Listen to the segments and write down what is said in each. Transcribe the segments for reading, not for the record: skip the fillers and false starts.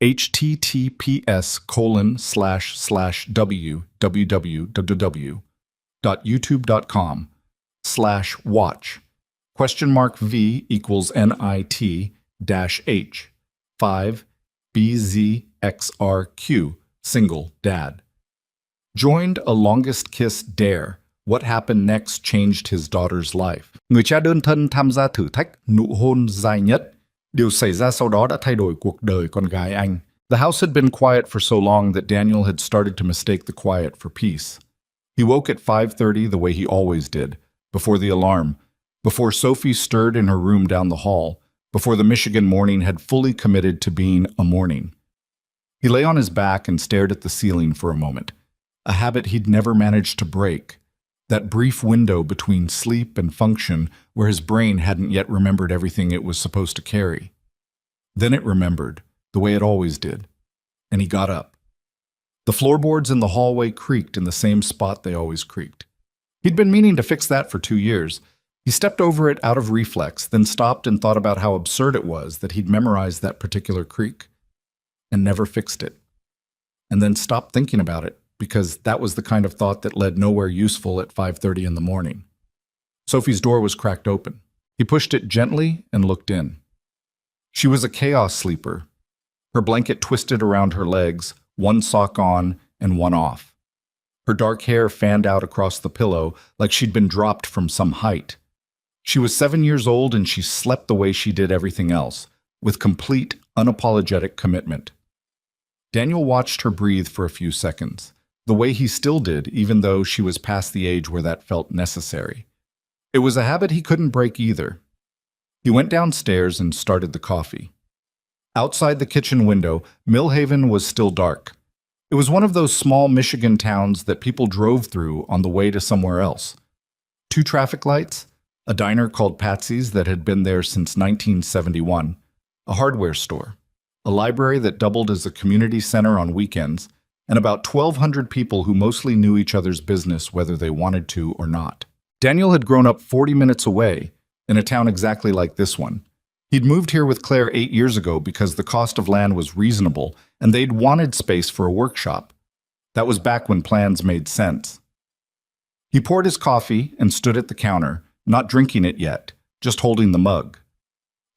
https://www.youtube.com/watch?v equals NIT-H 5 BZXRQ single dad. Joined a longest kiss dare. What happened next changed his daughter's life. Người cha đơn thân tham gia thử thách nụ hôn dài nhất. Điều xảy ra sau đó đã thay đổi cuộc đời con gái anh. The house had been quiet for so long that Daniel had started to mistake the quiet for peace. He woke at 5:30 the way he always did, before the alarm, before Sophie stirred in her room down the hall, before the Michigan morning had fully committed to being a morning. He lay on his back and stared at the ceiling for a moment, a habit he'd never managed to break, that brief window between sleep and function where his brain hadn't yet remembered everything it was supposed to carry. Then it remembered, the way it always did, and he got up. The floorboards in the hallway creaked in the same spot they always creaked. He'd been meaning to fix that for 2 years. He stepped over it out of reflex, then stopped and thought about how absurd it was that he'd memorized that particular creak and never fixed it. And then stopped thinking about it, because that was the kind of thought that led nowhere useful at 5:30 in the morning. Sophie's door was cracked open. He pushed it gently and looked in. She was a chaos sleeper, her blanket twisted around her legs, one sock on and one off. Her dark hair fanned out across the pillow like she'd been dropped from some height. She was 7 years old and she slept the way she did everything else, with complete, unapologetic commitment. Daniel watched her breathe for a few seconds, the way he still did even though she was past the age where that felt necessary. It was a habit he couldn't break either. He went downstairs and started the coffee. Outside the kitchen window, Millhaven was still dark. It was one of those small Michigan towns that people drove through on the way to somewhere else. 2 traffic lights, a diner called Patsy's that had been there since 1971, a hardware store, a library that doubled as a community center on weekends, and about 1,200 people who mostly knew each other's business whether they wanted to or not. Daniel had grown up 40 minutes away, in a town exactly like this one. He'd moved here with Claire 8 years ago because the cost of land was reasonable and they'd wanted space for a workshop. That was back when plans made sense. He poured his coffee and stood at the counter, not drinking it yet, just holding the mug.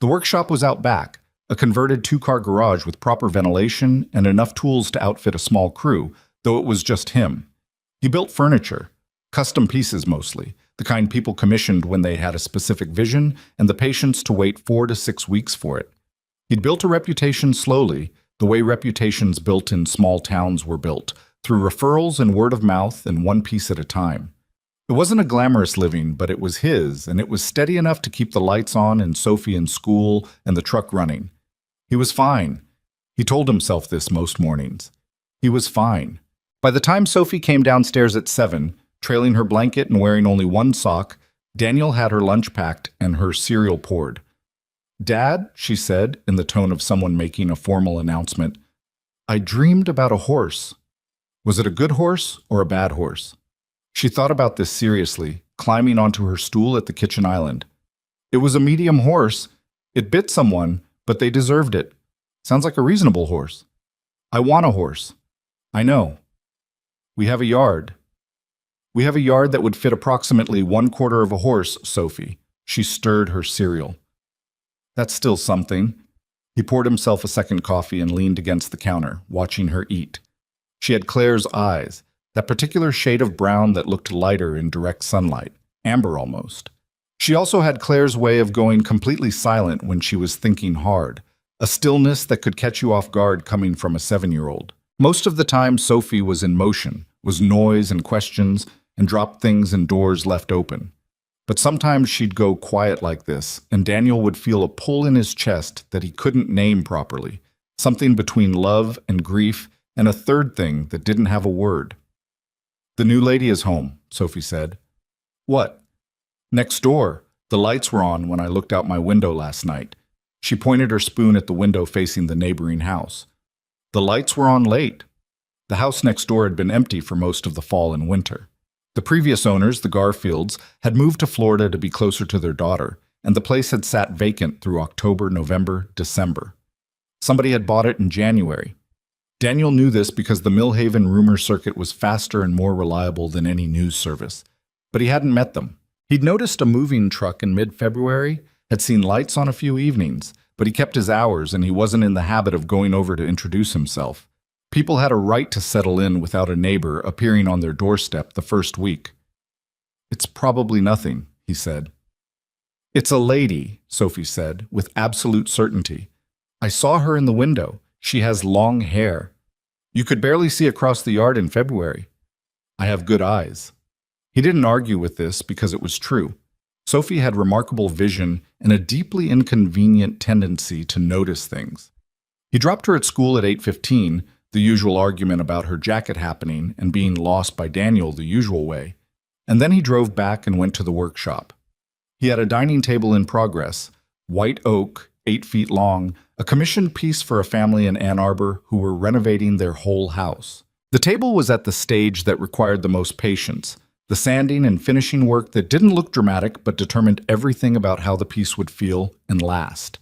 The workshop was out back, a converted 2-car garage with proper ventilation and enough tools to outfit a small crew, though it was just him. He built furniture, custom pieces mostly, the kind people commissioned when they had a specific vision and the patience to wait 4 to 6 weeks for it. He'd built a reputation slowly, the way reputations built in small towns were built, through referrals and word of mouth and one piece at a time. It wasn't a glamorous living, but it was his, and it was steady enough to keep the lights on and Sophie in school and the truck running. He was fine. He told himself this most mornings. He was fine. By the time Sophie came downstairs at 7, trailing her blanket and wearing only one sock, Daniel had her lunch packed and her cereal poured. "Dad," she said, in the tone of someone making a formal announcement, "I dreamed about a horse. Was it a good horse or a bad horse?" She thought about this seriously, climbing onto her stool at the kitchen island. "It was a medium horse. It bit someone, but they deserved it. Sounds like a reasonable horse. I want a horse. I know. We have a yard. We have a yard that would fit approximately 1/4 of a horse, Sophie." She stirred her cereal. "That's still something." He poured himself a second coffee and leaned against the counter, watching her eat. She had Claire's eyes, that particular shade of brown that looked lighter in direct sunlight, amber almost. She also had Claire's way of going completely silent when she was thinking hard, a stillness that could catch you off guard coming from a 7-year-old. Most of the time, Sophie was in motion, was noise and questions, and dropped things and doors left open. But sometimes she'd go quiet like this, and Daniel would feel a pull in his chest that he couldn't name properly, something between love and grief, and a third thing that didn't have a word. "The new lady is home," Sophie said. "What?" "Next door. The lights were on when I looked out my window last night." She pointed her spoon at the window facing the neighboring house. "The lights were on late." The house next door had been empty for most of the fall and winter. The previous owners, the Garfields, had moved to Florida to be closer to their daughter, and the place had sat vacant through October, November, December. Somebody had bought it in January. Daniel knew this because the Millhaven rumor circuit was faster and more reliable than any news service. But he hadn't met them. He'd noticed a moving truck in mid-February, had seen lights on a few evenings, but he kept his hours and he wasn't in the habit of going over to introduce himself. People had a right to settle in without a neighbor appearing on their doorstep the first week. "It's probably nothing," he said. "It's a lady," Sophie said, with absolute certainty. "I saw her in the window. She has long hair. You could barely see across the yard in February. I have good eyes." He didn't argue with this because it was true. Sophie had remarkable vision and a deeply inconvenient tendency to notice things. He dropped her at school at 8:15, the usual argument about her jacket happening and being lost by Daniel the usual way, and then he drove back and went to the workshop. He had a dining table in progress, white oak, 8 feet long, a commissioned piece for a family in Ann Arbor who were renovating their whole house. The table was at the stage that required the most patience, the sanding and finishing work that didn't look dramatic but determined everything about how the piece would feel and last.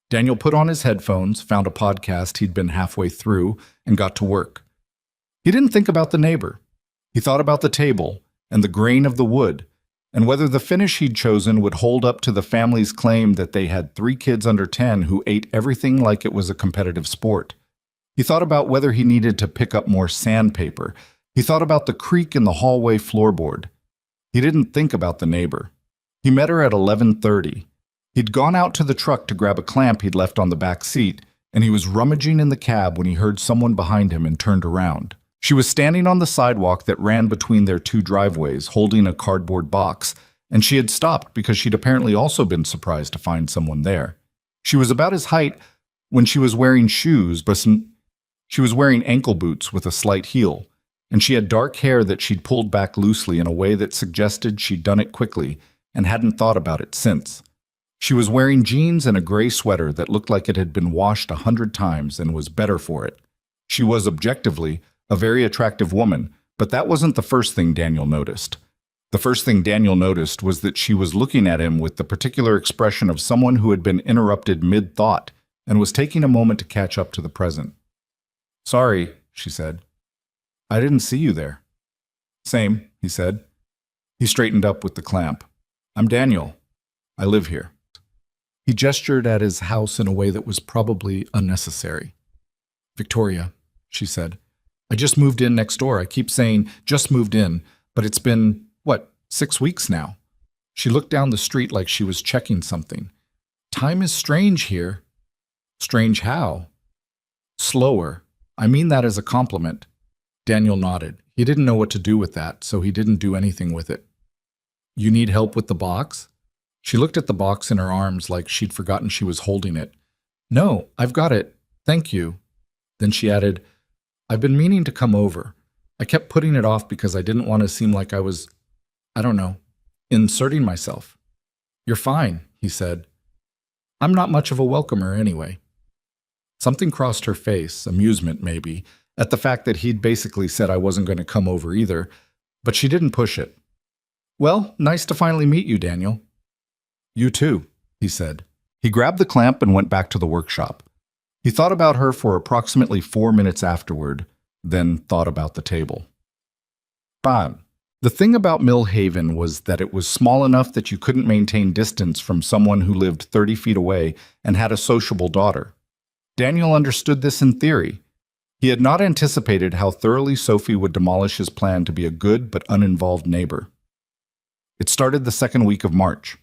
Daniel put on his headphones, found a podcast he'd been halfway through, and got to work. He didn't think about the neighbor. He thought about the table and the grain of the wood, and whether the finish he'd chosen would hold up to the family's claim that they had 3 kids under 10 who ate everything like it was a competitive sport. He thought about whether he needed to pick up more sandpaper. He thought about the creak in the hallway floorboard. He didn't think about the neighbor. He met her at 11:30. He'd gone out to the truck to grab a clamp he'd left on the back seat, and he was rummaging in the cab when he heard someone behind him and turned around. She was standing on the sidewalk that ran between their 2 driveways, holding a cardboard box, and she had stopped because she'd apparently also been surprised to find someone there. She was about his height when she was wearing shoes, but she was wearing ankle boots with a slight heel, and she had dark hair that she'd pulled back loosely in a way that suggested she'd done it quickly and hadn't thought about it since. She was wearing jeans and a gray sweater that looked like it had been washed 100 times and was better for it. She was objectively a very attractive woman, but that wasn't the first thing Daniel noticed. The first thing Daniel noticed was that she was looking at him with the particular expression of someone who had been interrupted mid-thought and was taking a moment to catch up to the present. "Sorry," she said. "I didn't see you there." "Same," he said. He straightened up with the clamp. "I'm Daniel. I live here." He gestured at his house in a way that was probably unnecessary. "Victoria," she said. "I just moved in next door. I keep saying just moved in, but it's been, 6 weeks now." She looked down the street like she was checking something. "Time is strange here." "Strange how?" "Slower. I mean that as a compliment." Daniel nodded. He didn't know what to do with that, so he didn't do anything with it. "You need help with the box?" She looked at the box in her arms like she'd forgotten she was holding it. "No, I've got it. Thank you." Then she added, "I've been meaning to come over. I kept putting it off because I didn't want to seem like I was, inserting myself." "You're fine," he said. "I'm not much of a welcomer anyway." Something crossed her face, amusement maybe, at the fact that he'd basically said I wasn't going to come over either, but she didn't push it. "Well, nice to finally meet you, Daniel." "You too," he said. He grabbed the clamp and went back to the workshop. He thought about her for approximately 4 minutes afterward, then thought about the table. Fine. The thing about Millhaven was that it was small enough that you couldn't maintain distance from someone who lived 30 feet away and had a sociable daughter. Daniel understood this in theory. He had not anticipated how thoroughly Sophie would demolish his plan to be a good but uninvolved neighbor. It started the second week of March.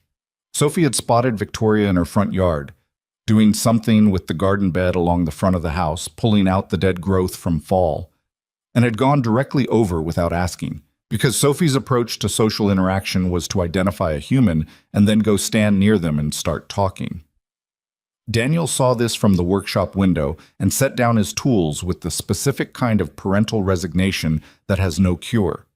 Sophie had spotted Victoria in her front yard, doing something with the garden bed along the front of the house, pulling out the dead growth from fall, and had gone directly over without asking, because Sophie's approach to social interaction was to identify a human and then go stand near them and start talking. Daniel saw this from the workshop window and set down his tools with the specific kind of parental resignation that has no cure.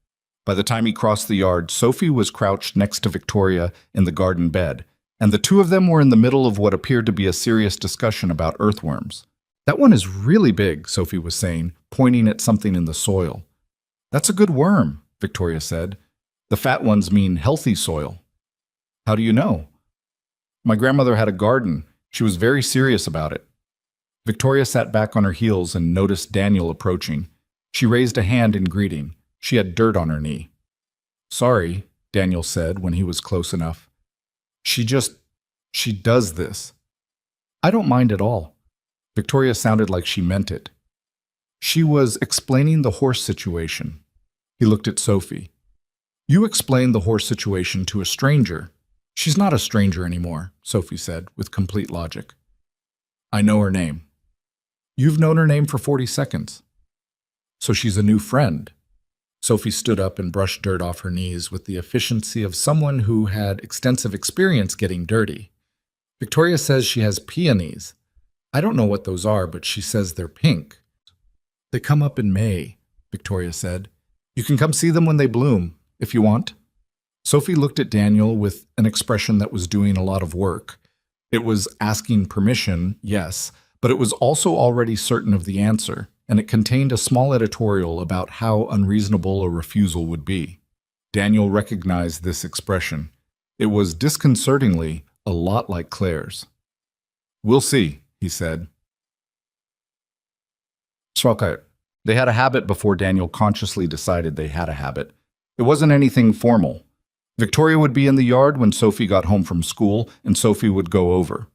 By the time he crossed the yard, Sophie was crouched next to Victoria in the garden bed, and the two of them were in the middle of what appeared to be a serious discussion about earthworms. "That one is really big," Sophie was saying, pointing at something in the soil. "That's a good worm," Victoria said. "The fat ones mean healthy soil." "How do you know?" "My grandmother had a garden. She was very serious about it." Victoria sat back on her heels and noticed Daniel approaching. She raised a hand in greeting. She had dirt on her knee. "Sorry," Daniel said when he was close enough. She does this." "I don't mind at all." Victoria sounded like she meant it. She was explaining the horse situation. He looked at Sophie. "You explained the horse situation to a stranger." "She's not a stranger anymore," Sophie said, with complete logic. "I know her name." "You've known her name for 40 seconds. So she's a new friend." Sophie stood up and brushed dirt off her knees with the efficiency of someone who had extensive experience getting dirty. "Victoria says she has peonies. I don't know what those are, but she says they're pink." "They come up in May," Victoria said. "You can come see them when they bloom, if you want." Sophie looked at Daniel with an expression that was doing a lot of work. It was asking permission, yes, but it was also already certain of the answer, and it contained a small editorial about how unreasonable a refusal would be. Daniel recognized this expression. It was disconcertingly a lot like Claire's. "We'll see," he said. They had a habit before Daniel consciously decided they had a habit. It wasn't anything formal. Victoria would be in the yard when Sophie got home from school, and Sophie would go over.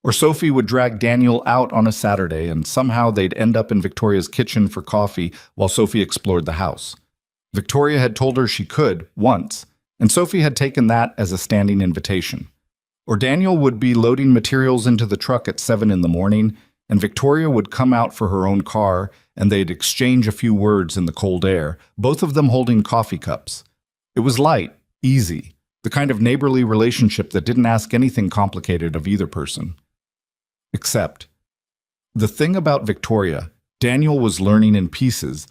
Or Sophie would drag Daniel out on a Saturday, and somehow they'd end up in Victoria's kitchen for coffee while Sophie explored the house. Victoria had told her she could, once, and Sophie had taken that as a standing invitation. Or Daniel would be loading materials into the truck at 7 in the morning, and Victoria would come out for her own car, and they'd exchange a few words in the cold air, both of them holding coffee cups. It was light, easy, the kind of neighborly relationship that didn't ask anything complicated of either person. Except, the thing about Victoria, Daniel was learning in pieces,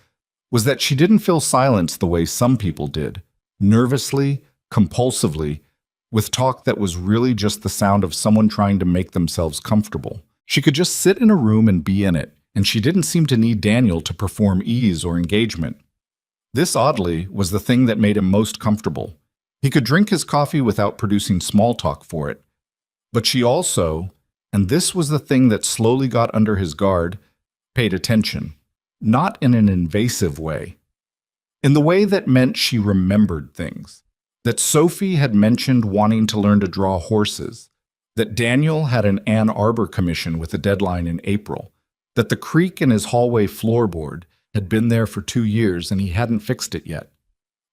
was that she didn't feel silence the way some people did, nervously, compulsively, with talk that was really just the sound of someone trying to make themselves comfortable. She could just sit in a room and be in it, and she didn't seem to need Daniel to perform ease or engagement. This, oddly, was the thing that made him most comfortable. He could drink his coffee without producing small talk for it. But she also, and this was the thing that slowly got under his guard, paid attention. Not in an invasive way. In the way that meant she remembered things. That Sophie had mentioned wanting to learn to draw horses, that Daniel had an Ann Arbor commission with a deadline in April, that the creak in his hallway floorboard had been there for 2 years and he hadn't fixed it yet.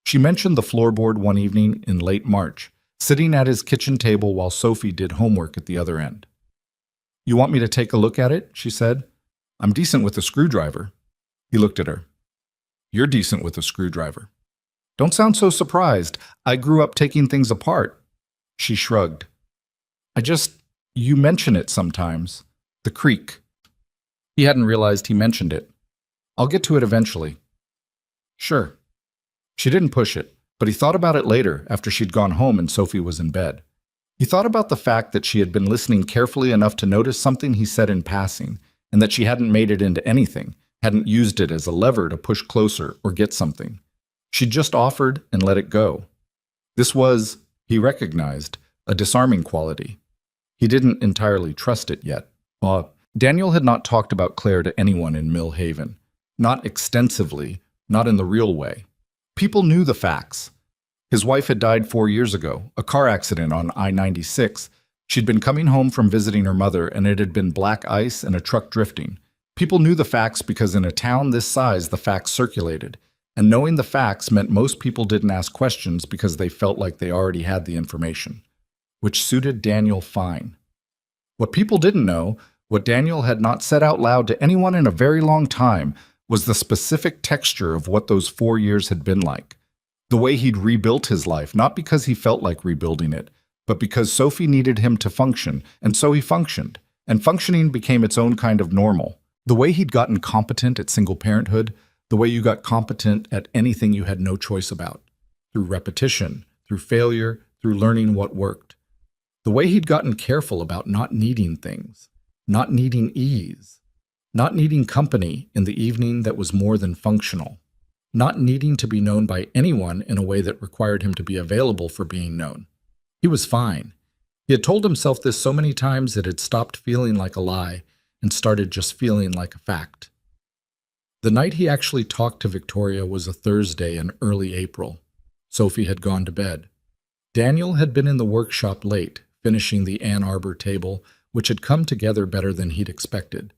She mentioned the floorboard one evening in late March, sitting at his kitchen table while Sophie did homework at the other end. "You want me to take a look at it?" she said. "I'm decent with a screwdriver." He looked at her. "You're decent with a screwdriver." "Don't sound so surprised. I grew up taking things apart." She shrugged. You mention it sometimes. The creak." He hadn't realized he mentioned it. "I'll get to it eventually." "Sure." She didn't push it, but he thought about it later after she'd gone home and Sophie was in bed. He thought about the fact that she had been listening carefully enough to notice something he said in passing, and that she hadn't made it into anything, hadn't used it as a lever to push closer or get something. She'd just offered and let it go. This was, he recognized, a disarming quality. He didn't entirely trust it yet. Daniel had not talked about Claire to anyone in Mill Haven. Not extensively, not in the real way. People knew the facts. His wife had died 4 years ago, a car accident on I-96. She'd been coming home from visiting her mother, and it had been black ice and a truck drifting. People knew the facts because in a town this size, the facts circulated. And knowing the facts meant most people didn't ask questions because they felt like they already had the information, which suited Daniel fine. What people didn't know, what Daniel had not said out loud to anyone in a very long time, was the specific texture of what those 4 years had been like. The way he'd rebuilt his life, not because he felt like rebuilding it, but because Sophie needed him to function, and so he functioned, and functioning became its own kind of normal. The way he'd gotten competent at single parenthood, the way you got competent at anything you had no choice about, through repetition, through failure, through learning what worked. The way he'd gotten careful about not needing things, not needing ease, not needing company in the evening that was more than functional, not needing to be known by anyone in a way that required him to be available for being known. He was fine. He had told himself this so many times it had stopped feeling like a lie, and started just feeling like a fact. The night he actually talked to Victoria was a Thursday in early April. Sophie had gone to bed. Daniel had been in the workshop late, finishing the Ann Arbor table, which had come together better than he'd expected.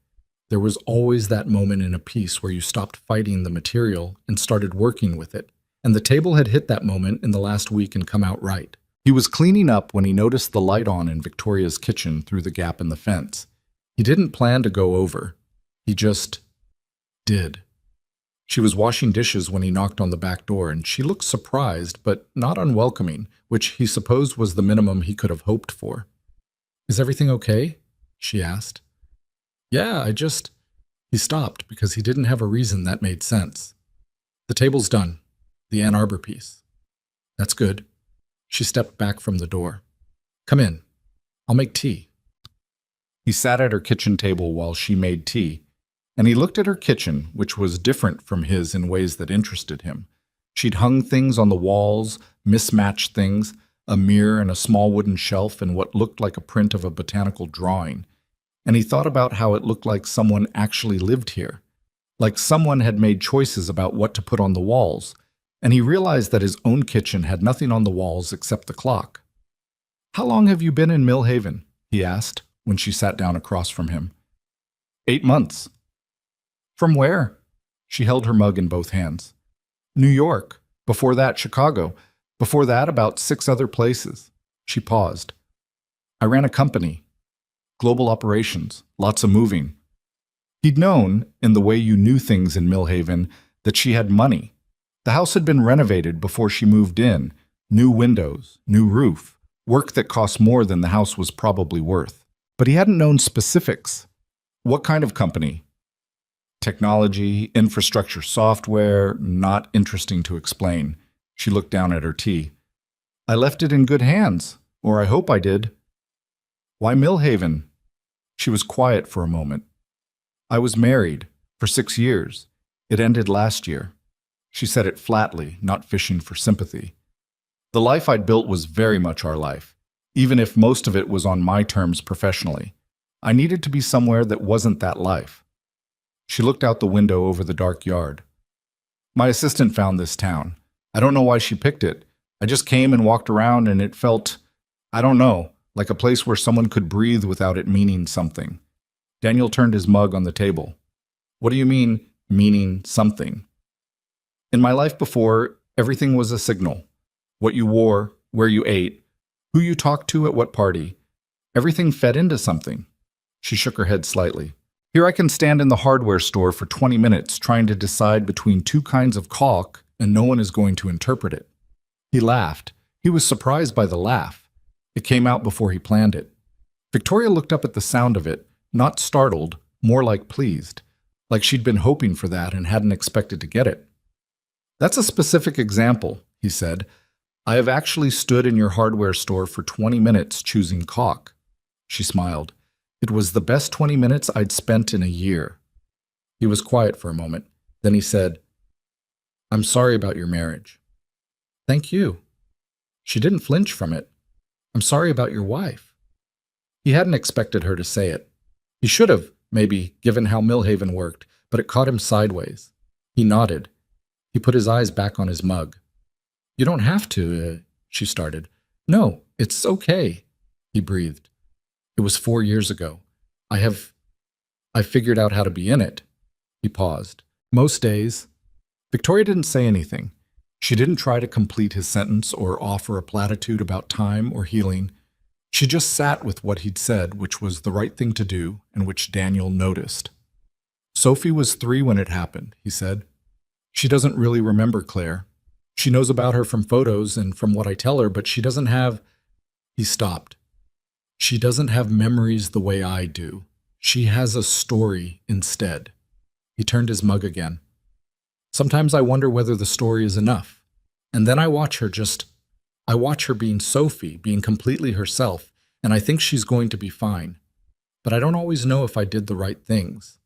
There was always that moment in a piece where you stopped fighting the material and started working with it, and the table had hit that moment in the last week and come out right. He was cleaning up when he noticed the light on in Victoria's kitchen through the gap in the fence. He didn't plan to go over. He just did. She was washing dishes when he knocked on the back door, and she looked surprised, but not unwelcoming, which he supposed was the minimum he could have hoped for. "Is everything okay?" she asked. "Yeah, He stopped because he didn't have a reason that made sense. "The table's done. The Ann Arbor piece." "That's good." She stepped back from the door. "Come in. I'll make tea." He sat at her kitchen table while she made tea, and he looked at her kitchen, which was different from his in ways that interested him. She'd hung things on the walls, mismatched things, a mirror and a small wooden shelf and what looked like a print of a botanical drawing. And he thought about how it looked like someone actually lived here, like someone had made choices about what to put on the walls, and he realized that his own kitchen had nothing on the walls except the clock. "How long have you been in Millhaven?" he asked when she sat down across from him. 8 months. "From where?" She held her mug in both hands. "New York. Before that, Chicago. Before that, about 6 other places." She paused. "I ran a company. Global operations. Lots of moving." He'd known, in the way you knew things in Millhaven, that she had money. The house had been renovated before she moved in. New windows, new roof, work that cost more than the house was probably worth. But he hadn't known specifics. What kind of company? Technology, infrastructure, software, not interesting to explain. She looked down at her tea. "I left it in good hands, or I hope I did." "Why Millhaven?" She was quiet for a moment. "I was married for 6 years. It ended last year." She said it flatly, not fishing for sympathy. "The life I'd built was very much our life, even if most of it was on my terms professionally. I needed to be somewhere that wasn't that life." She looked out the window over the dark yard. "My assistant found this town. I don't know why she picked it. I just came and walked around and it felt, I don't know, like a place where someone could breathe without it meaning something." Daniel turned his mug on the table. "What do you mean, meaning something?" "In my life before, everything was a signal. What you wore, where you ate, who you talked to at what party. Everything fed into something." She shook her head slightly. "Here I can stand in the hardware store for 20 minutes trying to decide between 2 kinds of caulk, and no one is going to interpret it." He laughed. He was surprised by the laugh. It came out before he planned it. Victoria looked up at the sound of it, not startled, more like pleased, like she'd been hoping for that and hadn't expected to get it. "That's a specific example," he said. "I have actually stood in your hardware store for 20 minutes choosing caulk." She smiled. It was the best 20 minutes I'd spent in a year. He was quiet for a moment. Then he said, "I'm sorry about your marriage." "Thank you." She didn't flinch from it. "I'm sorry about your wife." He hadn't expected her to say it. He should have, maybe, given how Millhaven worked, but it caught him sideways. He nodded. He put his eyes back on his mug. "You don't have to," she started. "No, it's okay," he breathed. "It was 4 years ago. I figured out how to be in it." He paused. "Most days." Victoria didn't say anything. She didn't try to complete his sentence or offer a platitude about time or healing. She just sat with what he'd said, which was the right thing to do and which Daniel noticed. "Sophie was 3 when it happened," he said. "She doesn't really remember Claire. She knows about her from photos and from what I tell her, but she doesn't have—" He stopped. "She doesn't have memories the way I do. She has a story instead." He turned his mug again. "Sometimes I wonder whether the story is enough. And then I watch her being Sophie, being completely herself, and I think she's going to be fine. But I don't always know if I did the right things."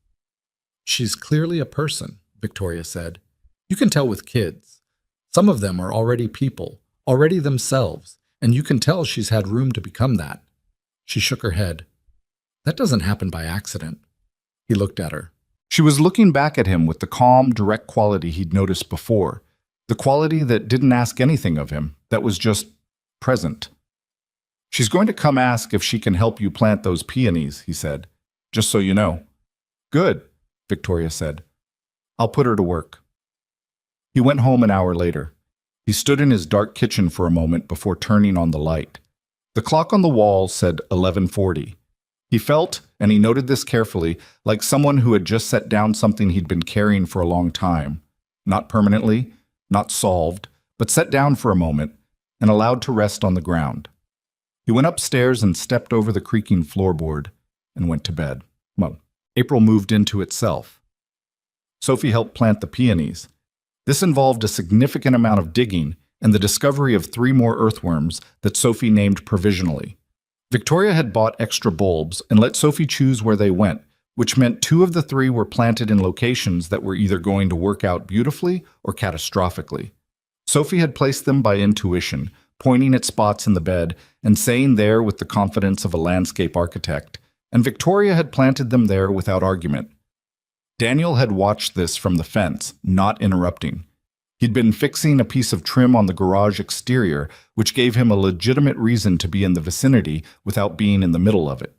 "She's clearly a person," Victoria said. "You can tell with kids. Some of them are already people, already themselves, and you can tell she's had room to become that." She shook her head. "That doesn't happen by accident." He looked at her. She was looking back at him with the calm, direct quality he'd noticed before, the quality that didn't ask anything of him, that was just present. She's going to come ask if she can help you plant those peonies, he said. Just so you know. Good, Victoria said. I'll put her to work. He went home an hour later. He stood in his dark kitchen for a moment before turning on the light. The clock on the wall said 11:40. He felt, and he noted this carefully, like someone who had just set down something he'd been carrying for a long time. Not permanently, not solved, but set down for a moment and allowed to rest on the ground. He went upstairs and stepped over the creaking floorboard and went to bed. Well, April moved into itself. Sophie helped plant the peonies. This involved a significant amount of digging and the discovery of 3 more earthworms that Sophie named provisionally. Victoria had bought extra bulbs and let Sophie choose where they went, which meant 2 of the 3 were planted in locations that were either going to work out beautifully or catastrophically. Sophie had placed them by intuition, pointing at spots in the bed and saying there with the confidence of a landscape architect, and Victoria had planted them there without argument. Daniel had watched this from the fence, not interrupting. He'd been fixing a piece of trim on the garage exterior, which gave him a legitimate reason to be in the vicinity without being in the middle of it.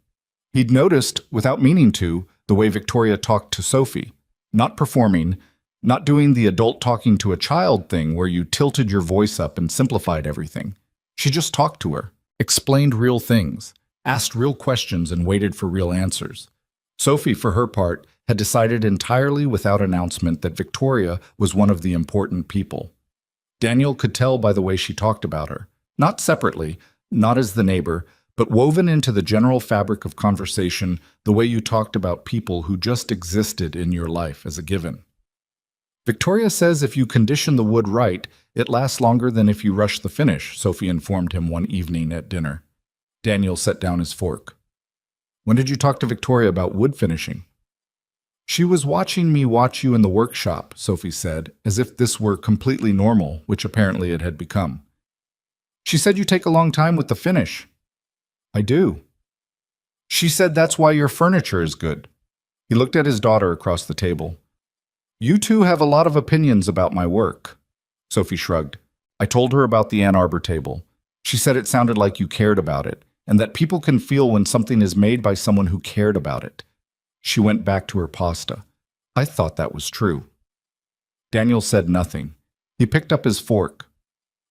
He'd noticed, without meaning to, the way Victoria talked to Sophie, not performing, not doing the adult talking to a child thing where you tilted your voice up and simplified everything. She just talked to her, explained real things, asked real questions and waited for real answers. Sophie, for her part, had decided entirely without announcement that Victoria was one of the important people. Daniel could tell by the way she talked about her, not separately, not as the neighbor, but woven into the general fabric of conversation, the way you talked about people who just existed in your life as a given. Victoria says if you condition the wood right, it lasts longer than if you rush the finish, Sophie informed him one evening at dinner. Daniel set down his fork. When did you talk to Victoria about wood finishing? She was watching me watch you in the workshop, Sophie said, as if this were completely normal, which apparently it had become. She said you take a long time with the finish. I do. She said that's why your furniture is good. He looked at his daughter across the table. You two have a lot of opinions about my work. Sophie shrugged. I told her about the Ann Arbor table. She said it sounded like you cared about it, and that people can feel when something is made by someone who cared about it. She went back to her pasta. I thought that was true. Daniel said nothing. He picked up his fork.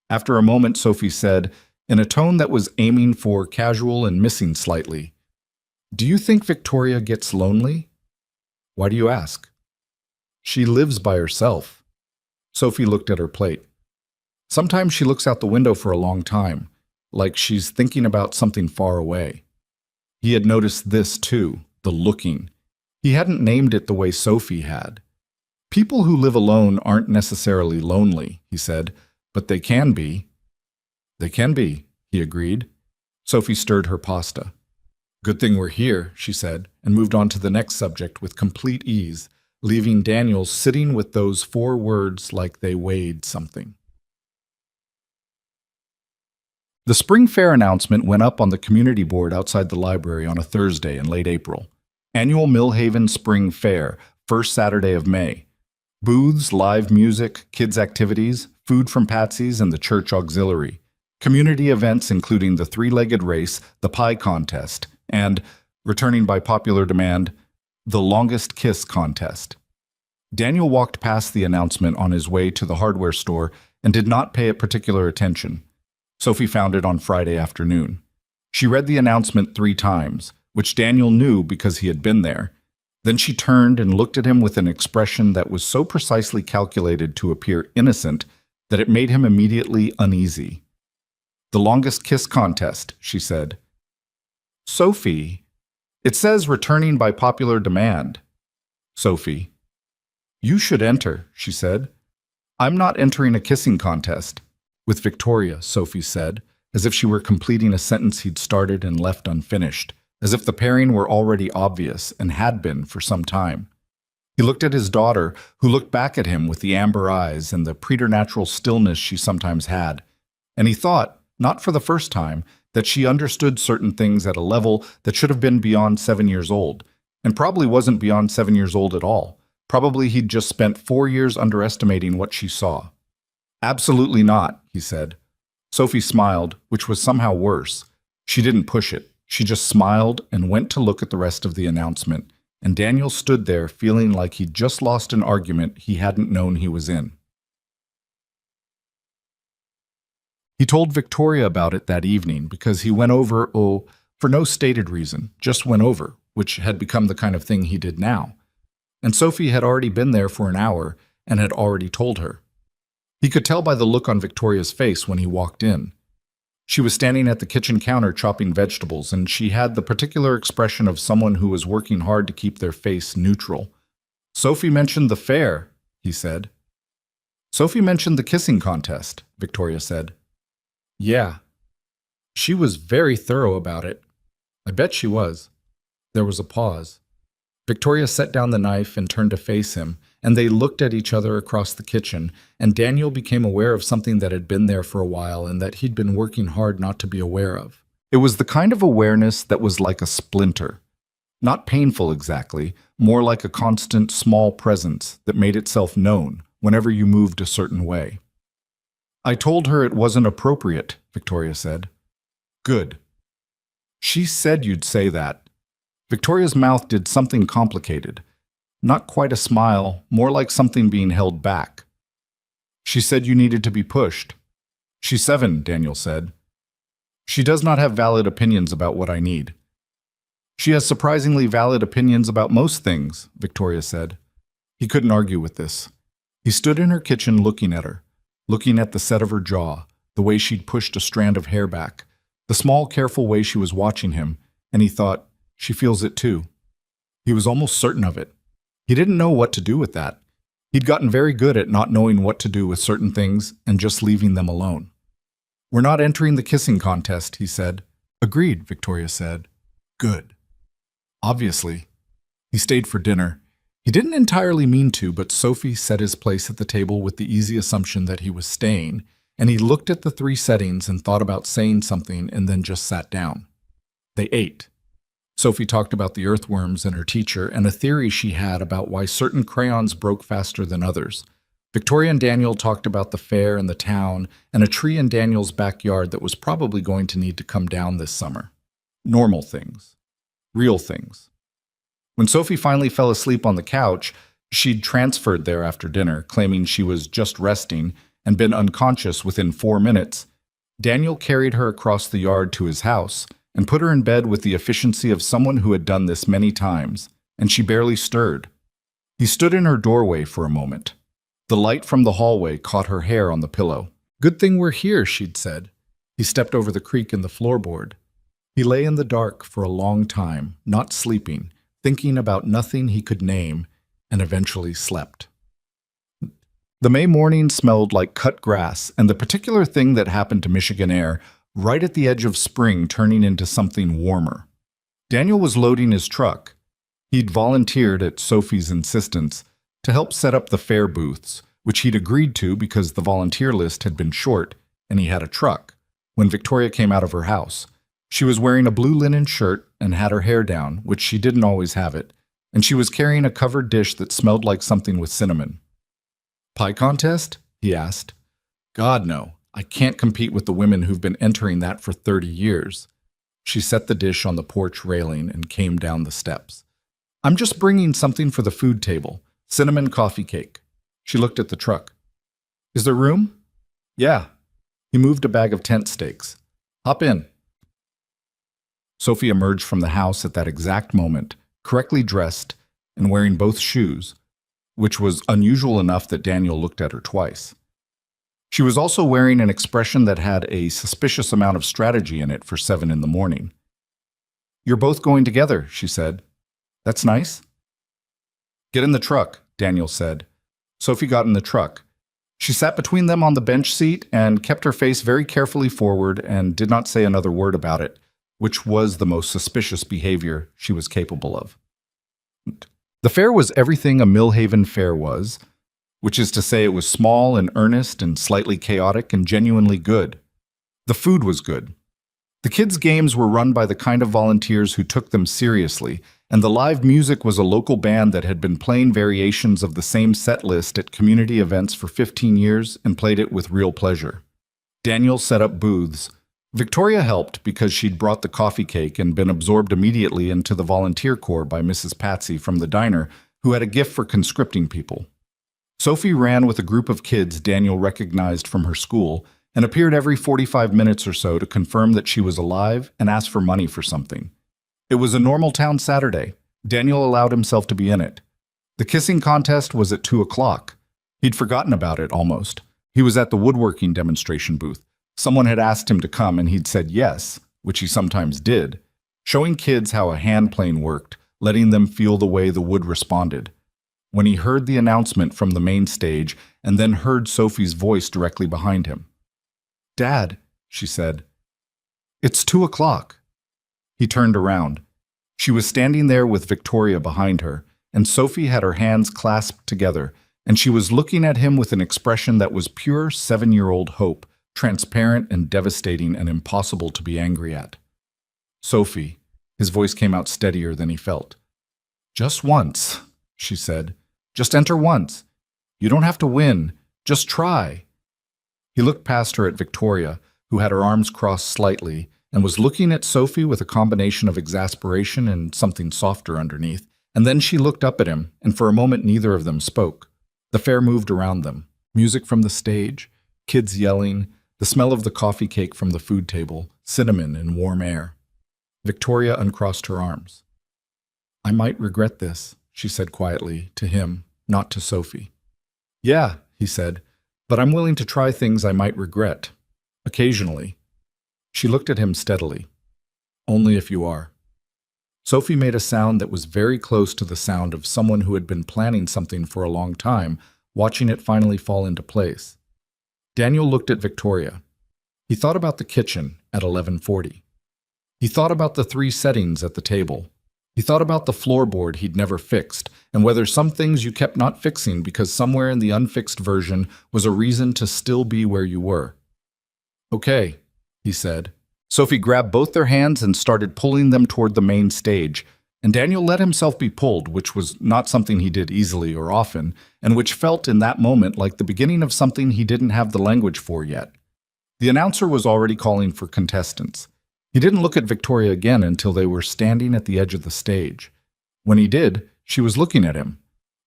After a moment, Sophie said, in a tone that was aiming for casual and missing slightly, Do you think Victoria gets lonely? Why do you ask? She lives by herself. Sophie looked at her plate. Sometimes she looks out the window for a long time, like she's thinking about something far away. He had noticed this too, the looking. He hadn't named it the way Sophie had. People who live alone aren't necessarily lonely, he said, but they can be. They can be, he agreed. Sophie stirred her pasta. Good thing we're here, she said, and moved on to the next subject with complete ease, leaving Daniel sitting with those 4 words like they weighed something. The spring fair announcement went up on the community board outside the library on a Thursday in late April. Annual Millhaven Spring Fair, first Saturday of May. Booths, live music, kids' activities, food from Patsy's and the church auxiliary. Community events including the 3-legged race, the pie contest, and, returning by popular demand, the longest kiss contest. Daniel walked past the announcement on his way to the hardware store and did not pay it particular attention. Sophie found it on Friday afternoon. She read the announcement 3 times, which Daniel knew because he had been there. Then she turned and looked at him with an expression that was so precisely calculated to appear innocent that it made him immediately uneasy. The longest kiss contest, she said. Sophie, it says returning by popular demand. Sophie, you should enter, she said. I'm not entering a kissing contest. With Victoria, Sophie said, as if she were completing a sentence he'd started and left unfinished, as if the pairing were already obvious and had been for some time. He looked at his daughter, who looked back at him with the amber eyes and the preternatural stillness she sometimes had, and he thought, not for the first time, that she understood certain things at a level that should have been beyond 7 years old, And probably wasn't beyond 7 years old at all. Probably he'd just spent 4 years underestimating what she saw. Absolutely not, he said. Sophie smiled, which was somehow worse. She didn't push it. She just smiled and went to look at the rest of the announcement, and Daniel stood there feeling like he'd just lost an argument he hadn't known he was in. He told Victoria about it that evening because he went over, for no stated reason, just went over, which had become the kind of thing he did now. And Sophie had already been there for an hour and had already told her. He could tell by the look on Victoria's face when he walked in. She was standing at the kitchen counter chopping vegetables, and she had the particular expression of someone who was working hard to keep their face neutral. Sophie mentioned the fair, he said. Sophie mentioned the kissing contest, Victoria said. Yeah. She was very thorough about it. I bet she was. There was a pause. Victoria set down the knife and turned to face him, and they looked at each other across the kitchen, and Daniel became aware of something that had been there for a while and that he'd been working hard not to be aware of. It was the kind of awareness that was like a splinter. Not painful exactly, more like a constant small presence that made itself known whenever you moved a certain way. I told her it wasn't appropriate, Victoria said. Good. She said you'd say that. Victoria's mouth did something complicated. Not quite a smile, more like something being held back. She said you needed to be pushed. She's 7, Daniel said. She does not have valid opinions about what I need. She has surprisingly valid opinions about most things, Victoria said. He couldn't argue with this. He stood in her kitchen looking at her, looking at the set of her jaw, the way she'd pushed a strand of hair back, the small, careful way she was watching him, and he thought, she feels it too. He was almost certain of it. He didn't know what to do with that. He'd gotten very good at not knowing what to do with certain things and just leaving them alone. We're not entering the kissing contest, he said. Agreed, Victoria said. Good. Obviously. He stayed for dinner. He didn't entirely mean to, but Sophie set his place at the table with the easy assumption that he was staying, and he looked at the 3 settings and thought about saying something and then just sat down. They ate. Sophie talked about the earthworms and her teacher and a theory she had about why certain crayons broke faster than others. Victoria and Daniel talked about the fair and the town and a tree in Daniel's backyard that was probably going to need to come down this summer. Normal things. Real things. When Sophie finally fell asleep on the couch, she'd transferred there after dinner, claiming she was just resting and been unconscious within 4 minutes. Daniel carried her across the yard to his house and put her in bed with the efficiency of someone who had done this many times, and she barely stirred. He stood in her doorway for a moment. The light from the hallway caught her hair on the pillow. Good thing we're here, she'd said. He stepped over the creak in the floorboard. He lay in the dark for a long time, not sleeping, thinking about nothing he could name, and eventually slept. The May morning smelled like cut grass and the particular thing that happened to Michigan air right at the edge of spring turning into something warmer. Daniel was loading his truck. He'd volunteered, at Sophie's insistence, to help set up the fair booths, which he'd agreed to because the volunteer list had been short and he had a truck, when Victoria came out of her house. She was wearing a blue linen shirt and had her hair down, which she didn't always have it, and she was carrying a covered dish that smelled like something with cinnamon. Pie contest? He asked. God, no. I can't compete with the women who've been entering that for 30 years. She set the dish on the porch railing and came down the steps. I'm just bringing something for the food table. Cinnamon coffee cake. She looked at the truck. Is there room? Yeah. He moved a bag of tent stakes. Hop in. Sophie emerged from the house at that exact moment, correctly dressed and wearing both shoes, which was unusual enough that Daniel looked at her twice. She was also wearing an expression that had a suspicious amount of strategy in it for 7 in the morning. You're both going together, she said. That's nice. Get in the truck, Daniel said. Sophie got in the truck. She sat between them on the bench seat and kept her face very carefully forward and did not say another word about it, which was the most suspicious behavior she was capable of. The fair was everything a Millhaven fair was, which is to say it was small and earnest and slightly chaotic and genuinely good. The food was good. The kids' games were run by the kind of volunteers who took them seriously, and the live music was a local band that had been playing variations of the same set list at community events for 15 years and played it with real pleasure. Daniel set up booths. Victoria helped because she'd brought the coffee cake and been absorbed immediately into the volunteer corps by Mrs. Patsy from the diner, who had a gift for conscripting people. Sophie ran with a group of kids Daniel recognized from her school and appeared every 45 minutes or so to confirm that she was alive and ask for money for something. It was a normal town Saturday. Daniel allowed himself to be in it. The kissing contest was at 2 o'clock. He'd forgotten about it almost. He was at the woodworking demonstration booth. Someone had asked him to come and he'd said yes, which he sometimes did, showing kids how a hand plane worked, letting them feel the way the wood responded. When he heard the announcement from the main stage and then heard Sophie's voice directly behind him. "Dad," she said, "it's 2 o'clock." He turned around. She was standing there with Victoria behind her, and Sophie had her hands clasped together, and she was looking at him with an expression that was pure 7-year-old hope, transparent and devastating and impossible to be angry at. "Sophie," his voice came out steadier than he felt. "Just once," she said. "Just enter once. You don't have to win. Just try." He looked past her at Victoria, who had her arms crossed slightly, and was looking at Sophie with a combination of exasperation and something softer underneath. And then she looked up at him, and for a moment neither of them spoke. The fair moved around them. Music from the stage, kids yelling, the smell of the coffee cake from the food table, cinnamon and warm air. Victoria uncrossed her arms. "I might regret this," she said quietly, to him, not to Sophie. "Yeah," he said, "but I'm willing to try things I might regret. Occasionally." She looked at him steadily. "Only if you are." Sophie made a sound that was very close to the sound of someone who had been planning something for a long time, watching it finally fall into place. Daniel looked at Victoria. He thought about the kitchen at 11:40. He thought about the 3 settings at the table. He thought about the floorboard he'd never fixed, and whether some things you kept not fixing because somewhere in the unfixed version was a reason to still be where you were. "Okay," he said. Sophie grabbed both their hands and started pulling them toward the main stage, and Daniel let himself be pulled, which was not something he did easily or often, and which felt in that moment like the beginning of something he didn't have the language for yet. The announcer was already calling for contestants. He didn't look at Victoria again until they were standing at the edge of the stage. When he did, she was looking at him.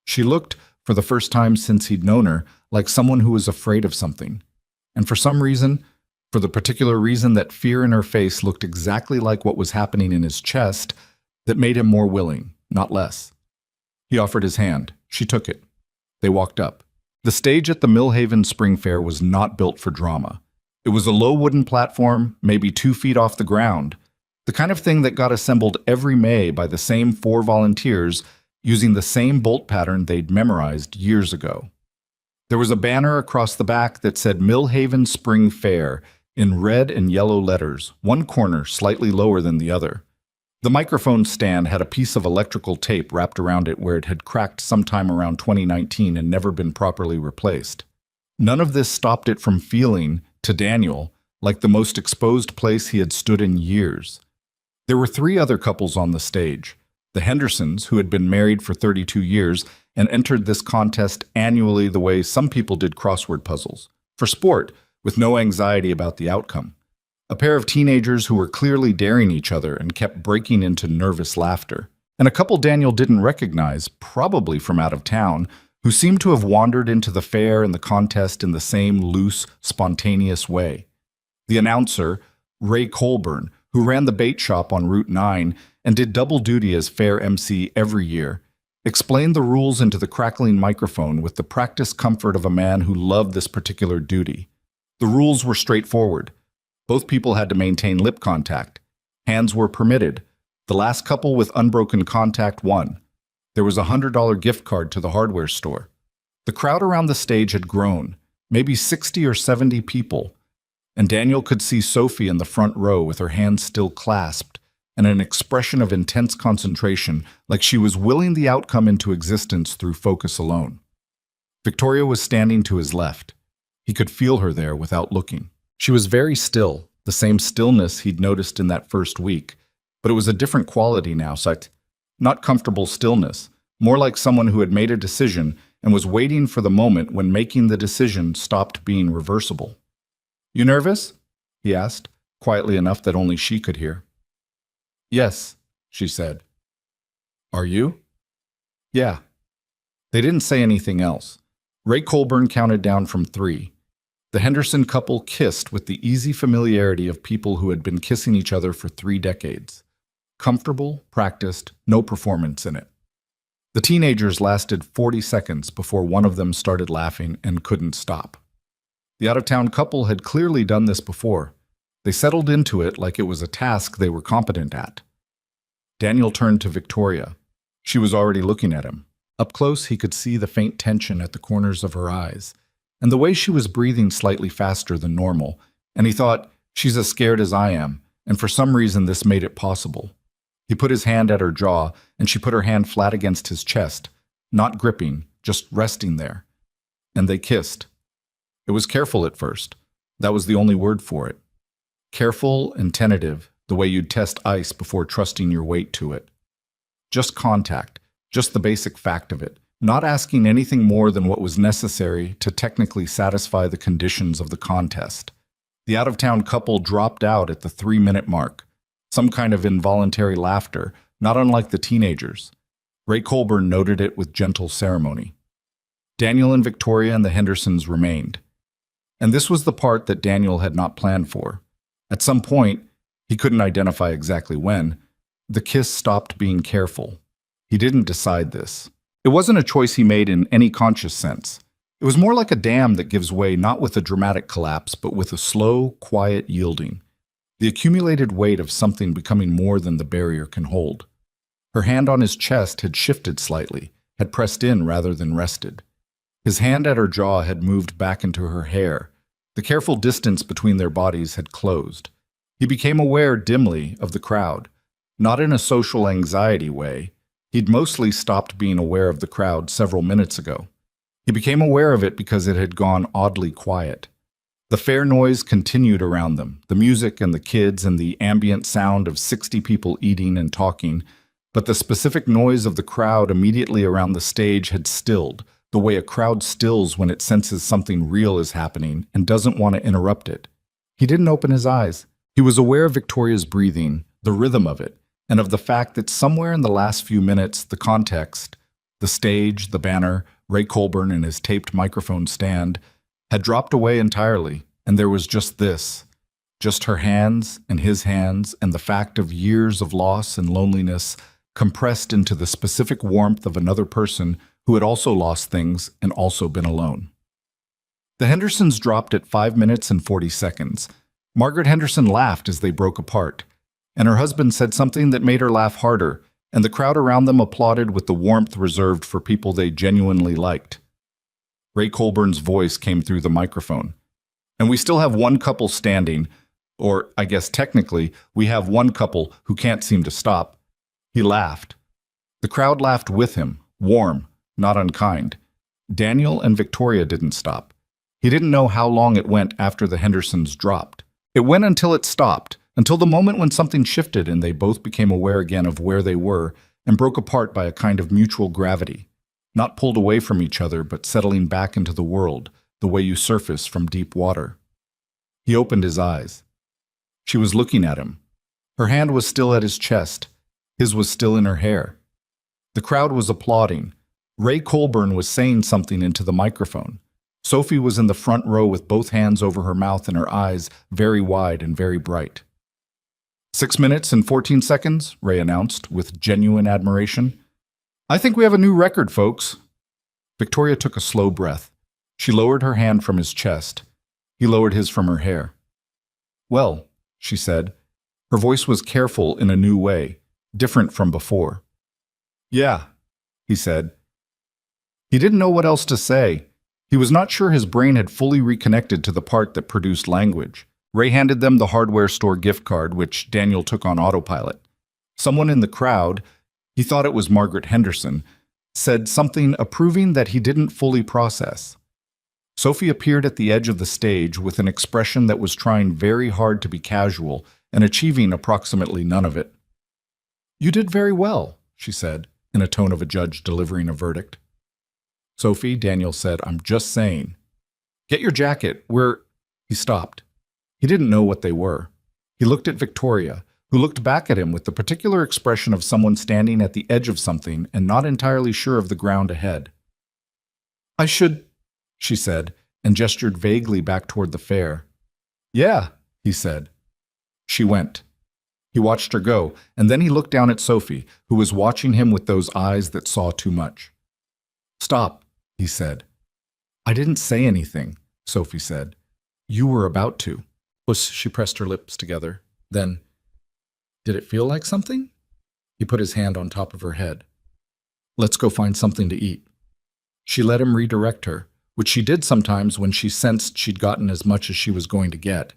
She looked, for the first time since he'd known her, like someone who was afraid of something. And for some reason, for the particular reason that fear in her face looked exactly like what was happening in his chest, that made him more willing, not less. He offered his hand. She took it. They walked up. The stage at the Millhaven Spring Fair was not built for drama. It was a low wooden platform, maybe 2 feet off the ground, the kind of thing that got assembled every May by the same 4 volunteers using the same bolt pattern they'd memorized years ago. There was a banner across the back that said Millhaven Spring Fair in red and yellow letters, one corner slightly lower than the other. The microphone stand had a piece of electrical tape wrapped around it where it had cracked sometime around 2019 and never been properly replaced. None of this stopped it from feeling, to Daniel, like the most exposed place he had stood in years. There were 3 other couples on the stage. The Hendersons, who had been married for 32 years and entered this contest annually the way some people did crossword puzzles, for sport, with no anxiety about the outcome. A pair of teenagers who were clearly daring each other and kept breaking into nervous laughter. And a couple Daniel didn't recognize, probably from out of town, who seemed to have wandered into the fair and the contest in the same loose, spontaneous way. The announcer, Ray Colburn, who ran the bait shop on Route 9 and did double duty as fair MC every year, explained the rules into the crackling microphone with the practiced comfort of a man who loved this particular duty. The rules were straightforward. Both people had to maintain lip contact. Hands were permitted. The last couple with unbroken contact won. There was a $100 gift card to the hardware store. The crowd around the stage had grown, maybe 60 or 70 people, and Daniel could see Sophie in the front row with her hands still clasped and an expression of intense concentration, like she was willing the outcome into existence through focus alone. Victoria was standing to his left. He could feel her there without looking. She was very still, the same stillness he'd noticed in that first week, but it was a different quality now, Not comfortable stillness, more like someone who had made a decision and was waiting for the moment when making the decision stopped being reversible. You nervous? He asked, quietly enough that only she could hear. Yes, she said. Are you? Yeah. They didn't say anything else. Ray Colburn counted down from 3. The Henderson couple kissed with the easy familiarity of people who had been kissing each other for 3 decades. Comfortable, practiced, no performance in it. The teenagers lasted 40 seconds before one of them started laughing and couldn't stop. The out-of-town couple had clearly done this before. They settled into it like it was a task they were competent at. Daniel turned to Victoria. She was already looking at him. Up close, he could see the faint tension at the corners of her eyes, and the way she was breathing slightly faster than normal, and he thought, she's as scared as I am, and for some reason this made it possible. He put his hand at her jaw, and she put her hand flat against his chest, not gripping, just resting there. And they kissed. It was careful at first. That was the only word for it. Careful and tentative, the way you'd test ice before trusting your weight to it. Just contact, just the basic fact of it, not asking anything more than what was necessary to technically satisfy the conditions of the contest. The out-of-town couple dropped out at the 3-minute mark. Some kind of involuntary laughter, not unlike the teenagers. Ray Colburn noted it with gentle ceremony. Daniel and Victoria and the Hendersons remained. And this was the part that Daniel had not planned for. At some point, he couldn't identify exactly when, the kiss stopped being careful. He didn't decide this. It wasn't a choice he made in any conscious sense. It was more like a dam that gives way not with a dramatic collapse, but with a slow, quiet yielding. The accumulated weight of something becoming more than the barrier can hold. Her hand on his chest had shifted slightly, had pressed in rather than rested. His hand at her jaw had moved back into her hair. The careful distance between their bodies had closed. He became aware dimly of the crowd, not in a social anxiety way. He'd mostly stopped being aware of the crowd several minutes ago. He became aware of it because it had gone oddly quiet. The fair noise continued around them, the music and the kids and the ambient sound of 60 people eating and talking, but the specific noise of the crowd immediately around the stage had stilled, the way a crowd stills when it senses something real is happening and doesn't want to interrupt it. He didn't open his eyes. He was aware of Victoria's breathing, the rhythm of it, and of the fact that somewhere in the last few minutes, the context, the stage, the banner, Ray Colburn and his taped microphone stand, had dropped away entirely, and there was just this, just her hands and his hands and the fact of years of loss and loneliness compressed into the specific warmth of another person who had also lost things and also been alone. The Hendersons dropped at 5 minutes and 40 seconds. Margaret Henderson laughed as they broke apart, and her husband said something that made her laugh harder, and the crowd around them applauded with the warmth reserved for people they genuinely liked. Ray Colburn's voice came through the microphone. And we still have one couple standing, or I guess technically, we have one couple who can't seem to stop. He laughed. The crowd laughed with him, warm, not unkind. Daniel and Victoria didn't stop. He didn't know how long it went after the Hendersons dropped. It went until it stopped, until the moment when something shifted and they both became aware again of where they were and broke apart by a kind of mutual gravity, not pulled away from each other but settling back into the world, the way you surface from deep water. He opened his eyes. She was looking at him. Her hand was still at his chest. His was still in her hair. The crowd was applauding. Ray Colburn was saying something into the microphone. Sophie was in the front row with both hands over her mouth and her eyes very wide and very bright. 6 minutes and 14 seconds, Ray announced with genuine admiration. I think we have a new record, folks. Victoria took a slow breath. She lowered her hand from his chest. He lowered his from her hair. Well, she said. Her voice was careful in a new way, different from before. Yeah, he said. He didn't know what else to say. He was not sure his brain had fully reconnected to the part that produced language. Ray handed them the hardware store gift card, which Daniel took on autopilot. Someone in the crowd, he thought it was Margaret Henderson, said something approving that he didn't fully process. Sophie appeared at the edge of the stage with an expression that was trying very hard to be casual and achieving approximately none of it. You did very well, she said, in a tone of a judge delivering a verdict. Sophie, Daniel said, I'm just saying. Get your jacket, He stopped. He didn't know what they were. He looked at Victoria, who looked back at him with the particular expression of someone standing at the edge of something and not entirely sure of the ground ahead. I should, she said, and gestured vaguely back toward the fair. Yeah, he said. She went. He watched her go, and then he looked down at Sophie, who was watching him with those eyes that saw too much. Stop, he said. I didn't say anything, Sophie said. You were about to. She pressed her lips together. Then, did it feel like something? He put his hand on top of her head. Let's go find something to eat. She let him redirect her, which she did sometimes when she sensed she'd gotten as much as she was going to get.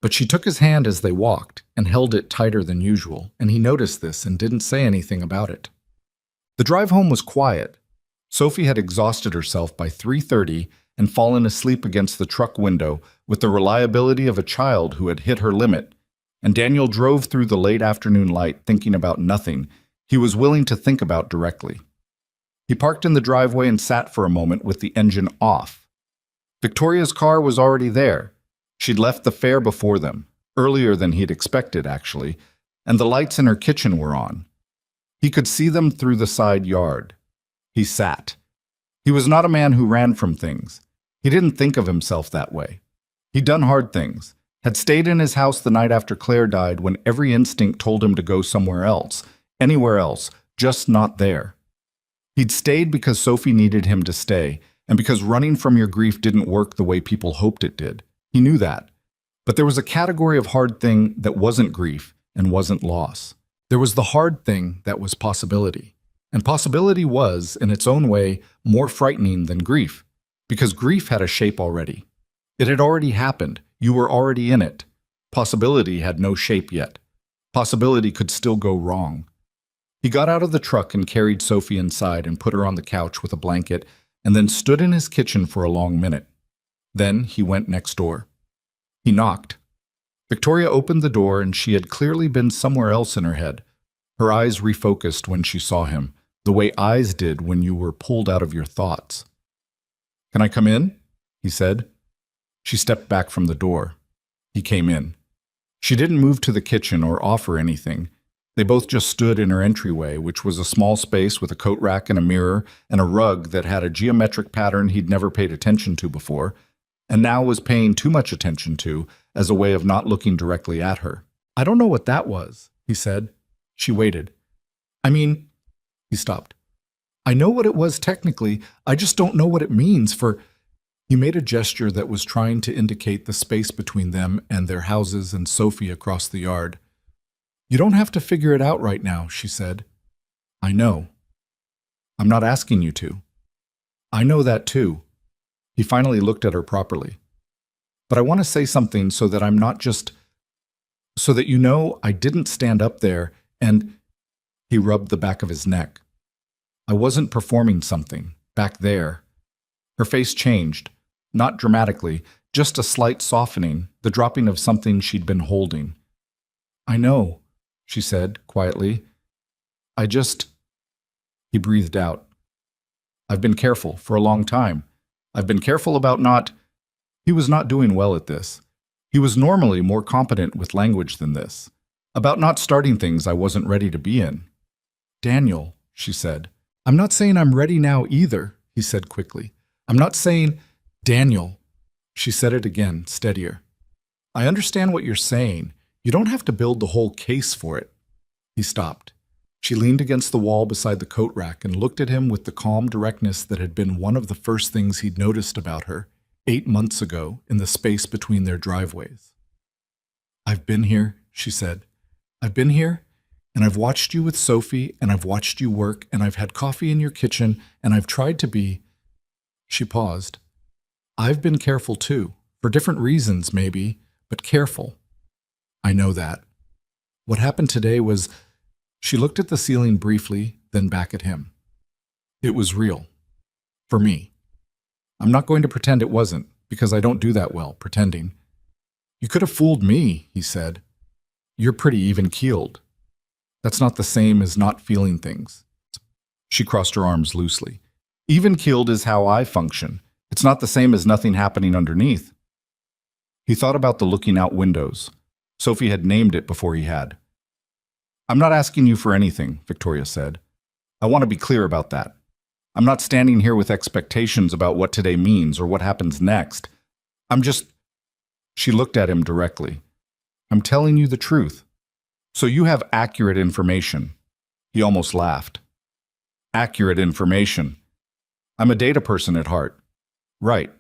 But she took his hand as they walked and held it tighter than usual, and he noticed this and didn't say anything about it. The drive home was quiet. Sophie had exhausted herself by 3:30 and fallen asleep against the truck window with the reliability of a child who had hit her limit, and Daniel drove through the late afternoon light thinking about nothing he was willing to think about directly. He parked in the driveway and sat for a moment with the engine off. Victoria's car was already there. She'd left the fair before them, earlier than he'd expected, actually, and the lights in her kitchen were on. He could see them through the side yard. He sat. He was not a man who ran from things. He didn't think of himself that way. He'd done hard things, had stayed in his house the night after Claire died when every instinct told him to go somewhere else, anywhere else, just not there. He'd stayed because Sophie needed him to stay, and because running from your grief didn't work the way people hoped it did. He knew that. But there was a category of hard thing that wasn't grief and wasn't loss. There was the hard thing that was possibility. And possibility was, in its own way, more frightening than grief, because grief had a shape already. It had already happened. You were already in it. Possibility had no shape yet. Possibility could still go wrong. He got out of the truck and carried Sophie inside and put her on the couch with a blanket, and then stood in his kitchen for a long minute. Then he went next door. He knocked. Victoria opened the door, and she had clearly been somewhere else in her head. Her eyes refocused when she saw him, the way eyes did when you were pulled out of your thoughts. Can I come in? He said. She stepped back from the door. He came in. She didn't move to the kitchen or offer anything. They both just stood in her entryway, which was a small space with a coat rack and a mirror and a rug that had a geometric pattern he'd never paid attention to before, and now was paying too much attention to as a way of not looking directly at her. I don't know what that was, he said. She waited. He stopped. I know what it was technically, I just don't know what it means for... He made a gesture that was trying to indicate the space between them and their houses and Sophie across the yard. You don't have to figure it out right now, she said. I know. I'm not asking you to. I know that too. He finally looked at her properly. But I want to say something so that I'm not just... so that you know I didn't stand up there and... He rubbed the back of his neck. I wasn't performing something, back there. Her face changed, not dramatically, just a slight softening, the dropping of something she'd been holding. I know, she said quietly. He breathed out. I've been careful for a long time. I've been careful about not... He was not doing well at this. He was normally more competent with language than this. About not starting things I wasn't ready to be in. Daniel, she said. I'm not saying I'm ready now either, he said quickly. I'm not saying... Daniel. She said it again, steadier. I understand what you're saying. You don't have to build the whole case for it. He stopped. She leaned against the wall beside the coat rack and looked at him with the calm directness that had been one of the first things he'd noticed about her 8 months ago in the space between their driveways. I've been here, she said. I've been here, and I've watched you with Sophie, and I've watched you work, and I've had coffee in your kitchen, and I've tried to be... She paused. I've been careful too, for different reasons maybe, but careful. I know that. What happened today was... She looked at the ceiling briefly, then back at him. It was real. For me. I'm not going to pretend it wasn't, because I don't do that well, pretending. You could have fooled me, he said. You're pretty even-keeled. That's not the same as not feeling things. She crossed her arms loosely. Even keeled is how I function. It's not the same as nothing happening underneath. He thought about the looking out windows. Sophie had named it before he had. I'm not asking you for anything, Victoria said. I want to be clear about that. I'm not standing here with expectations about what today means or what happens next. I'm just... She looked at him directly. I'm telling you the truth. So you have accurate information. He almost laughed. Accurate information. I'm a data person at heart. Right.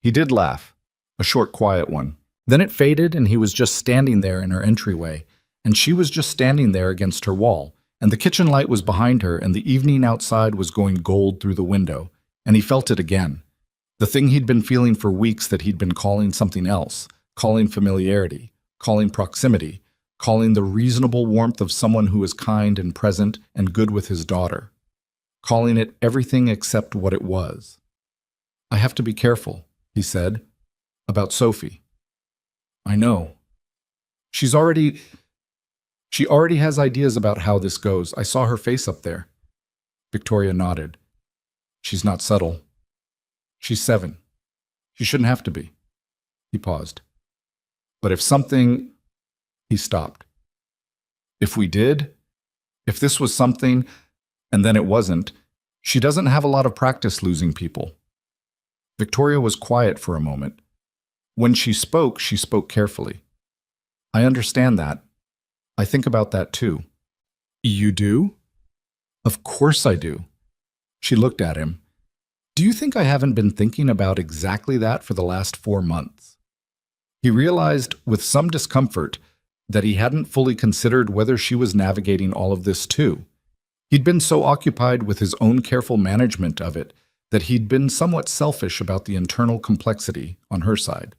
He did laugh. A short, quiet one. Then it faded and he was just standing there in her entryway, and she was just standing there against her wall, and the kitchen light was behind her and the evening outside was going gold through the window, and he felt it again. The thing he'd been feeling for weeks that he'd been calling something else, calling familiarity, calling proximity, calling the reasonable warmth of someone who is kind and present and good with his daughter, calling it everything except what it was. I have to be careful, he said, about Sophie. I know. She already has ideas about how this goes. I saw her face up there. Victoria nodded. She's not subtle. She's 7. She shouldn't have to be. He paused. But if something... He stopped. If we did, if this was something, and then it wasn't, she doesn't have a lot of practice losing people. Victoria was quiet for a moment. When she spoke carefully. I understand that. I think about that too. You do? Of course I do. She looked at him. Do you think I haven't been thinking about exactly that for the last 4 months? He realized with some discomfort that he hadn't fully considered whether she was navigating all of this too. He'd been so occupied with his own careful management of it that he'd been somewhat selfish about the internal complexity on her side.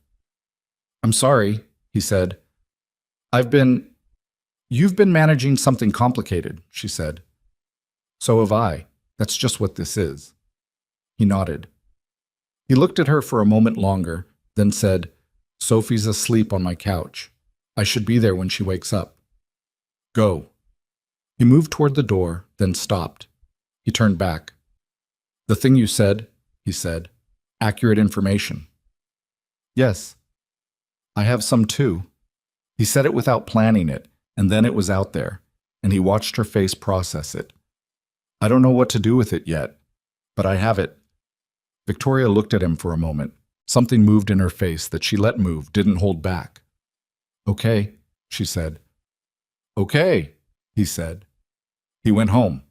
I'm sorry, he said. You've been managing something complicated, she said. So have I. That's just what this is. He nodded. He looked at her for a moment longer, then said, Sophie's asleep on my couch. I should be there when she wakes up. Go. He moved toward the door, then stopped. He turned back. The thing you said, he said, accurate information. Yes. I have some too. He said it without planning it, and then it was out there, and he watched her face process it. I don't know what to do with it yet, but I have it. Victoria looked at him for a moment. Something moved in her face that she let move, didn't hold back. Okay, she said. Okay, he said. He went home.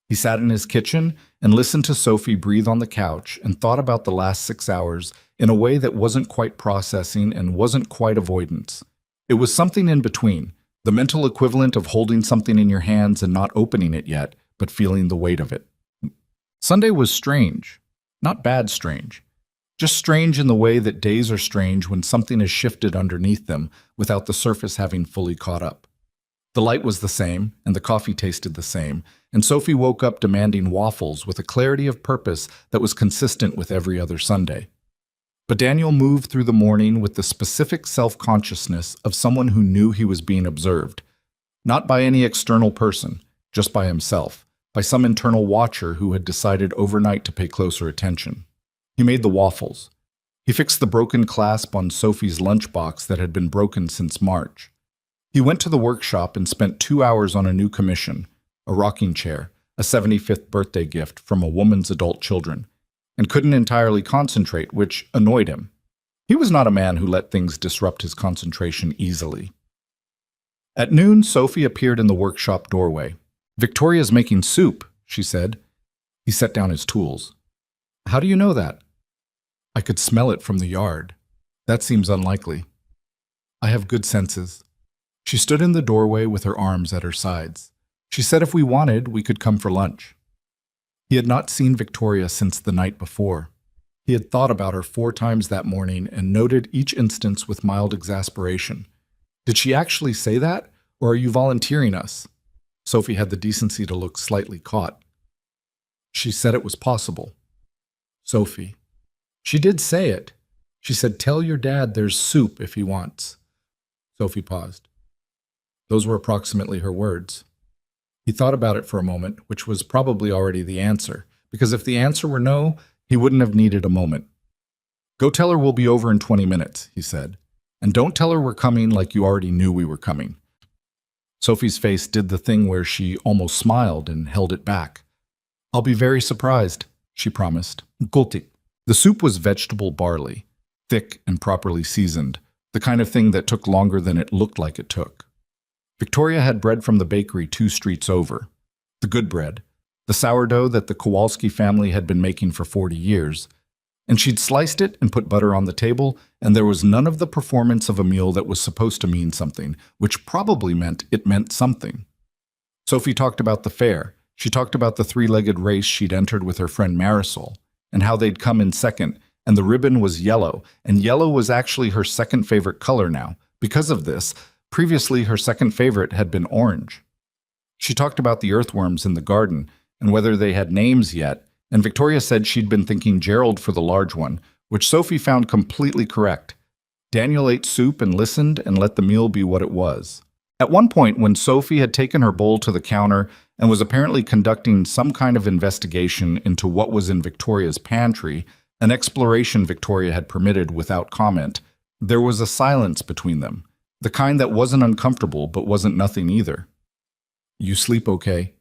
He sat in his kitchen and listened to Sophie breathe on the couch and thought about the last 6 hours in a way that wasn't quite processing and wasn't quite avoidance. It was something in between, the mental equivalent of holding something in your hands and not opening it yet, but feeling the weight of it. Sunday was strange. Not bad strange. Just strange in the way that days are strange when something is shifted underneath them without the surface having fully caught up. The light was the same, and the coffee tasted the same, and Sophie woke up demanding waffles with a clarity of purpose that was consistent with every other Sunday. But Daniel moved through the morning with the specific self-consciousness of someone who knew he was being observed, not by any external person, just by himself, by some internal watcher who had decided overnight to pay closer attention. He made the waffles. He fixed the broken clasp on Sophie's lunchbox that had been broken since March. He went to the workshop and spent 2 hours on a new commission, a rocking chair, a 75th birthday gift from a woman's adult children, and couldn't entirely concentrate, which annoyed him. He was not a man who let things disrupt his concentration easily. At noon, Sophie appeared in the workshop doorway. Victoria's making soup, she said. He set down his tools. How do you know that? I could smell it from the yard. That seems unlikely. I have good senses. She stood in the doorway with her arms at her sides. She said if we wanted, we could come for lunch. He had not seen Victoria since the night before. He had thought about her 4 times that morning and noted each instance with mild exasperation. Did she actually say that, or are you volunteering us? Sophie had the decency to look slightly caught. She said it was possible. Sophie. She did say it. She said, tell your dad there's soup if he wants. Sophie paused. Those were approximately her words. He thought about it for a moment, which was probably already the answer, because if the answer were no, he wouldn't have needed a moment. Go tell her we'll be over in 20 minutes, he said. And don't tell her we're coming like you already knew we were coming. Sophie's face did the thing where she almost smiled and held it back. I'll be very surprised, she promised. Gulti. The soup was vegetable barley, thick and properly seasoned, the kind of thing that took longer than it looked like it took. Victoria had bread from the bakery 2 streets over. The good bread, the sourdough that the Kowalski family had been making for 40 years. And she'd sliced it and put butter on the table, and there was none of the performance of a meal that was supposed to mean something, which probably meant it meant something. Sophie talked about the fair. She talked about the 3-legged race she'd entered with her friend Marisol, and how they'd come in second, and the ribbon was yellow, and yellow was actually her second favorite color now. Because of this, previously her second favorite had been orange. She talked about the earthworms in the garden, and whether they had names yet, and Victoria said she'd been thinking Gerald for the large one, which Sophie found completely correct. Daniel ate soup and listened and let the meal be what it was. At one point, when Sophie had taken her bowl to the counter and was apparently conducting some kind of investigation into what was in Victoria's pantry, an exploration Victoria had permitted without comment, there was a silence between them, the kind that wasn't uncomfortable but wasn't nothing either. You sleep okay?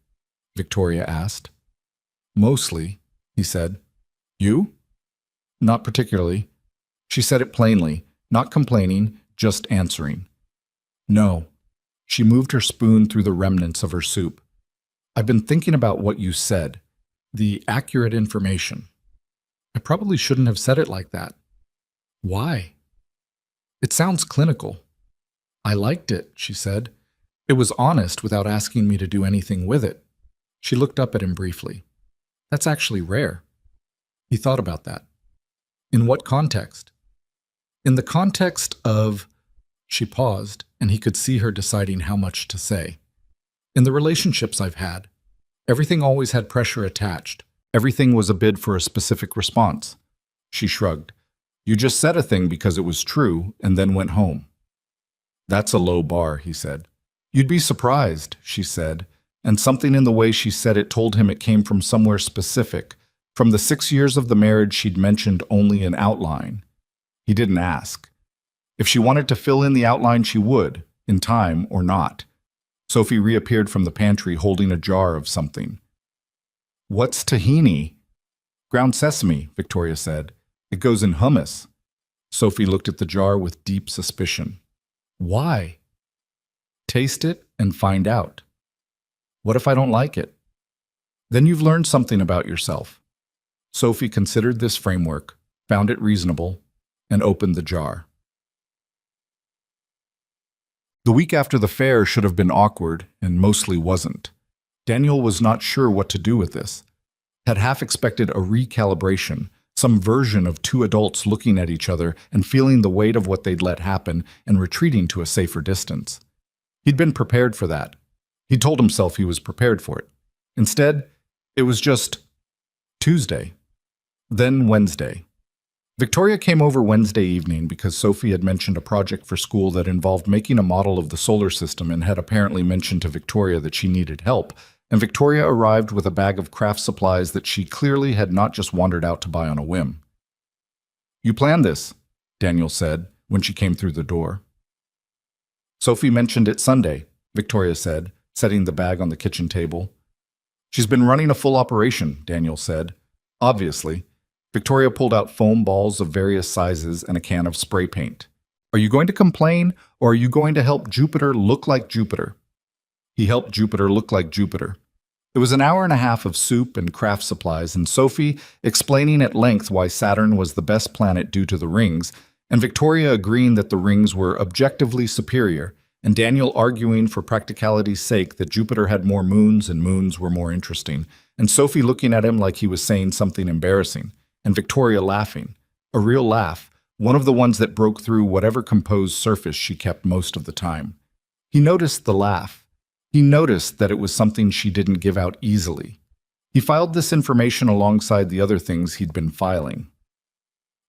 Victoria asked. Mostly, he said. You? Not particularly. She said it plainly, not complaining, just answering. No. She moved her spoon through the remnants of her soup. I've been thinking about what you said, the accurate information. I probably shouldn't have said it like that. Why? It sounds clinical. I liked it, she said. It was honest without asking me to do anything with it. She looked up at him briefly. That's actually rare. He thought about that. In what context? In the context of... She paused, and he could see her deciding how much to say. In the relationships I've had, everything always had pressure attached. Everything was a bid for a specific response. She shrugged. You just said a thing because it was true, and then went home. That's a low bar, he said. You'd be surprised, she said, and something in the way she said it told him it came from somewhere specific, from the 6 years of the marriage she'd mentioned only in outline. He didn't ask. If she wanted to fill in the outline, she would, in time or not. Sophie reappeared from the pantry holding a jar of something. What's tahini? Ground sesame, Victoria said. It goes in hummus. Sophie looked at the jar with deep suspicion. Why? Taste it and find out. What if I don't like it? Then you've learned something about yourself. Sophie considered this framework, found it reasonable, and opened the jar. The week after the fair should have been awkward, and mostly wasn't. Daniel was not sure what to do with this. Had half expected a recalibration, some version of 2 adults looking at each other and feeling the weight of what they'd let happen and retreating to a safer distance. He'd been prepared for that. He told himself he was prepared for it. Instead, it was just Tuesday, then Wednesday. Victoria came over Wednesday evening because Sophie had mentioned a project for school that involved making a model of the solar system and had apparently mentioned to Victoria that she needed help, and Victoria arrived with a bag of craft supplies that she clearly had not just wandered out to buy on a whim. You planned this, Daniel said when she came through the door. Sophie mentioned it Sunday, Victoria said, setting the bag on the kitchen table. She's been running a full operation, Daniel said. Obviously. Victoria pulled out foam balls of various sizes and a can of spray paint. Are you going to complain, or are you going to help Jupiter look like Jupiter? He helped Jupiter look like Jupiter. It was an hour and a half of soup and craft supplies, and Sophie explaining at length why Saturn was the best planet due to the rings, and Victoria agreeing that the rings were objectively superior, and Daniel arguing for practicality's sake that Jupiter had more moons and moons were more interesting, and Sophie looking at him like he was saying something embarrassing, and Victoria laughing, a real laugh, one of the ones that broke through whatever composed surface she kept most of the time. He noticed the laugh. He noticed that it was something she didn't give out easily. He filed this information alongside the other things he'd been filing.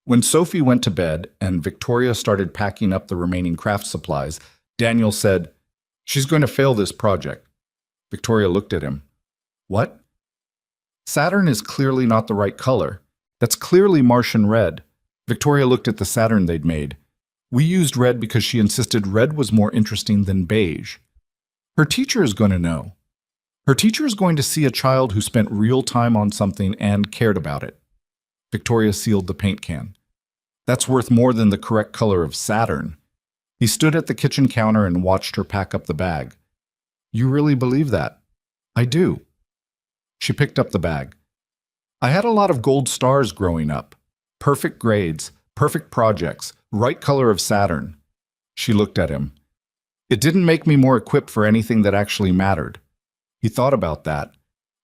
When Sophie went to bed and Victoria started packing up the remaining craft supplies, Daniel said, "She's going to fail this project." Victoria looked at him. What? Saturn is clearly not the right color. That's clearly Martian red. Victoria looked at the Saturn they'd made. We used red because she insisted red was more interesting than beige. Her teacher is going to know. Her teacher is going to see a child who spent real time on something and cared about it. Victoria sealed the paint can. That's worth more than the correct color of Saturn. He stood at the kitchen counter and watched her pack up the bag. You really believe that? I do. She picked up the bag. I had a lot of gold stars growing up. Perfect grades, perfect projects, right color of Saturn. She looked at him. It didn't make me more equipped for anything that actually mattered. He thought about that.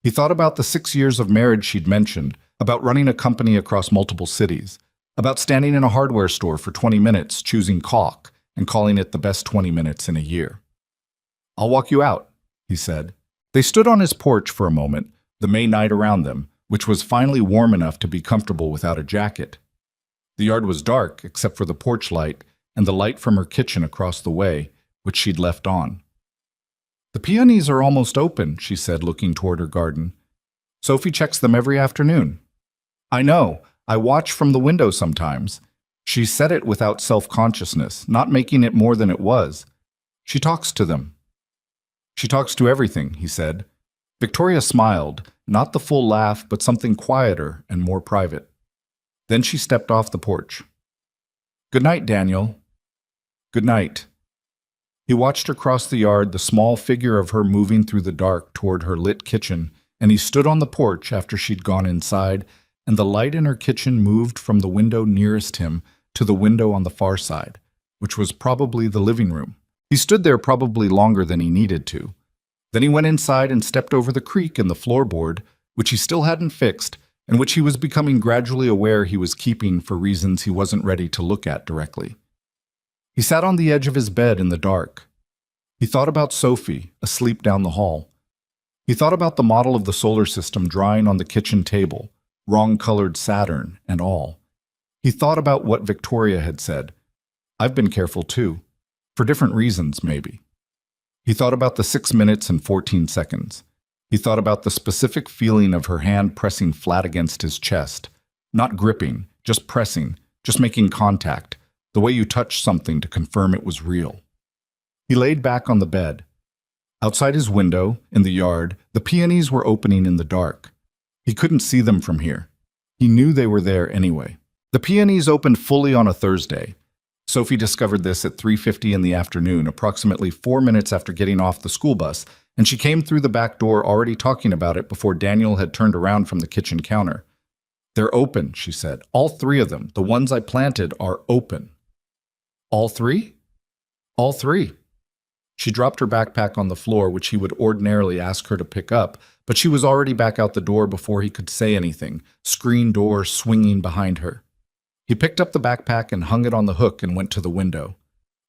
He thought about the 6 years of marriage she'd mentioned, about running a company across multiple cities, about standing in a hardware store for 20 minutes choosing caulk and calling it the best 20 minutes in a year. I'll walk you out, he said. They stood on his porch for a moment, the May night around them, which was finally warm enough to be comfortable without a jacket. The yard was dark except for the porch light and the light from her kitchen across the way, which she'd left on. The peonies are almost open, she said, looking toward her garden. Sophie checks them every afternoon. I know. I watch from the window sometimes. She said it without self-consciousness, not making it more than it was. She talks to them. She talks to everything, he said. Victoria smiled, not the full laugh, but something quieter and more private. Then she stepped off the porch. Good night, Daniel. Good night. He watched her cross the yard, the small figure of her moving through the dark toward her lit kitchen, and he stood on the porch after she'd gone inside, and the light in her kitchen moved from the window nearest him to the window on the far side, which was probably the living room. He stood there probably longer than he needed to. Then he went inside and stepped over the creak in the floorboard, which he still hadn't fixed, and which he was becoming gradually aware he was keeping for reasons he wasn't ready to look at directly. He sat on the edge of his bed in the dark. He thought about Sophie, asleep down the hall. He thought about the model of the solar system drying on the kitchen table, wrong-colored Saturn and all. He thought about what Victoria had said. I've been careful too, for different reasons maybe. He thought about the 6 minutes and 14 seconds. He thought about the specific feeling of her hand pressing flat against his chest, not gripping, just pressing, just making contact, the way you touch something to confirm it was real. He laid back on the bed. Outside his window, in the yard, the peonies were opening in the dark. He couldn't see them from here. He knew they were there anyway. The peonies opened fully on a Thursday. Sophie discovered this at 3:50 in the afternoon, approximately 4 minutes after getting off the school bus, and she came through the back door already talking about it before Daniel had turned around from the kitchen counter. They're open, she said. All 3 of them, the ones I planted, are open. All 3? All 3. She dropped her backpack on the floor, which he would ordinarily ask her to pick up, but she was already back out the door before he could say anything, screen door swinging behind her. He picked up the backpack and hung it on the hook and went to the window.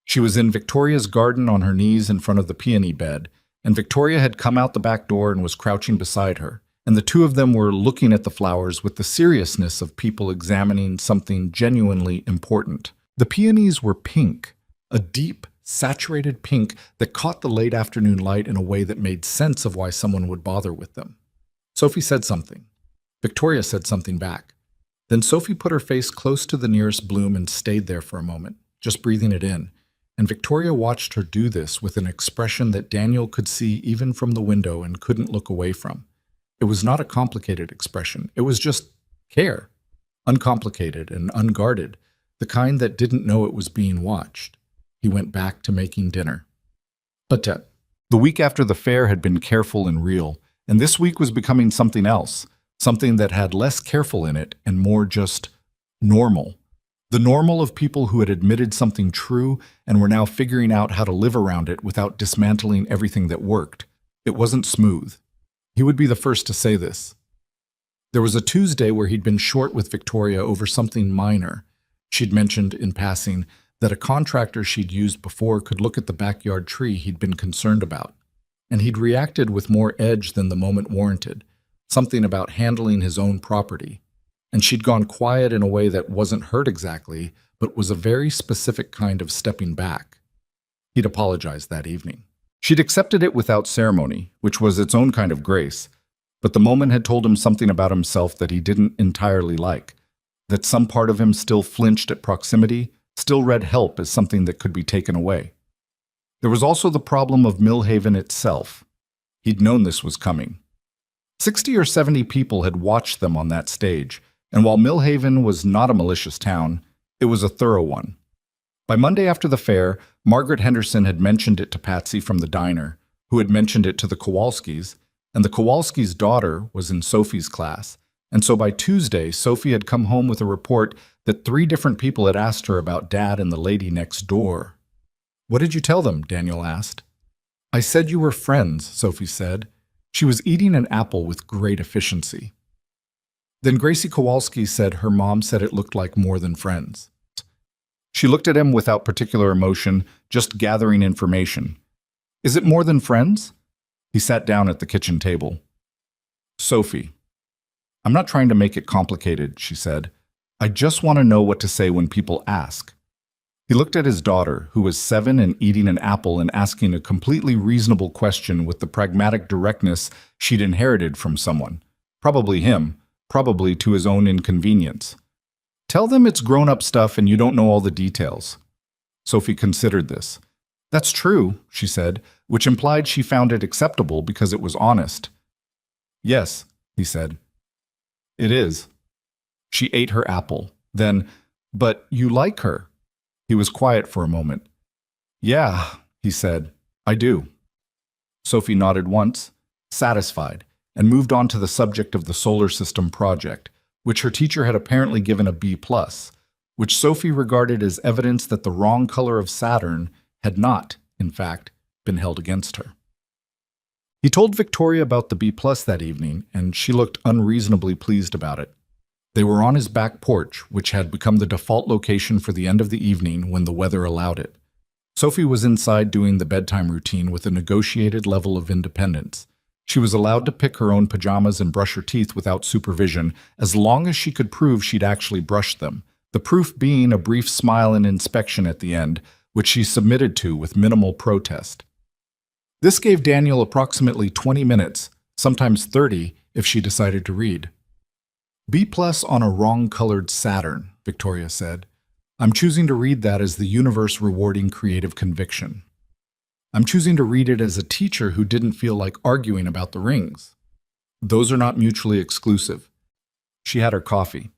She was in Victoria's garden on her knees in front of the peony bed, and Victoria had come out the back door and was crouching beside her, and the two of them were looking at the flowers with the seriousness of people examining something genuinely important. The peonies were pink, a deep, saturated pink that caught the late afternoon light in a way that made sense of why someone would bother with them. Sophie said something. Victoria said something back. Then Sophie put her face close to the nearest bloom and stayed there for a moment, just breathing it in, and Victoria watched her do this with an expression that Daniel could see even from the window and couldn't look away from. It was not a complicated expression. It was just care, uncomplicated and unguarded, the kind that didn't know it was being watched. He went back to making dinner. But the week after the fair had been careful and real, and this week was becoming something else, something that had less careful in it and more just normal. The normal of people who had admitted something true and were now figuring out how to live around it without dismantling everything that worked. It wasn't smooth. He would be the first to say this. There was a Tuesday where he'd been short with Victoria over something minor. She'd mentioned in passing that a contractor she'd used before could look at the backyard tree he'd been concerned about, and he'd reacted with more edge than the moment warranted, something about handling his own property, and she'd gone quiet in a way that wasn't hurt exactly, but was a very specific kind of stepping back. He'd apologized that evening. She'd accepted it without ceremony, which was its own kind of grace, but the moment had told him something about himself that he didn't entirely like, that some part of him still flinched at proximity, still read help as something that could be taken away. There was also the problem of Millhaven itself. He'd known this was coming. 60 or 70 people had watched them on that stage, and while Millhaven was not a malicious town, it was a thorough one. By Monday after the fair, Margaret Henderson had mentioned it to Patsy from the diner, who had mentioned it to the Kowalskis, and the Kowalskis' daughter was in Sophie's class, and so by Tuesday, Sophie had come home with a report that 3 different people had asked her about Dad and the lady next door. "What did you tell them?" Daniel asked. "I said you were friends," Sophie said. She was eating an apple with great efficiency. Then Gracie Kowalski said her mom said it looked like more than friends. She looked at him without particular emotion, just gathering information. "Is it more than friends?" He sat down at the kitchen table. "Sophie, I'm not trying to make it complicated," she said. "I just want to know what to say when people ask." He looked at his daughter, who was 7 and eating an apple and asking a completely reasonable question with the pragmatic directness she'd inherited from someone. Probably him, probably to his own inconvenience. "Tell them it's grown-up stuff and you don't know all the details." Sophie considered this. "That's true," she said, which implied she found it acceptable because it was honest. "Yes," he said. "It is." She ate her apple. Then, "But you like her." He was quiet for a moment. "Yeah," he said, "I do." Sophie nodded once, satisfied, and moved on to the subject of the solar system project, which her teacher had apparently given a B+, which Sophie regarded as evidence that the wrong color of Saturn had not, in fact, been held against her. He told Victoria about the B+ that evening, and she looked unreasonably pleased about it. They were on his back porch, which had become the default location for the end of the evening when the weather allowed it. Sophie was inside doing the bedtime routine with a negotiated level of independence. She was allowed to pick her own pajamas and brush her teeth without supervision, as long as she could prove she'd actually brushed them, the proof being a brief smile and inspection at the end, which she submitted to with minimal protest. This gave Daniel approximately 20 minutes, sometimes 30 if she decided to read. B+ on a wrong-colored Saturn, Victoria said. "I'm choosing to read that as the universe rewarding creative conviction. I'm choosing to read it as a teacher who didn't feel like arguing about the rings. Those are not mutually exclusive." She had her coffee.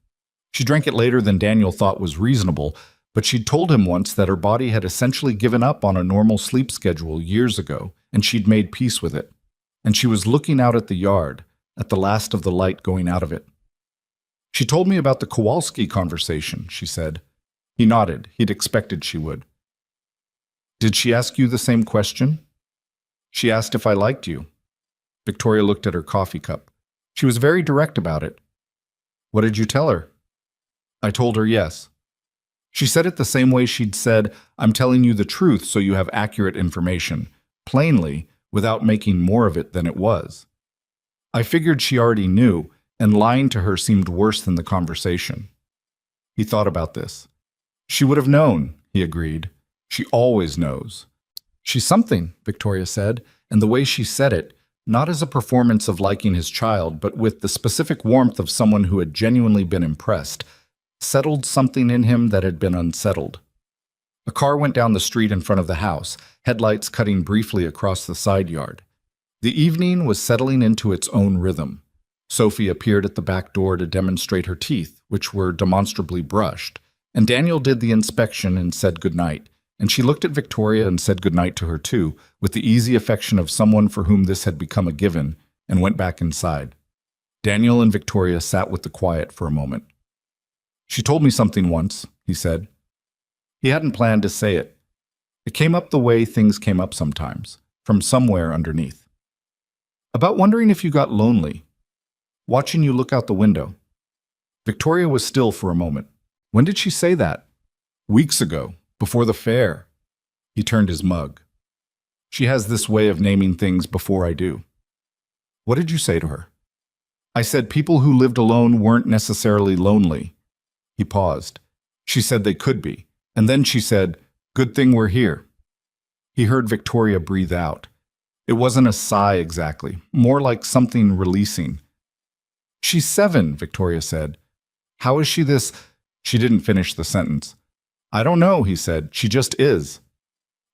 She drank it later than Daniel thought was reasonable, but she'd told him once that her body had essentially given up on a normal sleep schedule years ago, and she'd made peace with it. And she was looking out at the yard, at the last of the light going out of it. "She told me about the Kowalski conversation," she said. He nodded. He'd expected she would. "Did she ask you the same question?" "She asked if I liked you." Victoria looked at her coffee cup. She was very direct about it. "What did you tell her?" "I told her yes." She said it the same way she'd said, "I'm telling you the truth so you have accurate information," plainly, without making more of it than it was. I figured she already knew, and lying to her seemed worse than the conversation. He thought about this. "She would have known," he agreed. "She always knows." "She's something," Victoria said, and the way she said it, not as a performance of liking his child, but with the specific warmth of someone who had genuinely been impressed, settled something in him that had been unsettled. A car went down the street in front of the house, headlights cutting briefly across the side yard. The evening was settling into its own rhythm. Sophie appeared at the back door to demonstrate her teeth, which were demonstrably brushed, and Daniel did the inspection and said goodnight, and she looked at Victoria and said goodnight to her too, with the easy affection of someone for whom this had become a given, and went back inside. Daniel and Victoria sat with the quiet for a moment. "She told me something once," he said. He hadn't planned to say it. It came up the way things came up sometimes, from somewhere underneath. "About wondering if you got lonely. Watching you look out the window." Victoria was still for a moment. "When did she say that?" "Weeks ago, before the fair." He turned his mug. "She has this way of naming things before I do." "What did you say to her?" "I said people who lived alone weren't necessarily lonely." He paused. "She said they could be. And then she said, 'Good thing we're here.'" He heard Victoria breathe out. It wasn't a sigh exactly, more like something releasing. She's 7, Victoria said. How is she this? She didn't finish the sentence. I don't know, he said. She just is.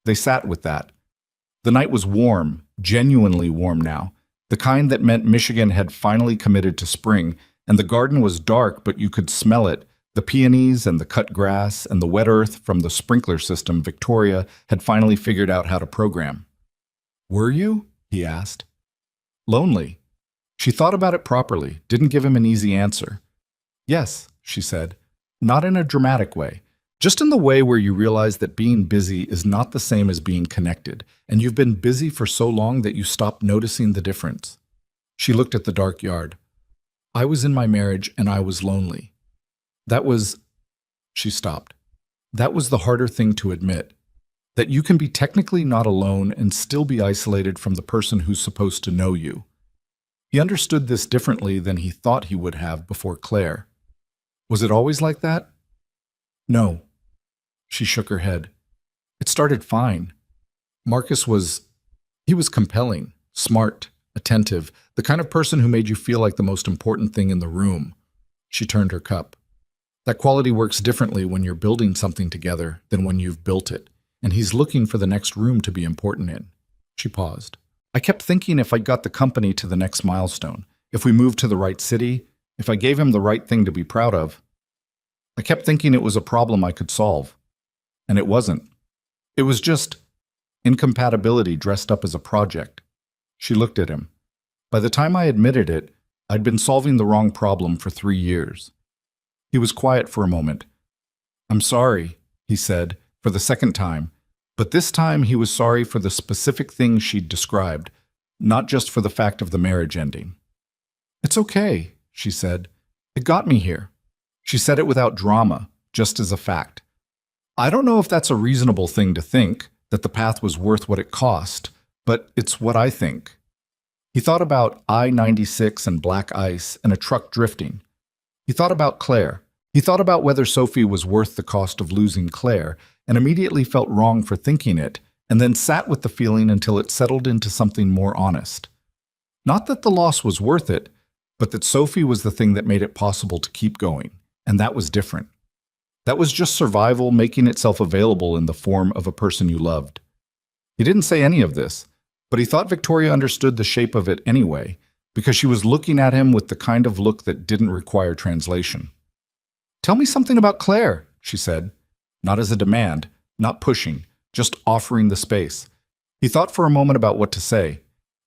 They sat with that. The night was warm, genuinely warm now, the kind that meant Michigan had finally committed to spring, and the garden was dark, but you could smell it, the peonies and the cut grass and the wet earth from the sprinkler system Victoria had finally figured out how to program. Were you? He asked. Lonely. She thought about it properly, didn't give him an easy answer. Yes, she said, not in a dramatic way. Just in the way where you realize that being busy is not the same as being connected, and you've been busy for so long that you stop noticing the difference. She looked at the dark yard. I was in my marriage and I was lonely. That was... She stopped. That was the harder thing to admit. That you can be technically not alone and still be isolated from the person who's supposed to know you. He understood this differently than he thought he would have before Claire. Was it always like that? No. She shook her head. It started fine. Marcus was compelling, smart, attentive, the kind of person who made you feel like the most important thing in the room. She turned her cup. That quality works differently when you're building something together than when you've built it, and he's looking for the next room to be important in. She paused. I kept thinking if I got the company to the next milestone, if we moved to the right city, if I gave him the right thing to be proud of. I kept thinking it was a problem I could solve. And it wasn't. It was just incompatibility dressed up as a project. She looked at him. By the time I admitted it, I'd been solving the wrong problem for 3 years. He was quiet for a moment. I'm sorry, he said, for the second time, but this time he was sorry for the specific thing she'd described, not just for the fact of the marriage ending. It's okay, she said. It got me here. She said it without drama, just as a fact. I don't know if that's a reasonable thing to think, that the path was worth what it cost, but it's what I think. He thought about I-96 and black ice and a truck drifting. He thought about Claire. He thought about whether Sophie was worth the cost of losing Claire, and immediately felt wrong for thinking it, and then sat with the feeling until it settled into something more honest. Not that the loss was worth it, but that Sophie was the thing that made it possible to keep going, and that was different. That was just survival making itself available in the form of a person you loved. He didn't say any of this, but he thought Victoria understood the shape of it anyway, because she was looking at him with the kind of look that didn't require translation. Tell me something about Claire, she said, not as a demand, not pushing, just offering the space. He thought for a moment about what to say.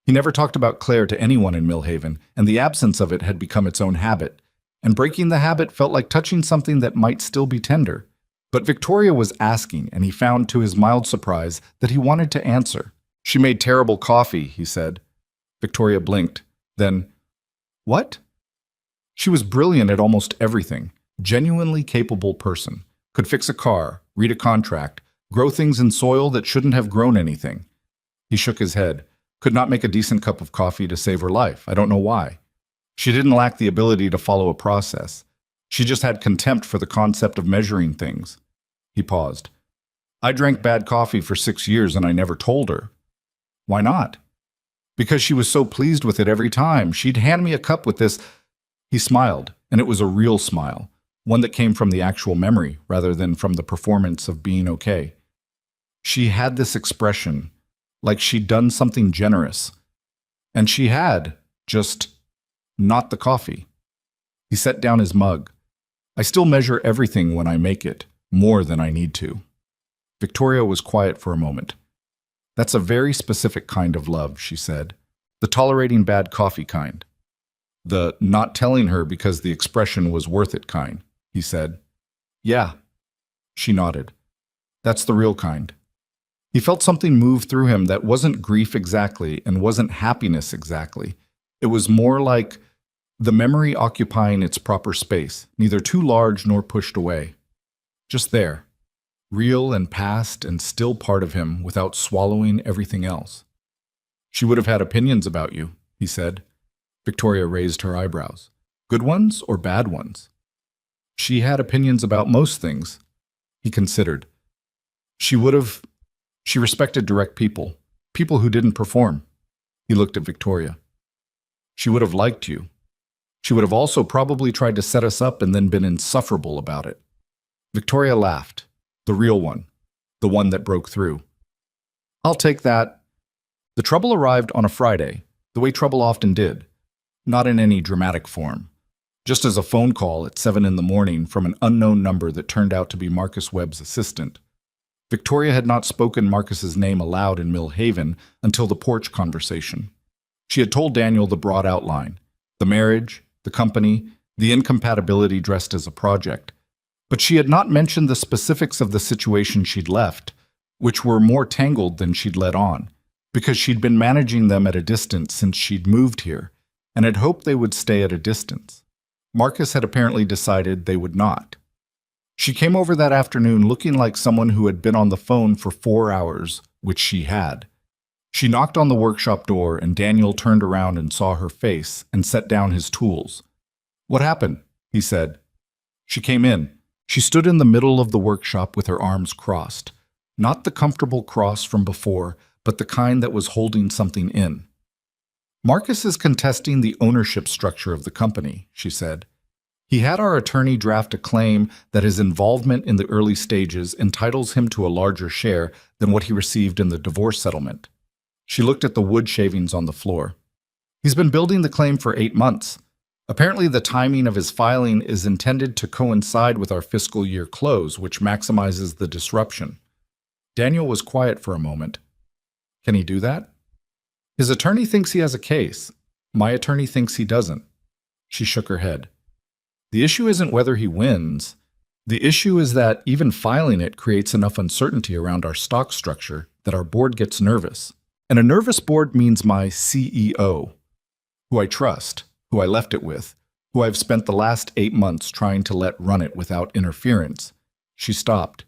He never talked about Claire to anyone in Millhaven, and the absence of it had become its own habit. And breaking the habit felt like touching something that might still be tender. But Victoria was asking, and he found to his mild surprise that he wanted to answer. She made terrible coffee, he said. Victoria blinked. Then, what? She was brilliant at almost everything. Genuinely capable person. Could fix a car, read a contract, grow things in soil that shouldn't have grown anything. He shook his head. Could not make a decent cup of coffee to save her life. I don't know why. She didn't lack the ability to follow a process. She just had contempt for the concept of measuring things. He paused. I drank bad coffee for 6 years and I never told her. Why not? Because she was so pleased with it every time. She'd hand me a cup with this. He smiled, and it was a real smile, one that came from the actual memory rather than from the performance of being okay. She had this expression, like she'd done something generous. And she had, just not the coffee. He set down his mug. I still measure everything when I make it, more than I need to. Victoria was quiet for a moment. That's a very specific kind of love, she said. The tolerating bad coffee kind. The not telling her because the expression was worth it kind, he said. Yeah. She nodded. That's the real kind. He felt something move through him that wasn't grief exactly and wasn't happiness exactly. It was more like the memory occupying its proper space, neither too large nor pushed away. Just there. Real and past and still part of him without swallowing everything else. She would have had opinions about you, he said. Victoria raised her eyebrows. Good ones or bad ones? She had opinions about most things. He considered. She would have She respected direct people, people who didn't perform. He looked at Victoria. She would have liked you. She would have also probably tried to set us up and then been insufferable about it. Victoria laughed. The real one. The one that broke through. I'll take that. The trouble arrived on a Friday, the way trouble often did. Not in any dramatic form. Just as a phone call at 7 in the morning from an unknown number that turned out to be Marcus Webb's assistant. Victoria had not spoken Marcus's name aloud in Mill Haven until the porch conversation. She had told Daniel the broad outline, the marriage, the company, the incompatibility dressed as a project. But she had not mentioned the specifics of the situation she'd left, which were more tangled than she'd let on, because she'd been managing them at a distance since she'd moved here, and had hoped they would stay at a distance. Marcus had apparently decided they would not. She came over that afternoon looking like someone who had been on the phone for 4 hours, which she had. She knocked on the workshop door and Daniel turned around and saw her face and set down his tools. "What happened?" he said. She came in. She stood in the middle of the workshop with her arms crossed. Not the comfortable cross from before, but the kind that was holding something in. "Marcus is contesting the ownership structure of the company," she said. "He had our attorney draft a claim that his involvement in the early stages entitles him to a larger share than what he received in the divorce settlement." She looked at the wood shavings on the floor. "He's been building the claim for 8 months. Apparently the timing of his filing is intended to coincide with our fiscal year close, which maximizes the disruption." Daniel was quiet for a moment. "Can he do that?" "His attorney thinks he has a case. My attorney thinks he doesn't." She shook her head. "The issue isn't whether he wins. The issue is that even filing it creates enough uncertainty around our stock structure that our board gets nervous. And a nervous board means my CEO, who I trust, who I left it with, who I've spent the last 8 months trying to let run it without interference." She stopped.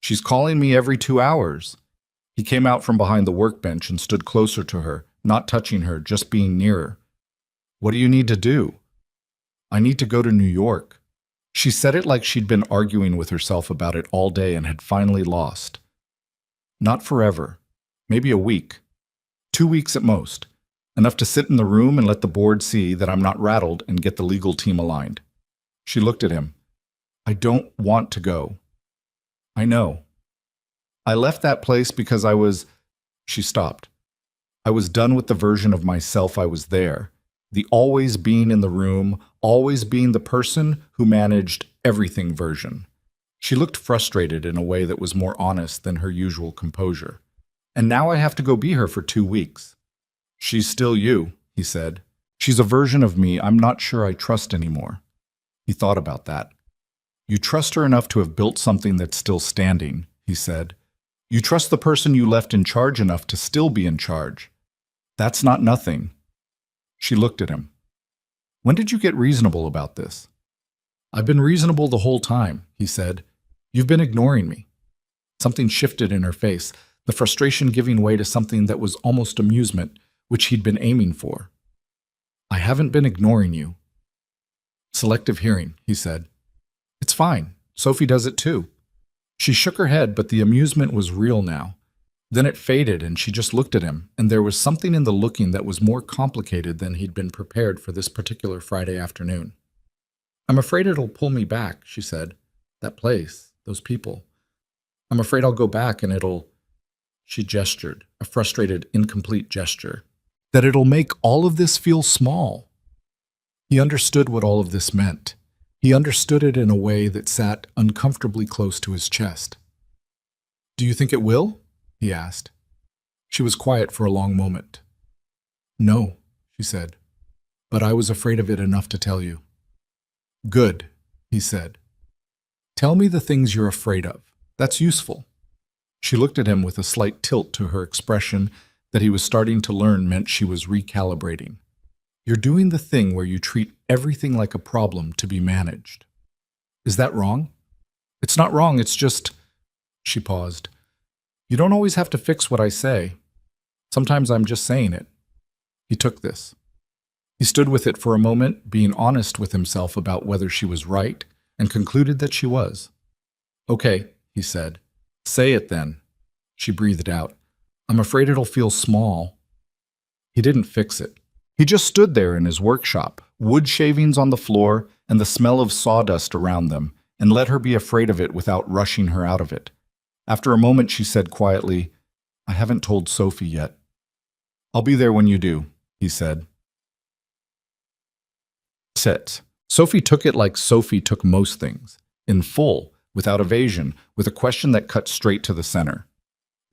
"She's calling me every 2 hours. He came out from behind the workbench and stood closer to her, not touching her, just being nearer. "What do you need to do?" "I need to go to New York." She said it like she'd been arguing with herself about it all day and had finally lost. "Not forever. Maybe a week. 2 weeks at most. Enough to sit in the room and let the board see that I'm not rattled and get the legal team aligned." She looked at him. "I don't want to go." "I know. I left that place because I was—" She stopped. "I was done with the version of myself I was there. The always being in the room, always being the person who managed everything version." She looked frustrated in a way that was more honest than her usual composure. "And now I have to go be her for 2 weeks. She's still you," he said. "She's a version of me I'm not sure I trust anymore." He thought about that. "You trust her enough to have built something that's still standing," he said. "You trust the person you left in charge enough to still be in charge. That's not nothing." She looked at him. "When did you get reasonable about this?" "I've been reasonable the whole time," he said. "You've been ignoring me." Something shifted in her face, the frustration giving way to something that was almost amusement, which he'd been aiming for. "I haven't been ignoring you." "Selective hearing," he said. "It's fine. Sophie does it too." She shook her head, but the amusement was real now. Then it faded and she just looked at him, and there was something in the looking that was more complicated than he'd been prepared for this particular Friday afternoon. "I'm afraid it'll pull me back," she said. "That place, those people. I'm afraid I'll go back and it'll—" She gestured, a frustrated, incomplete gesture. "That it'll make all of this feel small." He understood what all of this meant. He understood it in a way that sat uncomfortably close to his chest. "Do you think it will?" he asked. She was quiet for a long moment. "No," she said, "but I was afraid of it enough to tell you." "Good," he said. "Tell me the things you're afraid of. That's useful." She looked at him with a slight tilt to her expression that he was starting to learn meant she was recalibrating. "You're doing the thing where you treat everything like a problem to be managed." "Is that wrong?" "It's not wrong, it's just—" She paused. "You don't always have to fix what I say. Sometimes I'm just saying it." He took this. He stood with it for a moment, being honest with himself about whether she was right, and concluded that she was. "Okay," he said. "Say it then." She breathed out. I'm afraid it'll feel small. He didn't fix it. He just stood there in his workshop, wood shavings on the floor and the smell of sawdust around them, and let her be afraid of it without rushing her out of it. After a moment, she said quietly, I haven't told Sophie yet. I'll be there when you do, he said. Sit. Sophie took it like Sophie took most things, in full, without evasion, with a question that cut straight to the center.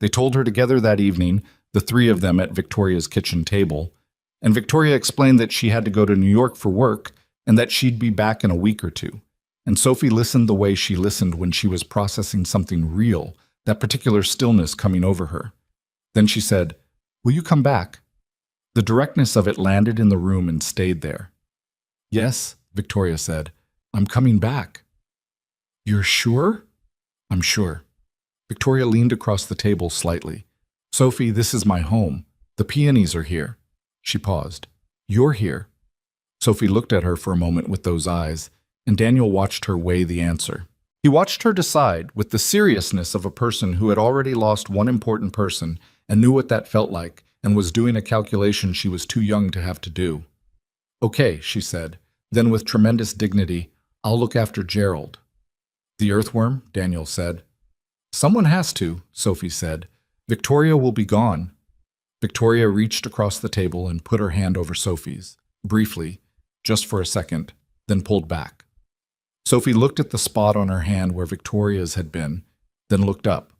They told her together that evening, the three of them at Victoria's kitchen table, and Victoria explained that she had to go to New York for work and that she'd be back in a week or two. And Sophie listened the way she listened when she was processing something real, that particular stillness coming over her. Then she said, Will you come back? The directness of it landed in the room and stayed there. Yes, Victoria said, I'm coming back. You're sure? I'm sure. Victoria leaned across the table slightly. Sophie, this is my home. The peonies are here. She paused. You're here. Sophie looked at her for a moment with those eyes, and Daniel watched her weigh the answer. He watched her decide with the seriousness of a person who had already lost one important person and knew what that felt like and was doing a calculation she was too young to have to do. Okay, she said. Then with tremendous dignity, I'll look after Gerald. The earthworm, Daniel said. Someone has to, Sophie said. Victoria will be gone. Victoria reached across the table and put her hand over Sophie's, briefly, just for a second, then pulled back. Sophie looked at the spot on her hand where Victoria's had been, then looked up.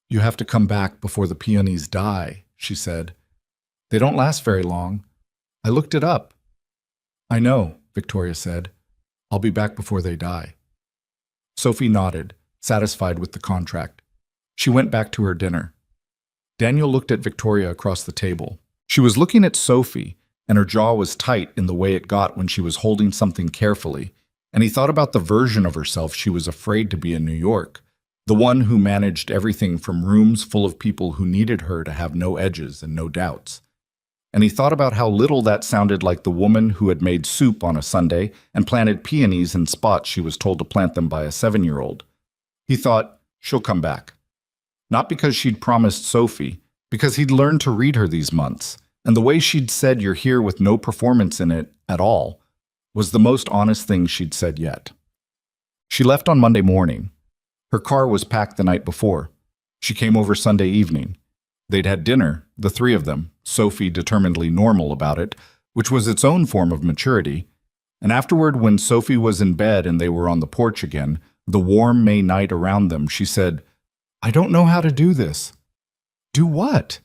You have to come back before the peonies die, she said. They don't last very long. I looked it up. I know, Victoria said. I'll be back before they die. Sophie nodded, satisfied with the contract. She went back to her dinner. Daniel looked at Victoria across the table. She was looking at Sophie, and her jaw was tight in the way it got when she was holding something carefully, and he thought about the version of herself she was afraid to be in New York, the one who managed everything from rooms full of people who needed her to have no edges and no doubts. And he thought about how little that sounded like the woman who had made soup on a Sunday and planted peonies in spots she was told to plant them by a 7-year-old. He thought, she'll come back. Not because she'd promised Sophie, because he'd learned to read her these months, and the way she'd said you're here with no performance in it at all was the most honest thing she'd said yet. She left on Monday morning. Her car was packed the night before. She came over Sunday evening. They'd had dinner, the three of them, Sophie determinedly normal about it, which was its own form of maturity. And afterward, when Sophie was in bed and they were on the porch again, the warm May night around them, she said, I don't know how to do this. Do what?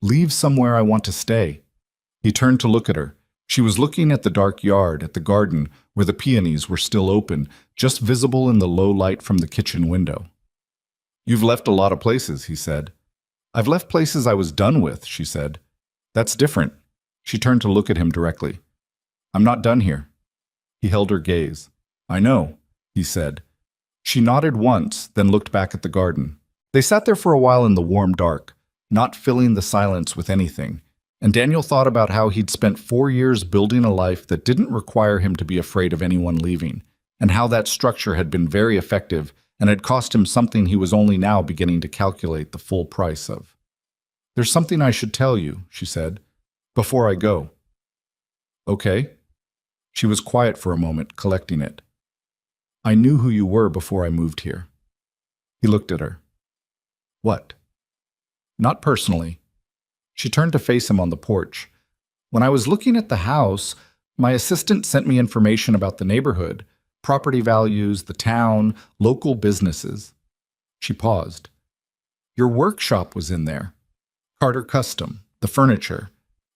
Leave somewhere I want to stay. He turned to look at her. She was looking at the dark yard, at the garden, where the peonies were still open, just visible in the low light from the kitchen window. You've left a lot of places, he said. I've left places I was done with, she said. That's different. She turned to look at him directly. I'm not done here. He held her gaze. I know, he said. She nodded once, then looked back at the garden. They sat there for a while in the warm dark, not filling the silence with anything, and Daniel thought about how he'd spent 4 years building a life that didn't require him to be afraid of anyone leaving, and how that structure had been very effective and had cost him something he was only now beginning to calculate the full price of. There's something I should tell you, she said, before I go. Okay. She was quiet for a moment, collecting it. I knew who you were before I moved here. He looked at her. What? Not personally. She turned to face him on the porch. When I was looking at the house, my assistant sent me information about the neighborhood, property values, the town, local businesses. She paused. Your workshop was in there. Carter Custom, the furniture.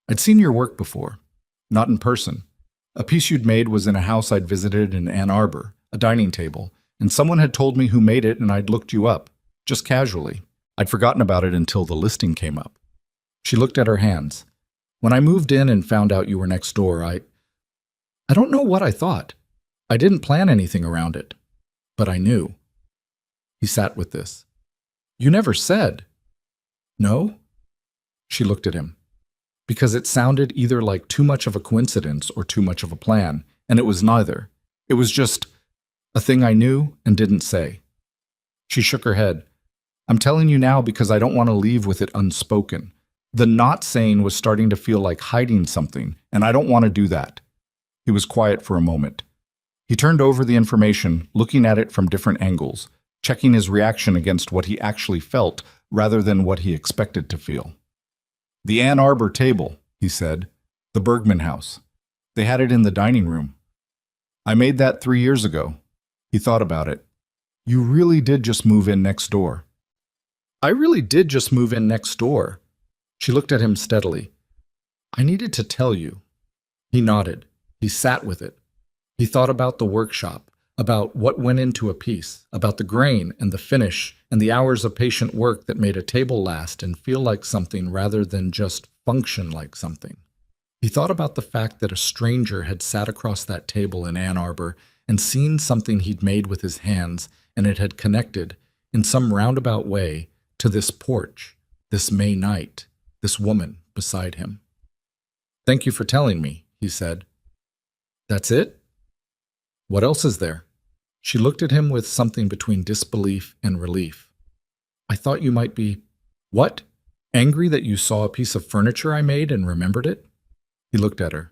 I'd seen your work before. Not in person. A piece you'd made was in a house I'd visited in Ann Arbor, a dining table, and someone had told me who made it and I'd looked you up, just casually. I'd forgotten about it until the listing came up. She looked at her hands. When I moved in and found out you were next door, I don't know what I thought. I didn't plan anything around it, but I knew. He sat with this. You never said. No? She looked at him. Because it sounded either like too much of a coincidence or too much of a plan, and it was neither. It was just a thing I knew and didn't say. She shook her head. I'm telling you now because I don't want to leave with it unspoken. The not saying was starting to feel like hiding something, and I don't want to do that." He was quiet for a moment. He turned over the information, looking at it from different angles, checking his reaction against what he actually felt rather than what he expected to feel. "The Ann Arbor table," he said. "The Bergman house. They had it in the dining room. I made that 3 years ago." He thought about it. "You really did just move in next door." "I really did just move in next door." She looked at him steadily. "I needed to tell you." He nodded. He sat with it. He thought about the workshop, about what went into a piece, about the grain and the finish and the hours of patient work that made a table last and feel like something rather than just function like something. He thought about the fact that a stranger had sat across that table in Ann Arbor and seen something he'd made with his hands, and it had connected, in some roundabout way, to this porch, this May night, this woman beside him. "Thank you for telling me," he said. "That's it? What else is there?" She looked at him with something between disbelief and relief. "I thought you might be—" "What? Angry that you saw a piece of furniture I made and remembered it?" He looked at her.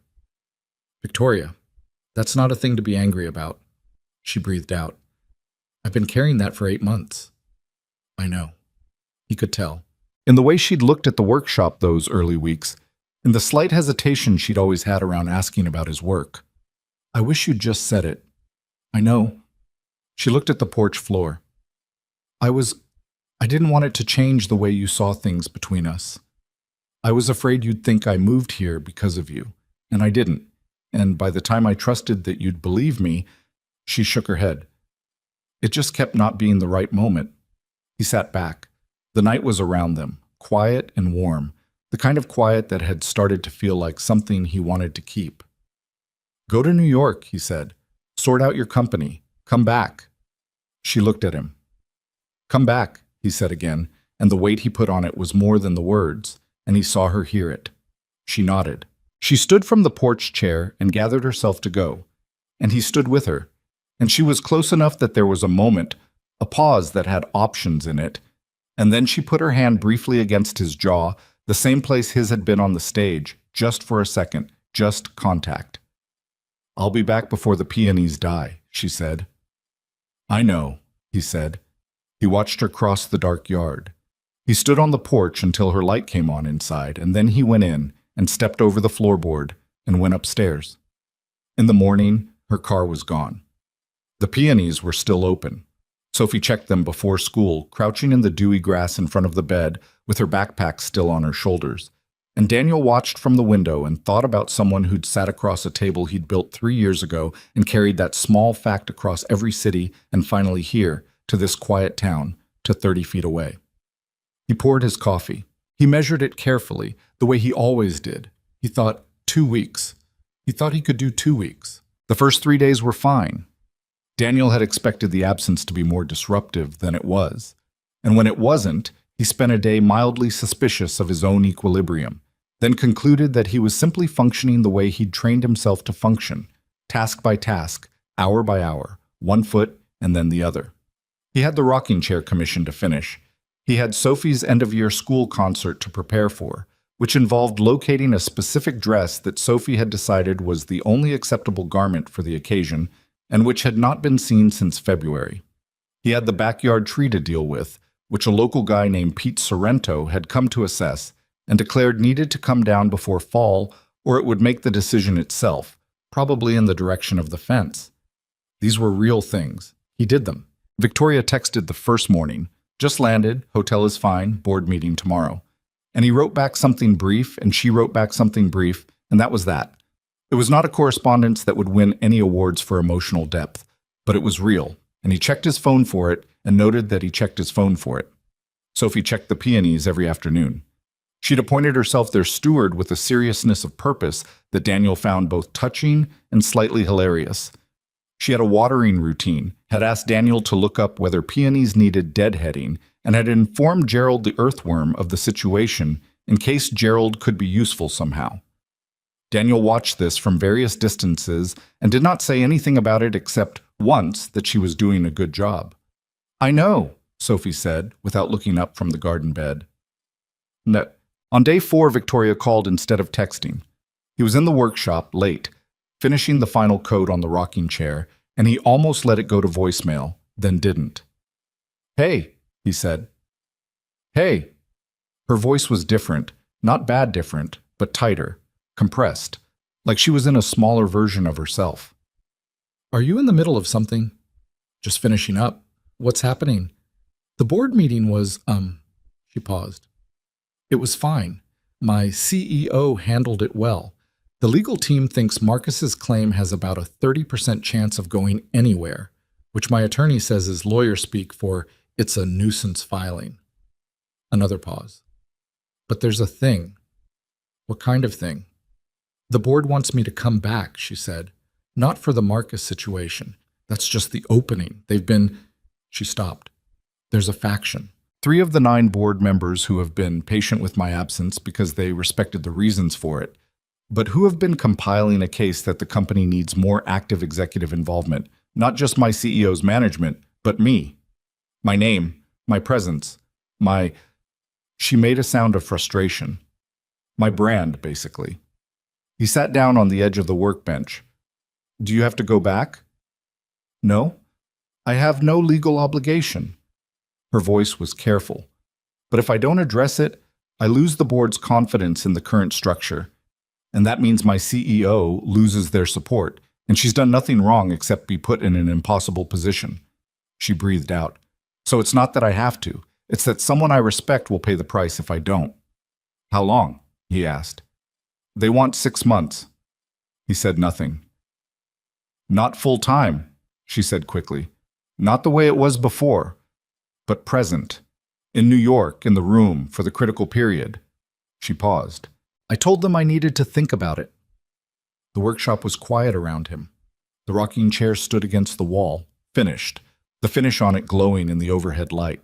"Victoria, that's not a thing to be angry about." She breathed out. "I've been carrying that for 8 months." "I know." He could tell. In the way she'd looked at the workshop those early weeks, in the slight hesitation she'd always had around asking about his work. "I wish you'd just said it." "I know." She looked at the porch floor. I didn't want it to change the way you saw things between us. I was afraid you'd think I moved here because of you, and I didn't. And by the time I trusted that you'd believe me," she shook her head. "It just kept not being the right moment." He sat back. The night was around them, quiet and warm, the kind of quiet that had started to feel like something he wanted to keep. "Go to New York," he said. "Sort out your company. Come back." She looked at him. "Come back," he said again, and the weight he put on it was more than the words, and he saw her hear it. She nodded. She stood from the porch chair and gathered herself to go, and he stood with her, and she was close enough that there was a moment, a pause that had options in it, and then she put her hand briefly against his jaw, the same place his had been on the stage, just for a second, just contact. "I'll be back before the peonies die," she said. "I know," he said. He watched her cross the dark yard. He stood on the porch until her light came on inside, and then he went in and stepped over the floorboard and went upstairs. In the morning, her car was gone. The peonies were still open. Sophie checked them before school, crouching in the dewy grass in front of the bed with her backpack still on her shoulders. And Daniel watched from the window and thought about someone who'd sat across a table he'd built 3 years ago and carried that small fact across every city and finally here, to this quiet town, to 30 feet away. He poured his coffee. He measured it carefully, the way he always did. He thought, 2 weeks. He thought he could do 2 weeks. The first 3 days were fine. Daniel had expected the absence to be more disruptive than it was. And when it wasn't, he spent a day mildly suspicious of his own equilibrium, then concluded that he was simply functioning the way he'd trained himself to function, task by task, hour by hour, one foot and then the other. He had the rocking chair commission to finish. He had Sophie's end-of-year school concert to prepare for, which involved locating a specific dress that Sophie had decided was the only acceptable garment for the occasion and which had not been seen since February. He had the backyard tree to deal with, which a local guy named Pete Sorrento had come to assess and declared needed to come down before fall or it would make the decision itself, probably in the direction of the fence. These were real things. He did them. Victoria texted the first morning, "Just landed, hotel is fine, board meeting tomorrow." And he wrote back something brief, and she wrote back something brief, and that was that. It was not a correspondence that would win any awards for emotional depth, but it was real, and he checked his phone for it and noted that he checked his phone for it. Sophie checked the peonies every afternoon. She'd appointed herself their steward with a seriousness of purpose that Daniel found both touching and slightly hilarious. She had a watering routine, had asked Daniel to look up whether peonies needed deadheading, and had informed Gerald the earthworm of the situation in case Gerald could be useful somehow. Daniel watched this from various distances and did not say anything about it except once that she was doing a good job. "I know," Sophie said, without looking up from the garden bed. No. On day 4, Victoria called instead of texting. He was in the workshop, late, finishing the final coat on the rocking chair, and he almost let it go to voicemail, then didn't. Hey, he said. Hey. Her voice was different, not bad different, but tighter, compressed, like she was in a smaller version of herself. Are you in the middle of something? Just finishing up. What's happening? The board meeting was, she paused. It was fine. My CEO handled it well. The legal team thinks Marcus's claim has about a 30% chance of going anywhere, which my attorney says is lawyer speak for it's a nuisance filing. Another pause. But there's a thing. What kind of thing? The board wants me to come back, she said. Not for the Marcus situation. That's just the opening. She stopped. There's a faction. 3 of the 9 board members who have been patient with my absence because they respected the reasons for it, but who have been compiling a case that the company needs more active executive involvement, not just my CEO's management, but me. My name, my presence, She made a sound of frustration. My brand, basically. He sat down on the edge of the workbench. Do you have to go back? No. I have no legal obligation. Her voice was careful. But if I don't address it, I lose the board's confidence in the current structure. And that means my CEO loses their support, and she's done nothing wrong except be put in an impossible position. She breathed out. So it's not that I have to. It's that someone I respect will pay the price if I don't. How long? He asked. They want 6 months. He said nothing. Not full time, she said quickly. Not the way it was before, but present. In New York, in the room, for the critical period. She paused. I told them I needed to think about it. The workshop was quiet around him. The rocking chair stood against the wall, finished, the finish on it glowing in the overhead light.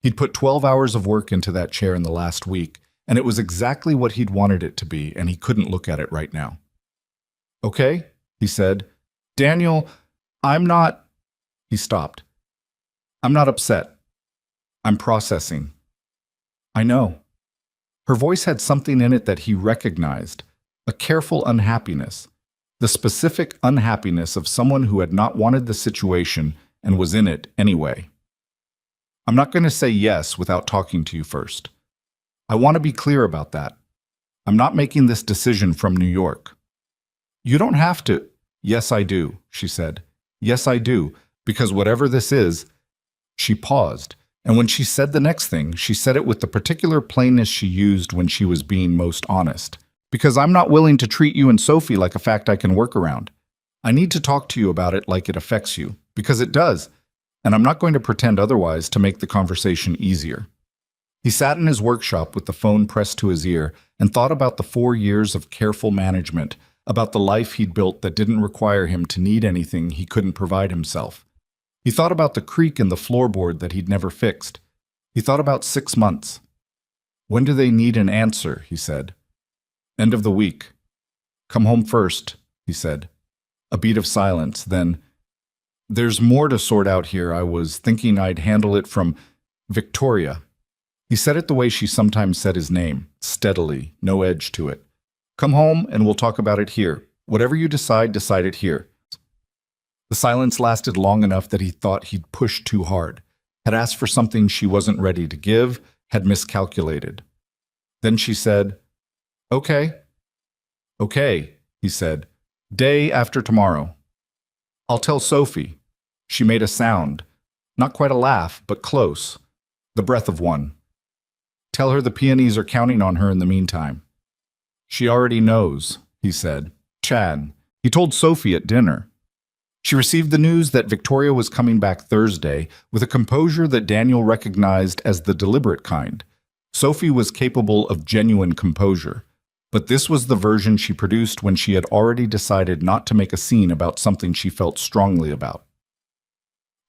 He'd put 12 hours of work into that chair in the last week, and it was exactly what he'd wanted it to be, and he couldn't look at it right now. Okay, he said. Daniel, I'm not... He stopped. I'm not upset. I'm processing. I know. Her voice had something in it that he recognized, a careful unhappiness, the specific unhappiness of someone who had not wanted the situation and was in it anyway. I'm not going to say yes without talking to you first. I want to be clear about that. I'm not making this decision from New York. You don't have to. Yes, I do, she said. Yes, I do, because whatever this is... She paused, and when she said the next thing, she said it with the particular plainness she used when she was being most honest. Because I'm not willing to treat you and Sophie like a fact I can work around. I need to talk to you about it like it affects you, because it does, and I'm not going to pretend otherwise to make the conversation easier. He sat in his workshop with the phone pressed to his ear and thought about the 4 years of careful management, about the life he'd built that didn't require him to need anything he couldn't provide himself. He thought about the creak in the floorboard that he'd never fixed. He thought about 6 months. When do they need an answer, he said. End of the week. Come home first, he said. A beat of silence, then, there's more to sort out here. I was thinking I'd handle it from Victoria. He said it the way she sometimes said his name, steadily, no edge to it. Come home and we'll talk about it here. Whatever you decide, decide it here. The silence lasted long enough that he thought he'd pushed too hard, had asked for something she wasn't ready to give, had miscalculated. Then she said, Okay. Okay, he said. Day after tomorrow. I'll tell Sophie. She made a sound. Not quite a laugh, but close. The breath of one. Tell her the peonies are counting on her in the meantime. She already knows, he said. Chad. He told Sophie at dinner. She received the news that Victoria was coming back Thursday with a composure that Daniel recognized as the deliberate kind. Sophie was capable of genuine composure, but this was the version she produced when she had already decided not to make a scene about something she felt strongly about.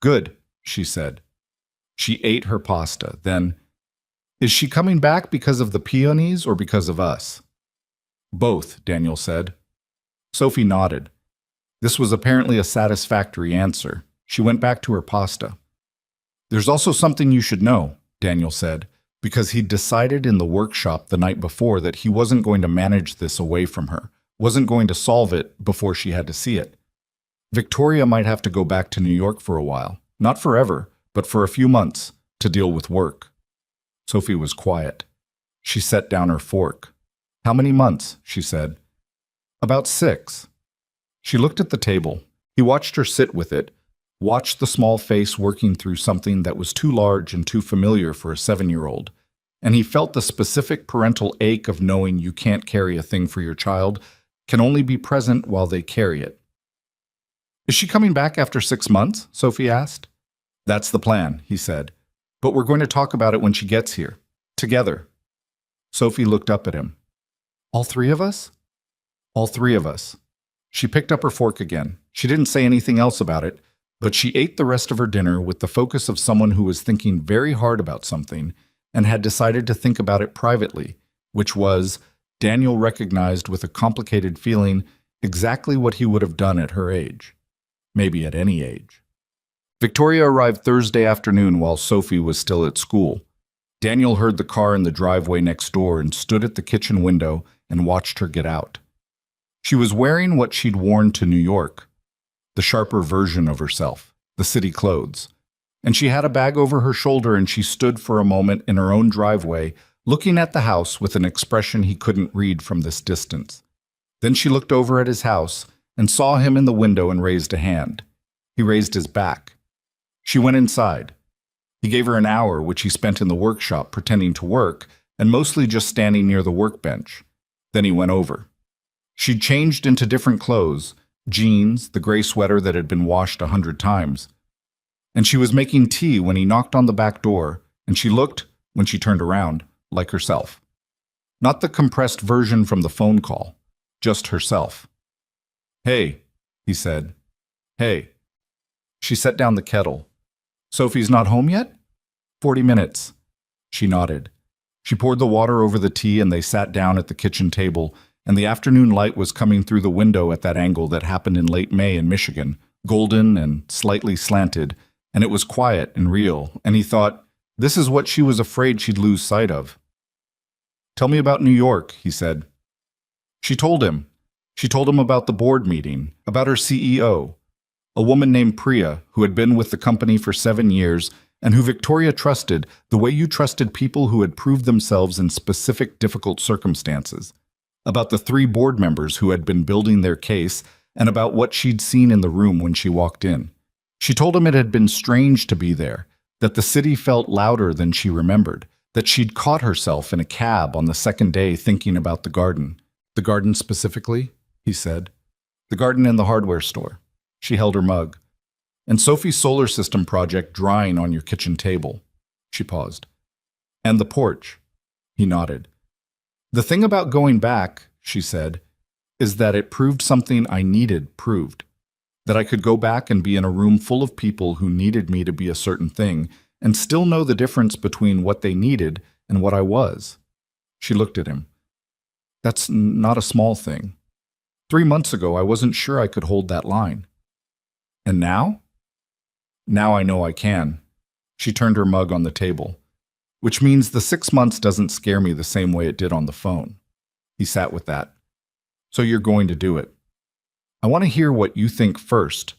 Good, she said. She ate her pasta, then, is she coming back because of the peonies or because of us? Both, Daniel said. Sophie nodded. This was apparently a satisfactory answer. She went back to her pasta. There's also something you should know, Daniel said, because he'd decided in the workshop the night before that he wasn't going to manage this away from her, wasn't going to solve it before she had to see it. Victoria might have to go back to New York for a while, not forever, but for a few months, to deal with work. Sophie was quiet. She set down her fork. How many months? She said. About 6. She looked at the table. He watched her sit with it, watched the small face working through something that was too large and too familiar for a 7-year-old, and he felt the specific parental ache of knowing you can't carry a thing for your child, can only be present while they carry it. Is she coming back after 6 months? Sophie asked. That's the plan, he said. But we're going to talk about it when she gets here. Together. Sophie looked up at him. All 3 of us? All 3 of us. She picked up her fork again. She didn't say anything else about it, but she ate the rest of her dinner with the focus of someone who was thinking very hard about something and had decided to think about it privately, which was, Daniel recognized with a complicated feeling, exactly what he would have done at her age. Maybe at any age. Victoria arrived Thursday afternoon while Sophie was still at school. Daniel heard the car in the driveway next door and stood at the kitchen window and watched her get out. She was wearing what she'd worn to New York, the sharper version of herself, the city clothes. And she had a bag over her shoulder and she stood for a moment in her own driveway, looking at the house with an expression he couldn't read from this distance. Then she looked over at his house and saw him in the window and raised a hand. He raised his back. She went inside. He gave her an hour, which he spent in the workshop pretending to work and mostly just standing near the workbench. Then he went over. She'd changed into different clothes, jeans, the gray sweater that had been washed 100 times. And she was making tea when he knocked on the back door, and she looked, when she turned around, like herself. Not the compressed version from the phone call, just herself. Hey, he said. Hey. She set down the kettle. Sophie's not home yet? 40 minutes. She nodded. She poured the water over the tea and they sat down at the kitchen table, and the afternoon light was coming through the window at that angle that happened in late May in Michigan, golden and slightly slanted, and it was quiet and real, and he thought, this is what she was afraid she'd lose sight of. Tell me about New York, he said. She told him. She told him about the board meeting, about her CEO, a woman named Priya who had been with the company for 7 years and who Victoria trusted the way you trusted people who had proved themselves in specific difficult circumstances, about the 3 board members who had been building their case, and about what she'd seen in the room when she walked in. She told him it had been strange to be there, that the city felt louder than she remembered, that she'd caught herself in a cab on the second day thinking about the garden. The garden specifically, he said. The garden in the hardware store. She held her mug. And Sophie's solar system project drying on your kitchen table. She paused. And the porch. He nodded. The thing about going back, she said, is that it proved something I needed proved. That I could go back and be in a room full of people who needed me to be a certain thing and still know the difference between what they needed and what I was. She looked at him. That's not a small thing. 3 months ago, I wasn't sure I could hold that line. And now? Now I know I can. She turned her mug on the table. Which means the 6 months doesn't scare me the same way it did on the phone. He sat with that. So you're going to do it. I want to hear what you think first.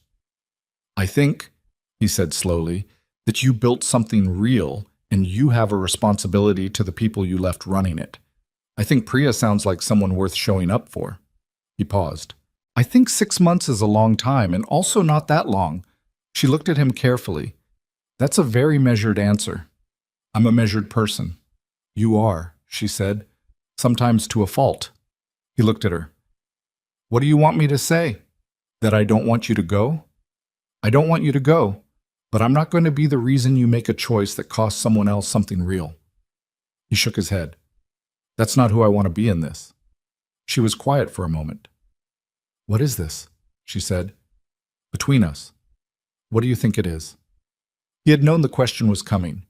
I think, he said slowly, that you built something real and you have a responsibility to the people you left running it. I think Priya sounds like someone worth showing up for. He paused. I think 6 months is a long time and also not that long. She looked at him carefully. That's a very measured answer. I'm a measured person. You are, she said, sometimes to a fault. He looked at her. What do you want me to say? That I don't want you to go? I don't want you to go, but I'm not going to be the reason you make a choice that costs someone else something real. He shook his head. That's not who I want to be in this. She was quiet for a moment. What is this? She said. Between us. What do you think it is? He had known the question was coming,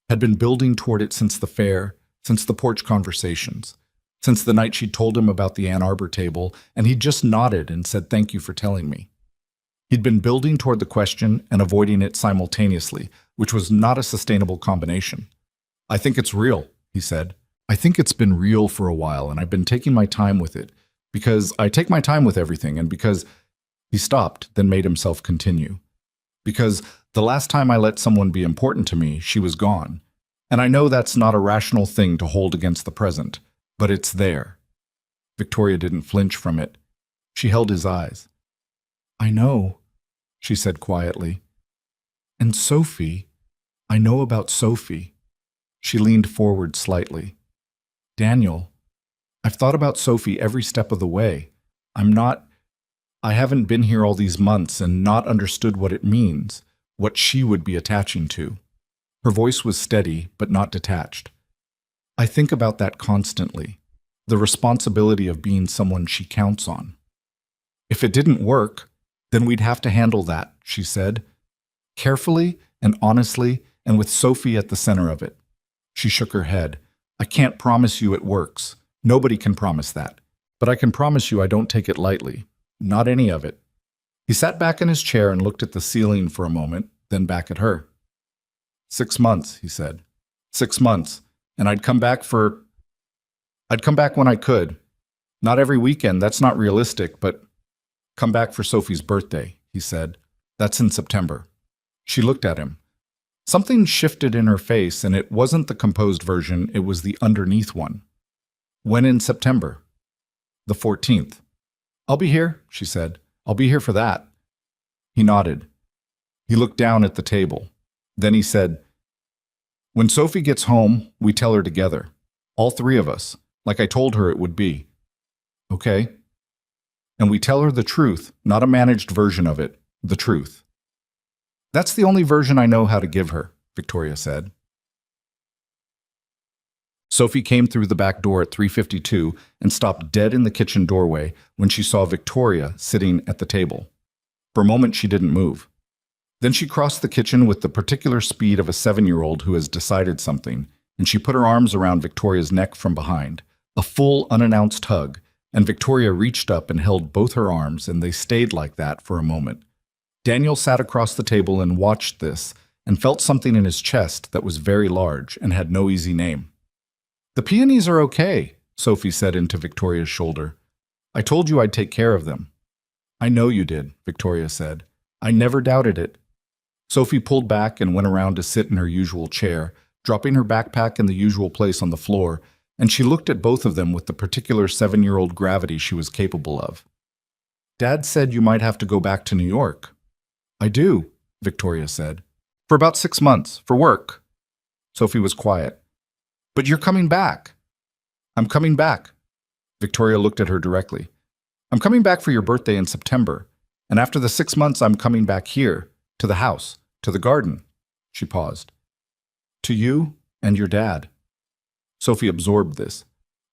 had been building toward it since the fair, since the porch conversations, since the night she'd told him about the Ann Arbor table, and he'd just nodded and said thank you for telling me. He'd been building toward the question and avoiding it simultaneously, which was not a sustainable combination. I think it's real, he said. I think it's been real for a while, and I've been taking my time with it. Because I take my time with everything, and because he stopped, then made himself continue. Because the last time I let someone be important to me, she was gone. And I know that's not a rational thing to hold against the present, but it's there. Victoria didn't flinch from it. She held his eyes. I know, she said quietly. And Sophie, I know about Sophie. She leaned forward slightly. Daniel, I've thought about Sophie every step of the way. I haven't been here all these months and not understood what it means, what she would be attaching to. Her voice was steady, but not detached. I think about that constantly, the responsibility of being someone she counts on. If it didn't work, then we'd have to handle that, she said, carefully and honestly, and with Sophie at the center of it. She shook her head. I can't promise you it works. Nobody can promise that. But I can promise you I don't take it lightly. Not any of it. He sat back in his chair and looked at the ceiling for a moment, then back at her. 6 months, he said. 6 months. And I'd come back when I could. Not every weekend, that's not realistic, but come back for Sophie's birthday, he said. That's in September. She looked at him. Something shifted in her face, and it wasn't the composed version, it was the underneath one. When in September? The 14th. I'll be here, she said. I'll be here for that. He nodded. He looked down at the table. Then he said, when Sophie gets home, we tell her together. All 3 of us, like I told her it would be. Okay? And we tell her the truth, not a managed version of it, the truth. That's the only version I know how to give her, Victoria said. Sophie came through the back door at 3:52 and stopped dead in the kitchen doorway when she saw Victoria sitting at the table. For a moment, she didn't move. Then she crossed the kitchen with the particular speed of a 7-year-old who has decided something, and she put her arms around Victoria's neck from behind, a full, unannounced hug, and Victoria reached up and held both her arms, and they stayed like that for a moment. Daniel sat across the table and watched this, and felt something in his chest that was very large and had no easy name. The peonies are okay, Sophie said into Victoria's shoulder. I told you I'd take care of them. I know you did, Victoria said. I never doubted it. Sophie pulled back and went around to sit in her usual chair, dropping her backpack in the usual place on the floor, and she looked at both of them with the particular 7-year-old gravity she was capable of. Dad said you might have to go back to New York. I do, Victoria said. For about 6 months, for work. Sophie was quiet. But you're coming back. I'm coming back. Victoria looked at her directly. I'm coming back for your birthday in September, and after the 6 months I'm coming back here, to the house, to the garden. She paused. To you and your dad. Sophie absorbed this.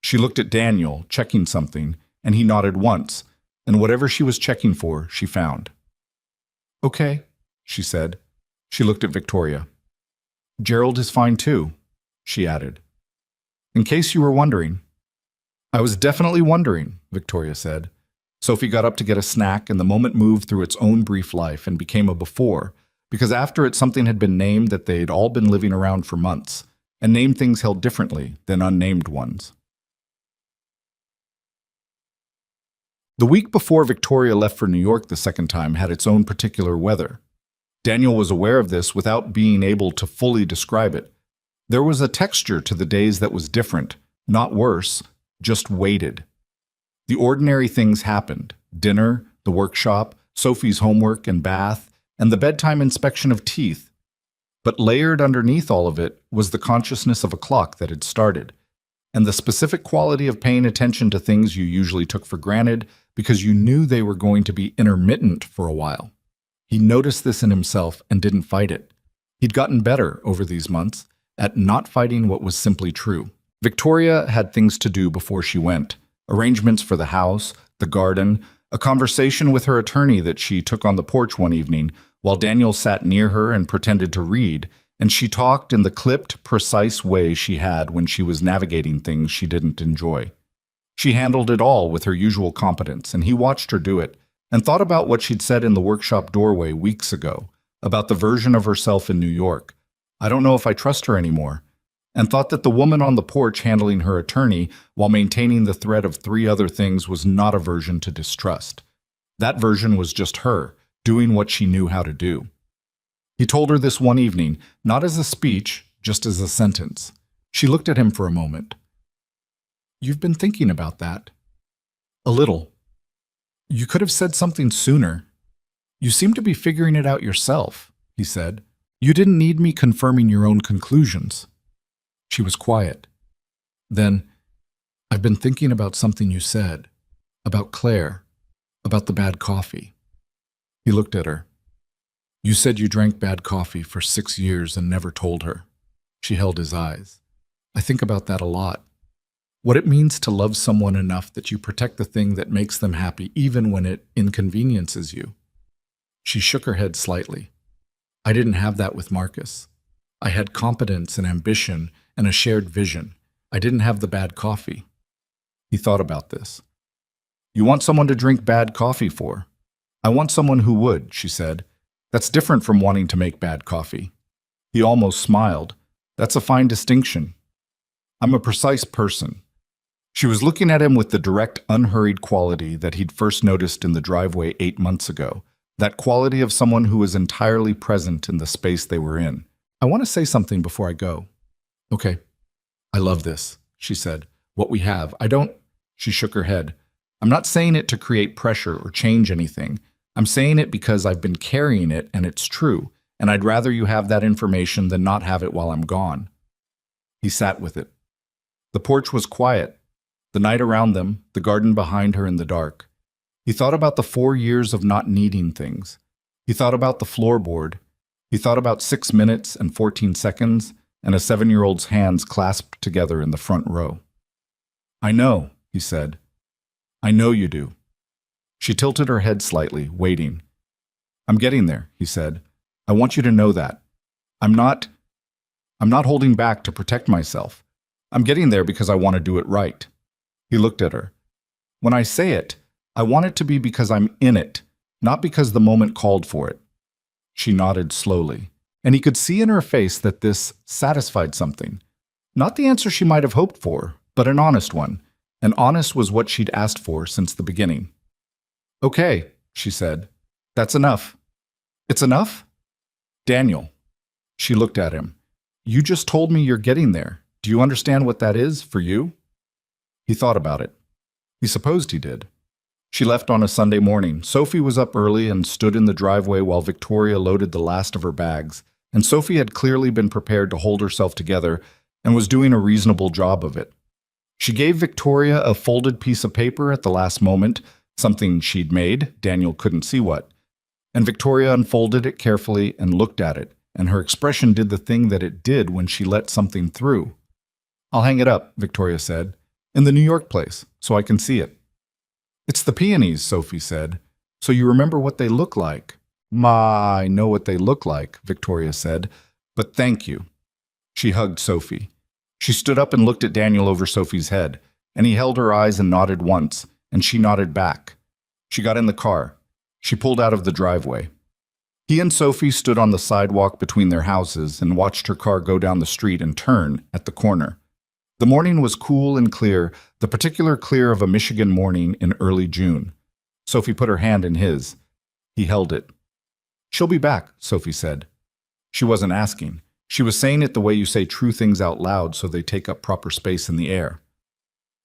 She looked at Daniel, checking something, and he nodded once, and whatever she was checking for, she found. Okay, she said. She looked at Victoria. Gerald is fine too, she added. In case you were wondering. I was definitely wondering, Victoria said. Sophie got up to get a snack, and the moment moved through its own brief life and became a before, because after it something had been named that they'd all been living around for months, and named things held differently than unnamed ones. The week before Victoria left for New York the second time had its own particular weather. Daniel was aware of this without being able to fully describe it. There was a texture to the days that was different, not worse, just weighted. The ordinary things happened: dinner, the workshop, Sophie's homework and bath, and the bedtime inspection of teeth. But layered underneath all of it was the consciousness of a clock that had started, and the specific quality of paying attention to things you usually took for granted because you knew they were going to be intermittent for a while. He noticed this in himself and didn't fight it. He'd gotten better over these months at not fighting what was simply true. Victoria had things to do before she went: arrangements for the house, the garden, a conversation with her attorney that she took on the porch one evening while Daniel sat near her and pretended to read, and she talked in the clipped, precise way she had when she was navigating things she didn't enjoy. She handled it all with her usual competence, and he watched her do it, and thought about what she'd said in the workshop doorway weeks ago, about the version of herself in New York. I don't know if I trust her anymore. And thought that the woman on the porch handling her attorney while maintaining the threat of 3 other things was not a version to distrust. That version was just her, doing what she knew how to do. He told her this one evening, not as a speech, just as a sentence. She looked at him for a moment. "You've been thinking about that." "A little." "You could have said something sooner." "You seem to be figuring it out yourself," he said. "You didn't need me confirming your own conclusions." She was quiet. Then, "I've been thinking about something you said, about Claire, about the bad coffee." He looked at her. "You said you drank bad coffee for 6 years and never told her." She held his eyes. "I think about that a lot. What it means to love someone enough that you protect the thing that makes them happy even when it inconveniences you." She shook her head slightly. "I didn't have that with Marcus. I had competence and ambition and a shared vision. I didn't have the bad coffee." He thought about this. "You want someone to drink bad coffee for?" "I want someone who would," she said. "That's different from wanting to make bad coffee." He almost smiled. "That's a fine distinction. I'm a precise person." She was looking at him with the direct, unhurried quality that he'd first noticed in the driveway 8 months ago, that quality of someone who was entirely present in the space they were in. "I want to say something before I go." "Okay." "I love this," she said. "What we have. I don't—" She shook her head. "I'm not saying it to create pressure or change anything. I'm saying it because I've been carrying it and it's true, and I'd rather you have that information than not have it while I'm gone." He sat with it. The porch was quiet. The night around them, the garden behind her in the dark. He thought about the 4 years of not needing things. He thought about the floorboard. He thought about 6 minutes and 14 seconds and a 7-year-old's hands clasped together in the front row. "I know," he said. "I know you do." She tilted her head slightly, waiting. "I'm getting there," he said. "I want you to know that. I'm not holding back to protect myself. I'm getting there because I want to do it right." He looked at her. "When I say it, I want it to be because I'm in it, not because the moment called for it." She nodded slowly, and he could see in her face that this satisfied something. Not the answer she might have hoped for, but an honest one, and honest was what she'd asked for since the beginning. "Okay," she said. "That's enough." "It's enough?" "Daniel." She looked at him. "You just told me you're getting there. Do you understand what that is for you?" He thought about it. He supposed he did. She left on a Sunday morning. Sophie was up early and stood in the driveway while Victoria loaded the last of her bags, and Sophie had clearly been prepared to hold herself together and was doing a reasonable job of it. She gave Victoria a folded piece of paper at the last moment, something she'd made, Daniel couldn't see what, and Victoria unfolded it carefully and looked at it, and her expression did the thing that it did when she let something through. "I'll hang it up," Victoria said, "in the New York place, so I can see it." "It's the peonies," Sophie said. "So you remember what they look like." "Ma, I know what they look like," Victoria said, "but thank you." She hugged Sophie. She stood up and looked at Daniel over Sophie's head, and he held her eyes and nodded once, and she nodded back. She got in the car. She pulled out of the driveway. He and Sophie stood on the sidewalk between their houses and watched her car go down the street and turn at the corner. The morning was cool and clear, the particular clear of a Michigan morning in early June. Sophie put her hand in his. He held it. "She'll be back," Sophie said. She wasn't asking. She was saying it the way you say true things out loud so they take up proper space in the air.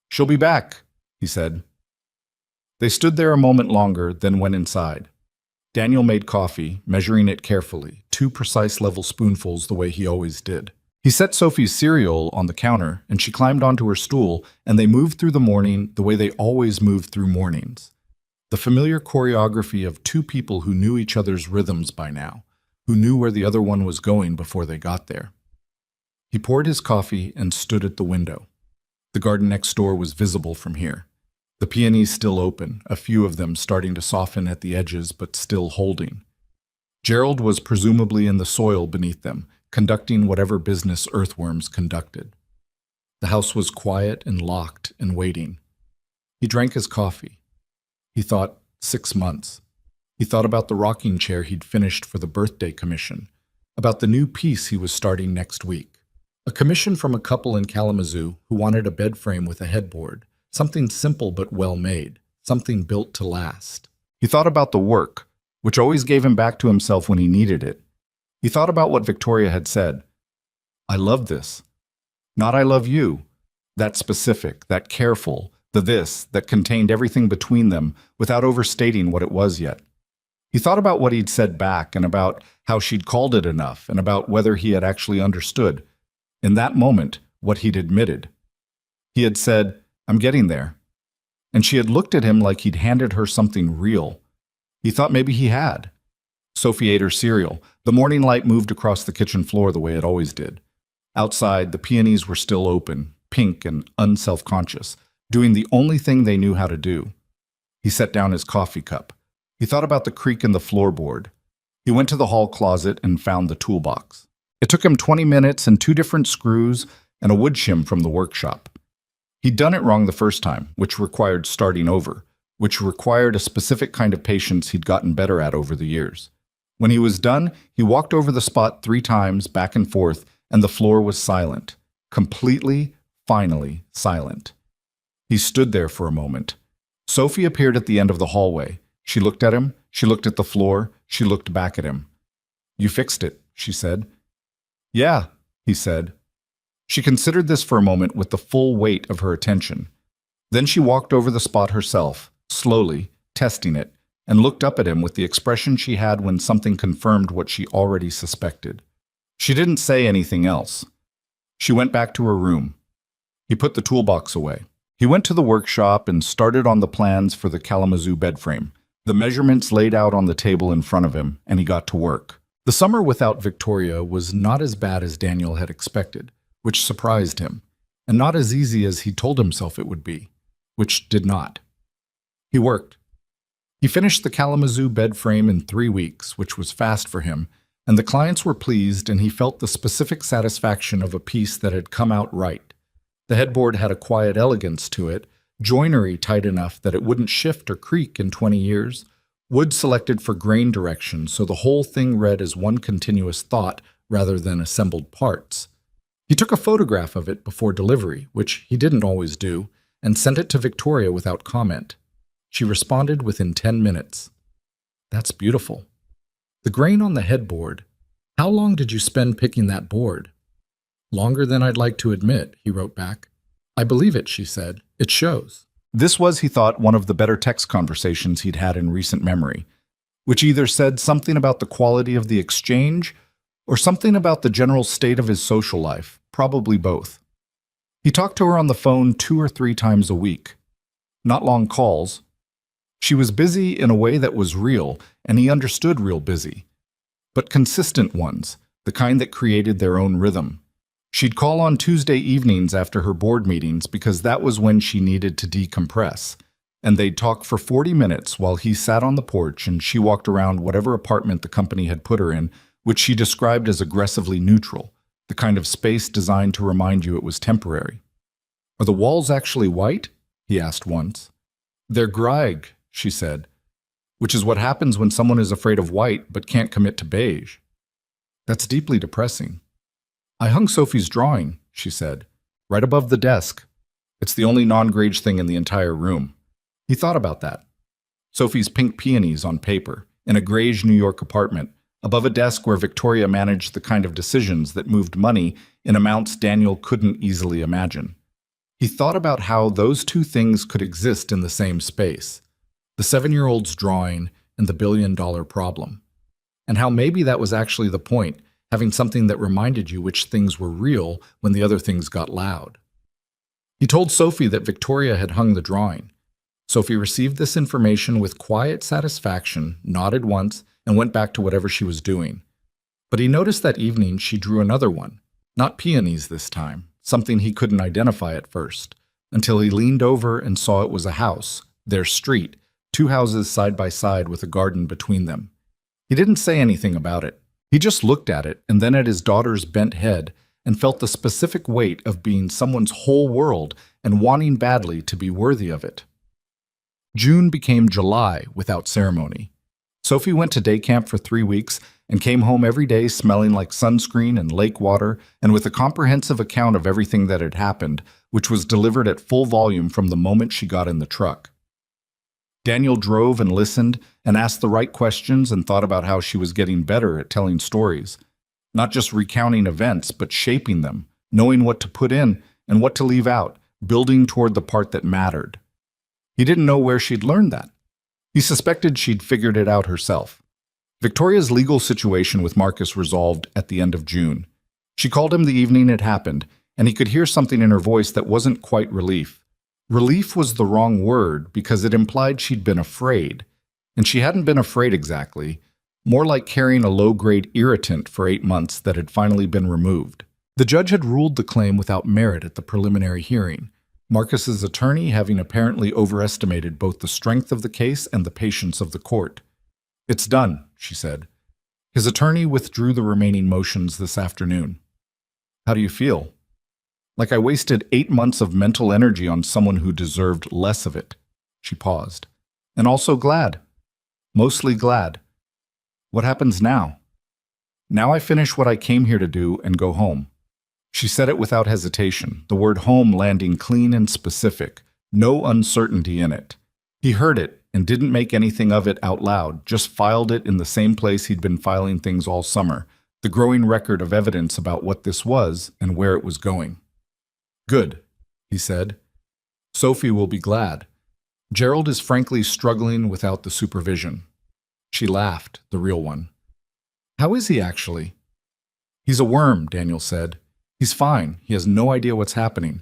"She'll be back," he said. They stood there a moment longer, then went inside. Daniel made coffee, measuring it carefully, 2 precise level spoonfuls the way he always did. He set Sophie's cereal on the counter, and she climbed onto her stool, and they moved through the morning the way they always moved through mornings. The familiar choreography of 2 people who knew each other's rhythms by now, who knew where the other one was going before they got there. He poured his coffee and stood at the window. The garden next door was visible from here. The peonies still open, a few of them starting to soften at the edges but still holding. Gerald was presumably in the soil beneath them, conducting whatever business earthworms conducted. The house was quiet and locked and waiting. He drank his coffee. He thought, 6 months. He thought about the rocking chair he'd finished for the birthday commission, about the new piece he was starting next week. A commission from a couple in Kalamazoo who wanted a bed frame with a headboard, something simple but well made, something built to last. He thought about the work, which always gave him back to himself when he needed it. He thought about what Victoria had said. I love this. Not I love you. That specific, that careful, the this that contained everything between them without overstating what it was yet. He thought about what he'd said back and about how she'd called it enough and about whether he had actually understood. In that moment, what he'd admitted. He had said, I'm getting there. And she had looked at him like he'd handed her something real. He thought maybe he had. Sophie ate her cereal. The morning light moved across the kitchen floor the way it always did. Outside, the peonies were still open, pink and unself-conscious, doing the only thing they knew how to do. He set down his coffee cup. He thought about the creak in the floorboard. He went to the hall closet and found the toolbox. It took him 20 minutes and 2 different screws and a wood shim from the workshop. He'd done it wrong the first time, which required starting over, which required a specific kind of patience he'd gotten better at over the years. When he was done, he walked over the spot 3 times, back and forth, and the floor was silent. Completely, finally silent. He stood there for a moment. Sophie appeared at the end of the hallway. She looked at him, she looked at the floor, she looked back at him. You fixed it, she said. Yeah, he said. She considered this for a moment with the full weight of her attention. Then she walked over the spot herself, slowly, testing it, and looked up at him with the expression she had when something confirmed what she already suspected. She didn't say anything else. She went back to her room. He put the toolbox away. He went to the workshop and started on the plans for the Kalamazoo bed frame. The measurements laid out on the table in front of him, and he got to work. The summer without Victoria was not as bad as Daniel had expected, which surprised him, and not as easy as he told himself it would be, which did not. He worked. He finished the Kalamazoo bed frame in 3 weeks, which was fast for him, and the clients were pleased, and he felt the specific satisfaction of a piece that had come out right. The headboard had a quiet elegance to it, joinery tight enough that it wouldn't shift or creak in 20 years, wood selected for grain direction so the whole thing read as one continuous thought rather than assembled parts. He took a photograph of it before delivery, which he didn't always do, and sent it to Victoria without comment. She responded within 10 minutes. That's beautiful. The grain on the headboard. How long did you spend picking that board? Longer than I'd like to admit, he wrote back. I believe it, she said. It shows. This was, he thought, one of the better text conversations he'd had in recent memory, which either said something about the quality of the exchange or something about the general state of his social life, probably both. He talked to her on the phone 2 or 3 times a week. Not long calls. She was busy in a way that was real, and he understood real busy. But consistent ones, the kind that created their own rhythm. She'd call on Tuesday evenings after her board meetings because that was when she needed to decompress, and they'd talk for 40 minutes while he sat on the porch and she walked around whatever apartment the company had put her in, which she described as aggressively neutral, the kind of space designed to remind you it was temporary. Are the walls actually white? He asked once. They're greig, she said, which is what happens when someone is afraid of white but can't commit to beige. That's deeply depressing. I hung Sophie's drawing, she said, right above the desk. It's the only non-greige thing in the entire room. He thought about that. Sophie's pink peonies on paper, in a greige New York apartment, above a desk where Victoria managed the kind of decisions that moved money in amounts Daniel couldn't easily imagine. He thought about how those 2 things could exist in the same space, the 7-year-old's drawing and the billion-dollar problem, and how maybe that was actually the point, having something that reminded you which things were real when the other things got loud. He told Sophie that Victoria had hung the drawing. Sophie received this information with quiet satisfaction, nodded once, and went back to whatever she was doing. But he noticed that evening she drew another one, not peonies this time, something he couldn't identify at first, until he leaned over and saw it was a house, their street, 2 houses side by side with a garden between them. He didn't say anything about it. He just looked at it and then at his daughter's bent head and felt the specific weight of being someone's whole world and wanting badly to be worthy of it. June became July without ceremony. Sophie went to day camp for 3 weeks and came home every day smelling like sunscreen and lake water and with a comprehensive account of everything that had happened, which was delivered at full volume from the moment she got in the truck. Daniel drove and listened and asked the right questions and thought about how she was getting better at telling stories, not just recounting events, but shaping them, knowing what to put in and what to leave out, building toward the part that mattered. He didn't know where she'd learned that. He suspected she'd figured it out herself. Victoria's legal situation with Marcus resolved at the end of June. She called him the evening it happened, and he could hear something in her voice that wasn't quite relief. Relief was the wrong word because it implied she'd been afraid. And she hadn't been afraid exactly, more like carrying a low-grade irritant for 8 months that had finally been removed. The judge had ruled the claim without merit at the preliminary hearing, Marcus's attorney having apparently overestimated both the strength of the case and the patience of the court. "It's done," she said. His attorney withdrew the remaining motions this afternoon. "How do you feel?" "Like I wasted 8 months of mental energy on someone who deserved less of it." She paused. "And also glad. Mostly glad. What happens now?" "Now I finish what I came here to do and go home." She said it without hesitation, the word home landing clean and specific, no uncertainty in it. He heard it and didn't make anything of it out loud, just filed it in the same place he'd been filing things all summer, the growing record of evidence about what this was and where it was going. "Good," he said. "Sophie will be glad. Gerald is frankly struggling without the supervision." She laughed, the real one. "How is he actually?" "He's a worm," Daniel said. "He's fine. He has no idea what's happening.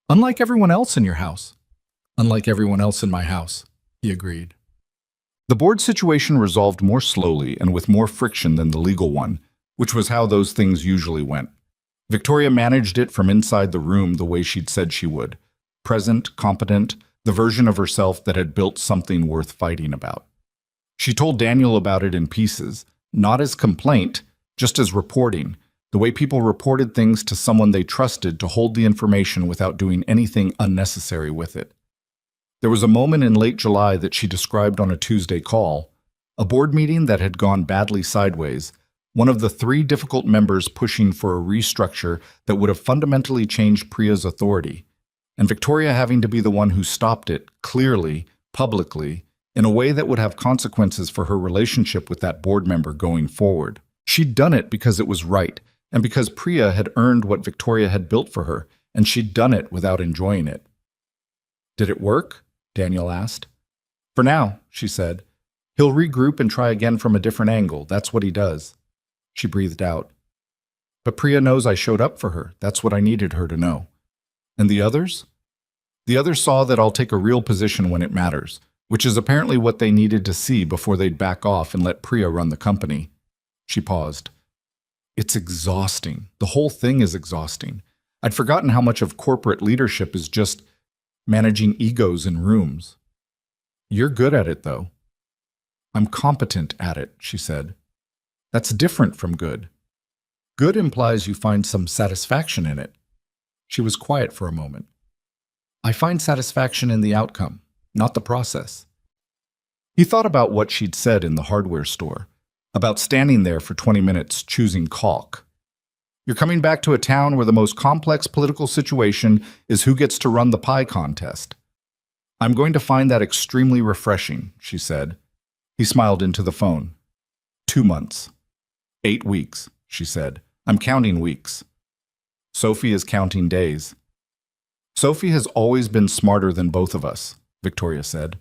Unlike everyone else in your house." "Unlike everyone else in my house," he agreed. The board situation resolved more slowly and with more friction than the legal one, which was how those things usually went. Victoria managed it from inside the room the way she'd said she would. Present, competent, the version of herself that had built something worth fighting about. She told Daniel about it in pieces, not as complaint, just as reporting, the way people reported things to someone they trusted to hold the information without doing anything unnecessary with it. There was a moment in late July that she described on a Tuesday call, a board meeting that had gone badly sideways, one of the 3 difficult members pushing for a restructure that would have fundamentally changed Priya's authority, and Victoria having to be the one who stopped it, clearly, publicly, in a way that would have consequences for her relationship with that board member going forward. She'd done it because it was right, and because Priya had earned what Victoria had built for her, and she'd done it without enjoying it. "Did it work?" Daniel asked. "For now," she said. "He'll regroup and try again from a different angle. That's what he does." She breathed out. "But Priya knows I showed up for her. That's what I needed her to know." "And the others?" "The others saw that I'll take a real position when it matters, which is apparently what they needed to see before they'd back off and let Priya run the company." She paused. "It's exhausting. The whole thing is exhausting. I'd forgotten how much of corporate leadership is just managing egos in rooms." "You're good at it, though." "I'm competent at it," she said. "That's different from good. Good implies you find some satisfaction in it." She was quiet for a moment. "I find satisfaction in the outcome, not the process." He thought about what she'd said in the hardware store, about standing there for 20 minutes choosing caulk. "You're coming back to a town where the most complex political situation is who gets to run the pie contest." "I'm going to find that extremely refreshing," she said. He smiled into the phone. 2 months. 8 weeks, she said. "I'm counting weeks." "Sophie is counting days." "Sophie has always been smarter than both of us," Victoria said.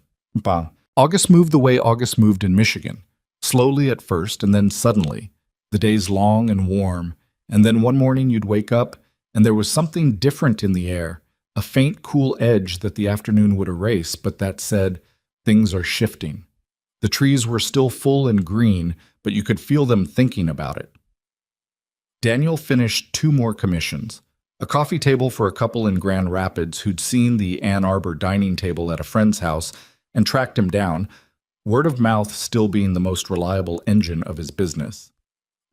August moved the way August moved in Michigan. Slowly at first, and then suddenly. The days long and warm, and then one morning you'd wake up, and there was something different in the air, a faint, cool edge that the afternoon would erase, but that said, things are shifting. The trees were still full and green, but you could feel them thinking about it. Daniel finished 2 more commissions. A coffee table for a couple in Grand Rapids who'd seen the Ann Arbor dining table at a friend's house and tracked him down, word of mouth still being the most reliable engine of his business.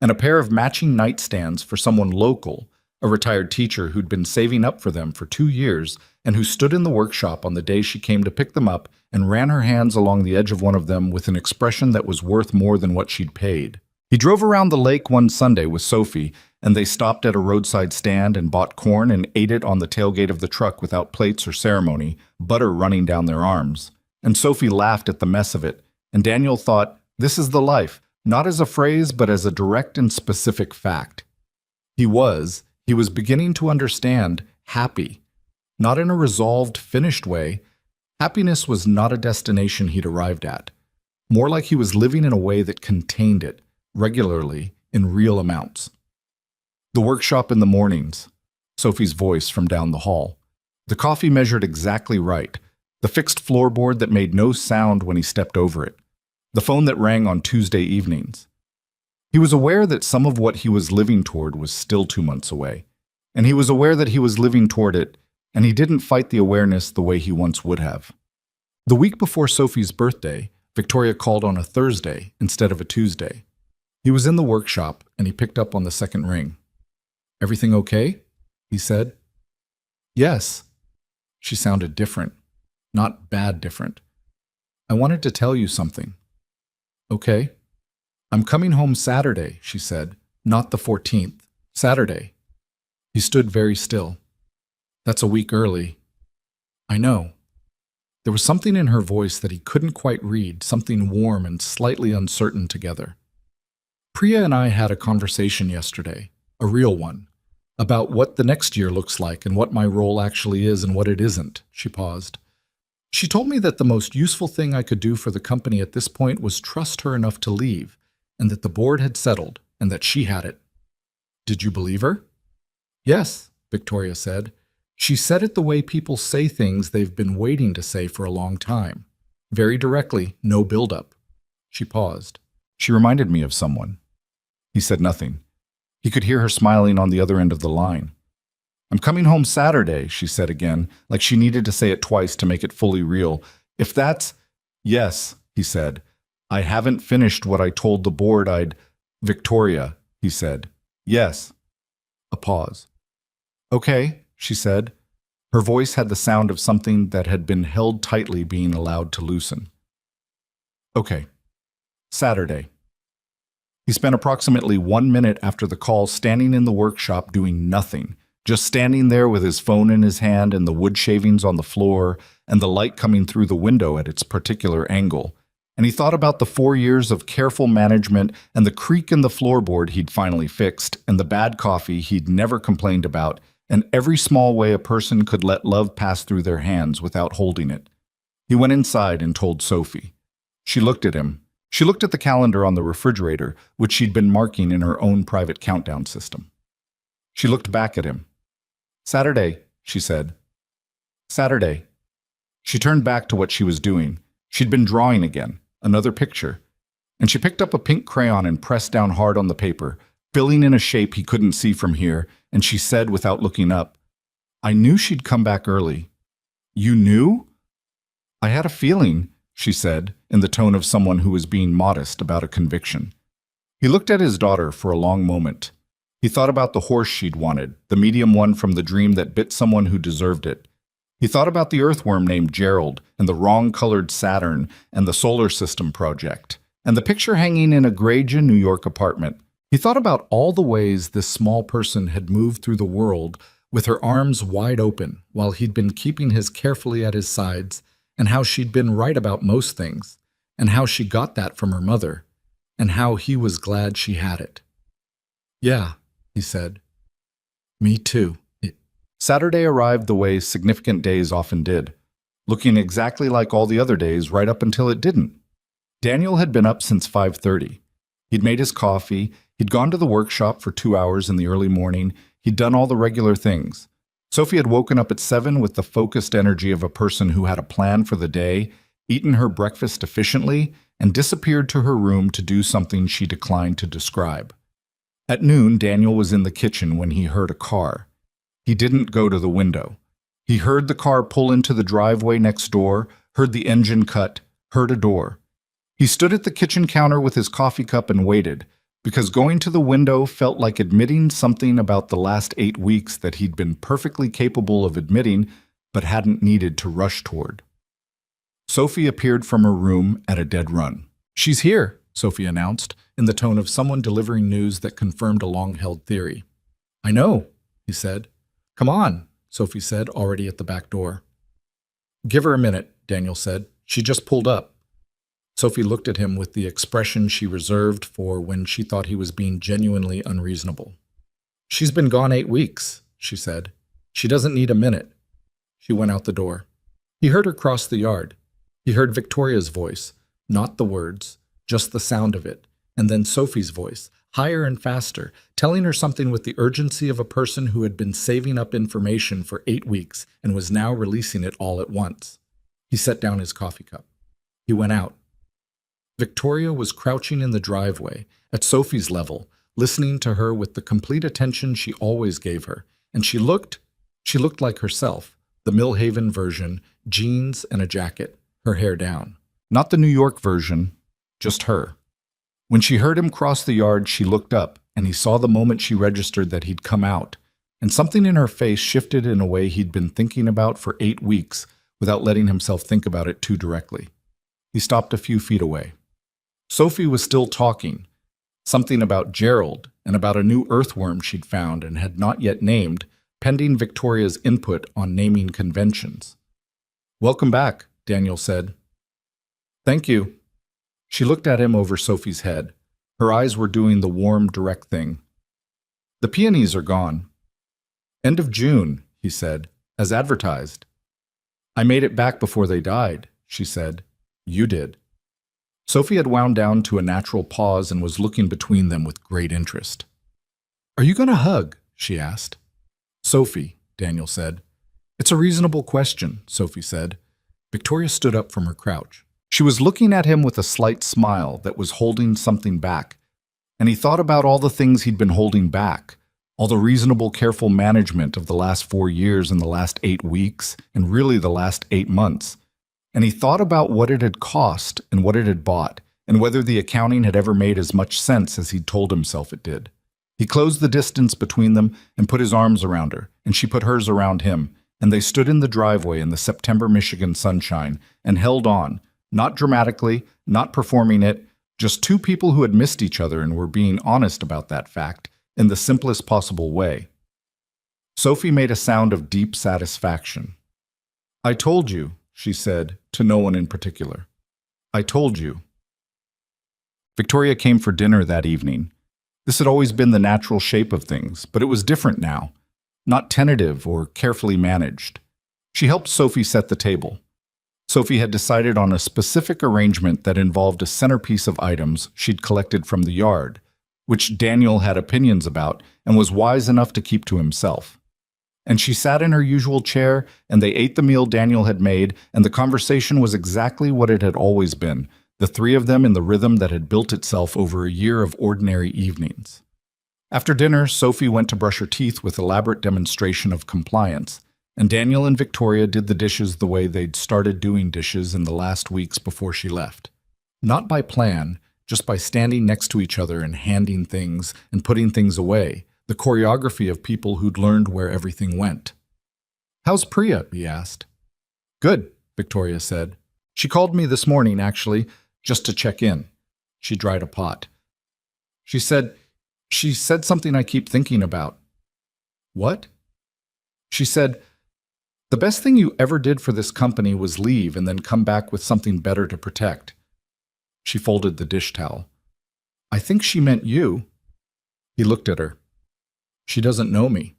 And a pair of matching nightstands for someone local, a retired teacher who'd been saving up for them for 2 years and who stood in the workshop on the day she came to pick them up and ran her hands along the edge of one of them with an expression that was worth more than what she'd paid. He drove around the lake one Sunday with Sophie, and they stopped at a roadside stand and bought corn and ate it on the tailgate of the truck without plates or ceremony, butter running down their arms. And Sophie laughed at the mess of it, and Daniel thought, this is the life, not as a phrase but as a direct and specific fact. He was beginning to understand, happy. Not in a resolved, finished way. Happiness was not a destination he'd arrived at. More like he was living in a way that contained it, regularly, in real amounts. The workshop in the mornings. Sophie's voice from down the hall. The coffee measured exactly right. The fixed floorboard that made no sound when he stepped over it. The phone that rang on Tuesday evenings. He was aware that some of what he was living toward was still 2 months away. And he was aware that he was living toward it, and he didn't fight the awareness the way he once would have. The week before Sophie's birthday, Victoria called on a Thursday instead of a Tuesday. He was in the workshop, and he picked up on the second ring. "Everything okay?" he said. "Yes." She sounded different. Not bad different. "I wanted to tell you something." "Okay." "I'm coming home Saturday," she said. "Not the 14th. Saturday." He stood very still. "That's a week early." "I know." There was something in her voice that he couldn't quite read, something warm and slightly uncertain together. "Priya and I had a conversation yesterday, a real one, about what the next year looks like and what my role actually is and what it isn't." She paused. "She told me that the most useful thing I could do for the company at this point was trust her enough to leave, and that the board had settled, and that she had it." "Did you believe her?" "Yes," Victoria said. "She said it the way people say things they've been waiting to say for a long time. Very directly, no build-up." She paused. "She reminded me of someone." He said nothing. He could hear her smiling on the other end of the line. "I'm coming home Saturday," she said again, like she needed to say it twice to make it fully real. "If that's—" "Yes," he said. "I haven't finished what I told the board I'd—" "Victoria," he said. "Yes." A pause. "Okay," she said. Her voice had the sound of something that had been held tightly being allowed to loosen. "Okay. Saturday." He spent approximately 1 minute after the call standing in the workshop doing nothing, just standing there with his phone in his hand and the wood shavings on the floor and the light coming through the window at its particular angle. And he thought about the 4 years of careful management and the creak in the floorboard he'd finally fixed and the bad coffee he'd never complained about and every small way a person could let love pass through their hands without holding it. He went inside and told Sophie. She looked at him. She looked at the calendar on the refrigerator, which she'd been marking in her own private countdown system. She looked back at him. "Saturday," she said. "Saturday." She turned back to what she was doing. She'd been drawing again, another picture. And she picked up a pink crayon and pressed down hard on the paper, filling in a shape he couldn't see from here, and she said without looking up, "I knew she'd come back early." "You knew?" "I had a feeling," she said, in the tone of someone who was being modest about a conviction. He looked at his daughter for a long moment. He thought about the horse she'd wanted, the medium one from the dream that bit someone who deserved it. He thought about the earthworm named Gerald, and the wrong-colored Saturn, and the solar system project, and the picture hanging in a Grayja, New York apartment. He thought about all the ways this small person had moved through the world with her arms wide open while he'd been keeping his carefully at his sides, and how she'd been right about most things, and how she got that from her mother, and how he was glad she had it. "Yeah," he said. "Me too." Saturday arrived the way significant days often did, looking exactly like all the other days right up until it didn't. Daniel had been up since 5:30. He'd made his coffee, he'd gone to the workshop for 2 hours in the early morning, he'd done all the regular things. Sophie had woken up at 7 with the focused energy of a person who had a plan for the day, eaten her breakfast efficiently, and disappeared to her room to do something she declined to describe. At noon, Daniel was in the kitchen when he heard a car. He didn't go to the window. He heard the car pull into the driveway next door, heard the engine cut, heard a door. He stood at the kitchen counter with his coffee cup and waited, because going to the window felt like admitting something about the last 8 weeks that he'd been perfectly capable of admitting but hadn't needed to rush toward. Sophie appeared from her room at a dead run. "She's here," Sophie announced, in the tone of someone delivering news that confirmed a long-held theory. "I know," he said. "Come on," Sophie said, already at the back door. "Give her a minute," Daniel said. "She just pulled up." Sophie looked at him with the expression she reserved for when she thought he was being genuinely unreasonable. "She's been gone 8 weeks," she said. "She doesn't need a minute." She went out the door. He heard her cross the yard. He heard Victoria's voice, not the words, just the sound of it, and then Sophie's voice, higher and faster, telling her something with the urgency of a person who had been saving up information for 8 weeks and was now releasing it all at once. He set down his coffee cup. He went out. Victoria was crouching in the driveway, at Sophie's level, listening to her with the complete attention she always gave her, and she looked like herself, the Millhaven version, jeans and a jacket, her hair down. Not the New York version, just her. When she heard him cross the yard, she looked up, and he saw the moment she registered that he'd come out, and something in her face shifted in a way he'd been thinking about for 8 weeks without letting himself think about it too directly. He stopped a few feet away. Sophie was still talking, something about Gerald and about a new earthworm she'd found and had not yet named, pending Victoria's input on naming conventions. "Welcome back," Daniel said. "Thank you." She looked at him over Sophie's head. Her eyes were doing the warm, direct thing. "The peonies are gone." "End of June," he said, "as advertised." "I made it back before they died," she said. "You did." Sophie had wound down to a natural pause and was looking between them with great interest. "Are you going to hug?" she asked. "Sophie," Daniel said. "It's a reasonable question," Sophie said. Victoria stood up from her crouch. She was looking at him with a slight smile that was holding something back, and he thought about all the things he'd been holding back, all the reasonable, careful management of the last 4 years and the last 8 weeks, and really the last 8 months. And he thought about what it had cost and what it had bought, and whether the accounting had ever made as much sense as he'd told himself it did. He closed the distance between them and put his arms around her, and she put hers around him, and they stood in the driveway in the September Michigan sunshine and held on, not dramatically, not performing it, just two people who had missed each other and were being honest about that fact in the simplest possible way. Sophie made a sound of deep satisfaction. "I told you," she said, to no one in particular. "I told you." Victoria came for dinner that evening. This had always been the natural shape of things, but it was different now, not tentative or carefully managed. She helped Sophie set the table. Sophie had decided on a specific arrangement that involved a centerpiece of items she'd collected from the yard, which Daniel had opinions about and was wise enough to keep to himself. And she sat in her usual chair, and they ate the meal Daniel had made, and the conversation was exactly what it had always been, the three of them in the rhythm that had built itself over a year of ordinary evenings. After dinner, Sophie went to brush her teeth with elaborate demonstration of compliance, and Daniel and Victoria did the dishes the way they'd started doing dishes in the last weeks before she left. Not by plan, just by standing next to each other and handing things and putting things away, the choreography of people who'd learned where everything went. "How's Priya?" he asked. "Good," Victoria said. "She called me this morning, actually, just to check in." She dried a pot. She said something I keep thinking about." "What?" She said, "The best thing you ever did for this company was leave and then come back with something better to protect." She folded the dish towel. "I think she meant you." He looked at her. "She doesn't know me."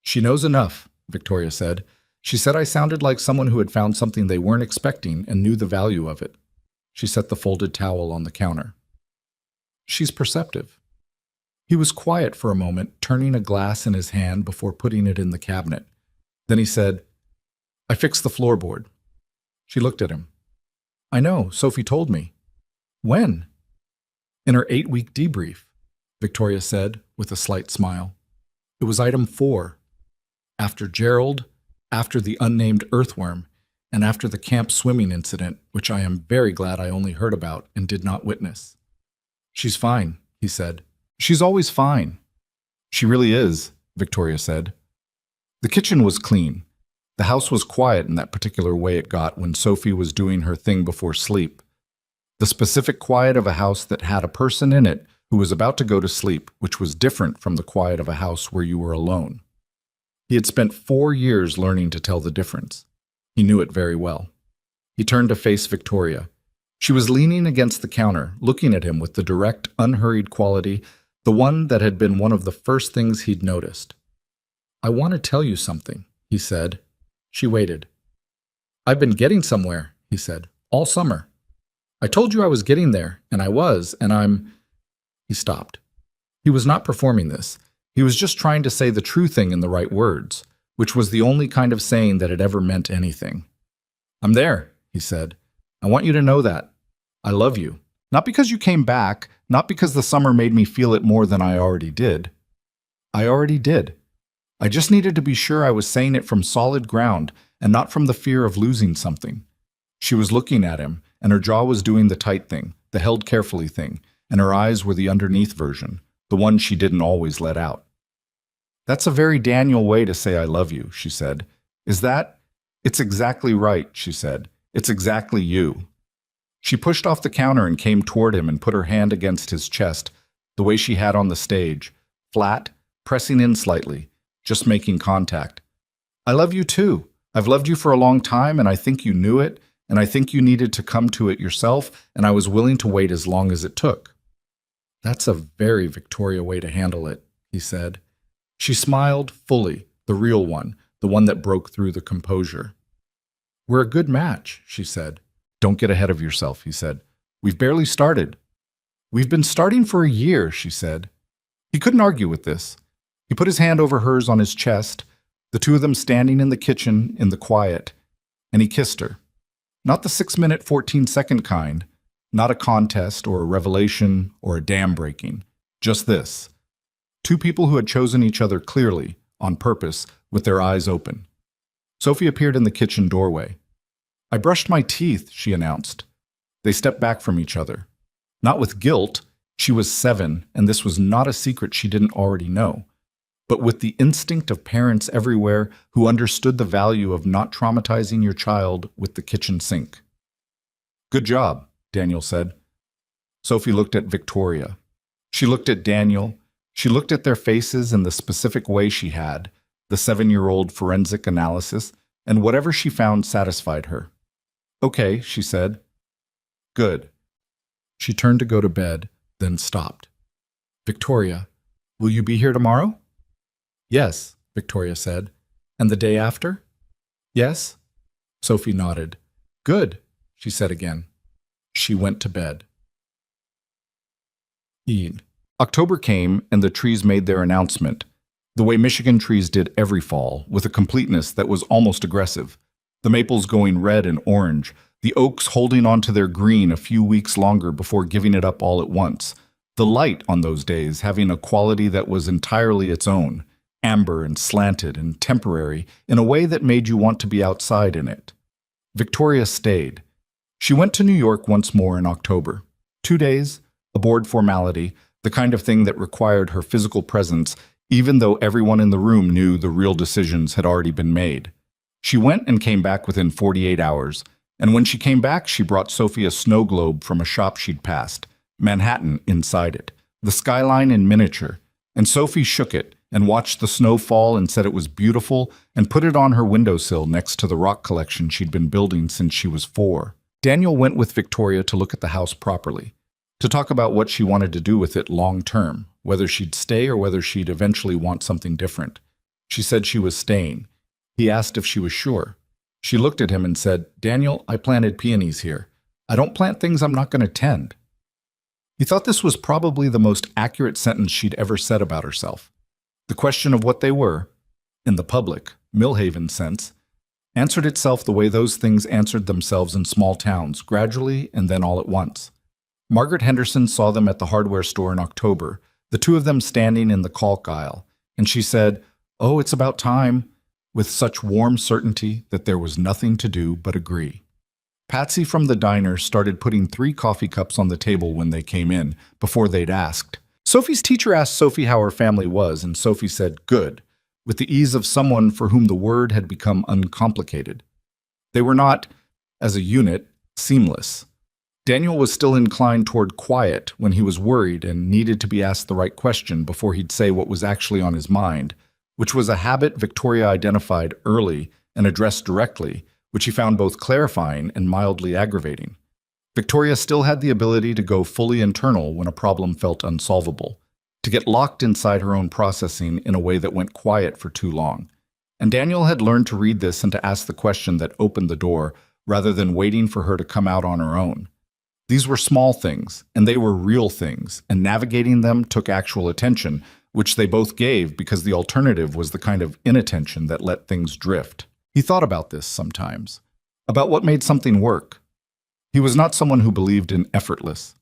"She knows enough," Victoria said. "She said I sounded like someone who had found something they weren't expecting and knew the value of it." She set the folded towel on the counter. "She's perceptive." He was quiet for a moment, turning a glass in his hand before putting it in the cabinet. Then he said, "I fixed the floorboard." She looked at him. "I know, Sophie told me." "When?" "In her 8-week debrief," Victoria said, with a slight smile. "It was item 4. After Gerald, after the unnamed earthworm, and after the camp swimming incident, which I am very glad I only heard about and did not witness." "She's fine," he said. "She's always fine." "She really is," Victoria said. The kitchen was clean. The house was quiet in that particular way it got when Sophie was doing her thing before sleep. The specific quiet of a house that had a person in it who was about to go to sleep, which was different from the quiet of a house where you were alone. He had spent 4 years learning to tell the difference. He knew it very well. He turned to face Victoria. She was leaning against the counter, looking at him with the direct, unhurried quality, the one that had been one of the first things he'd noticed. "I want to tell you something," he said. She waited. "I've been getting somewhere," he said, "all summer. I told you I was getting there, and I was, and I'm—" He stopped. He was not performing this. He was just trying to say the true thing in the right words, which was the only kind of saying that had ever meant anything. "I'm there," he said. "I want you to know that. I love you. Not because you came back, not because the summer made me feel it more than I already did. I already did. I just needed to be sure I was saying it from solid ground and not from the fear of losing something." She was looking at him, and her jaw was doing the tight thing, the held carefully thing, and her eyes were the underneath version, the one she didn't always let out. "That's a very Daniel way to say I love you," she said. "Is that—" "It's exactly right," she said. "It's exactly you." She pushed off the counter and came toward him and put her hand against his chest, the way she had on the stage, flat, pressing in slightly, just making contact. "I love you too. I've loved you for a long time, and I think you knew it, and I think you needed to come to it yourself, and I was willing to wait as long as it took." "That's a very Victoria way to handle it," he said. She smiled fully, the real one, the one that broke through the composure. "We're a good match," she said. "Don't get ahead of yourself," he said. "We've barely started." "We've been starting for a year," she said. He couldn't argue with this. He put his hand over hers on his chest, the two of them standing in the kitchen in the quiet, and he kissed her. Not the 6-minute, 14-second kind, not a contest or a revelation or a dam breaking. Just this. Two people who had chosen each other clearly, on purpose, with their eyes open. Sophie appeared in the kitchen doorway. "I brushed my teeth," she announced. They stepped back from each other. Not with guilt. She was 7, and this was not a secret she didn't already know, but with the instinct of parents everywhere who understood the value of not traumatizing your child with the kitchen sink. "Good job," Daniel said. Sophie looked at Victoria. She looked at Daniel. She looked at their faces in the specific way she had, the 7-year-old forensic analysis, and whatever she found satisfied her. "Okay," she said. "Good." She turned to go to bed, then stopped. "Victoria, will you be here tomorrow?" "Yes," Victoria said. "And the day after?" "Yes." Sophie nodded. "Good," she said again. She went to bed. Eid. October came, and the trees made their announcement, the way Michigan trees did every fall, with a completeness that was almost aggressive. The maples going red and orange, the oaks holding on to their green a few weeks longer before giving it up all at once. The light on those days having a quality that was entirely its own, amber and slanted and temporary, in a way that made you want to be outside in it. Victoria stayed. She went to New York once more in October. 2 days, a board formality, the kind of thing that required her physical presence, even though everyone in the room knew the real decisions had already been made. She went and came back within 48 hours, and when she came back, she brought Sophie a snow globe from a shop she'd passed, Manhattan inside it, the skyline in miniature, and Sophie shook it and watched the snow fall and said it was beautiful and put it on her windowsill next to the rock collection she'd been building since she was 4. Daniel went with Victoria to look at the house properly, to talk about what she wanted to do with it long term, whether she'd stay or whether she'd eventually want something different. She said she was staying. He asked if she was sure. She looked at him and said, "Daniel, I planted peonies here. I don't plant things I'm not going to tend." He thought this was probably the most accurate sentence she'd ever said about herself. The question of what they were, in the public, Millhaven sense, answered itself the way those things answered themselves in small towns, gradually and then all at once. Margaret Henderson saw them at the hardware store in October, the two of them standing in the caulk aisle, and she said, "Oh, it's about time," with such warm certainty that there was nothing to do but agree. Patsy from the diner started putting 3 coffee cups on the table when they came in, before they'd asked. Sophie's teacher asked Sophie how her family was, and Sophie said, "Good. with the ease of someone for whom the word had become uncomplicated. They were not, as a unit, seamless. Daniel was still inclined toward quiet when he was worried and needed to be asked the right question before he'd say what was actually on his mind, which was a habit Victoria identified early and addressed directly, which he found both clarifying and mildly aggravating. Victoria still had the ability to go fully internal when a problem felt unsolvable, to get locked inside her own processing in a way that went quiet for too long. And Daniel had learned to read this and to ask the question that opened the door, rather than waiting for her to come out on her own. These were small things, and they were real things, and navigating them took actual attention, which they both gave because the alternative was the kind of inattention that let things drift. He thought about this sometimes, about what made something work. He was not someone who believed in effortless.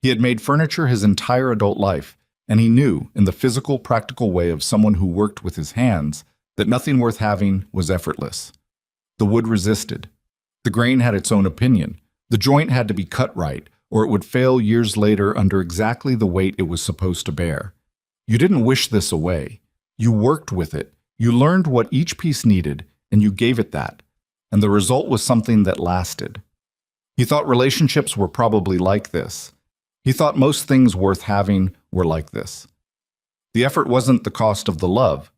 He had made furniture his entire adult life, and he knew, in the physical, practical way of someone who worked with his hands, that nothing worth having was effortless. The wood resisted. The grain had its own opinion. The joint had to be cut right, or it would fail years later under exactly the weight it was supposed to bear. You didn't wish this away. You worked with it. You learned what each piece needed, and you gave it that. And the result was something that lasted. He thought relationships were probably like this. He thought most things worth having were like this. The effort wasn't the cost of the love.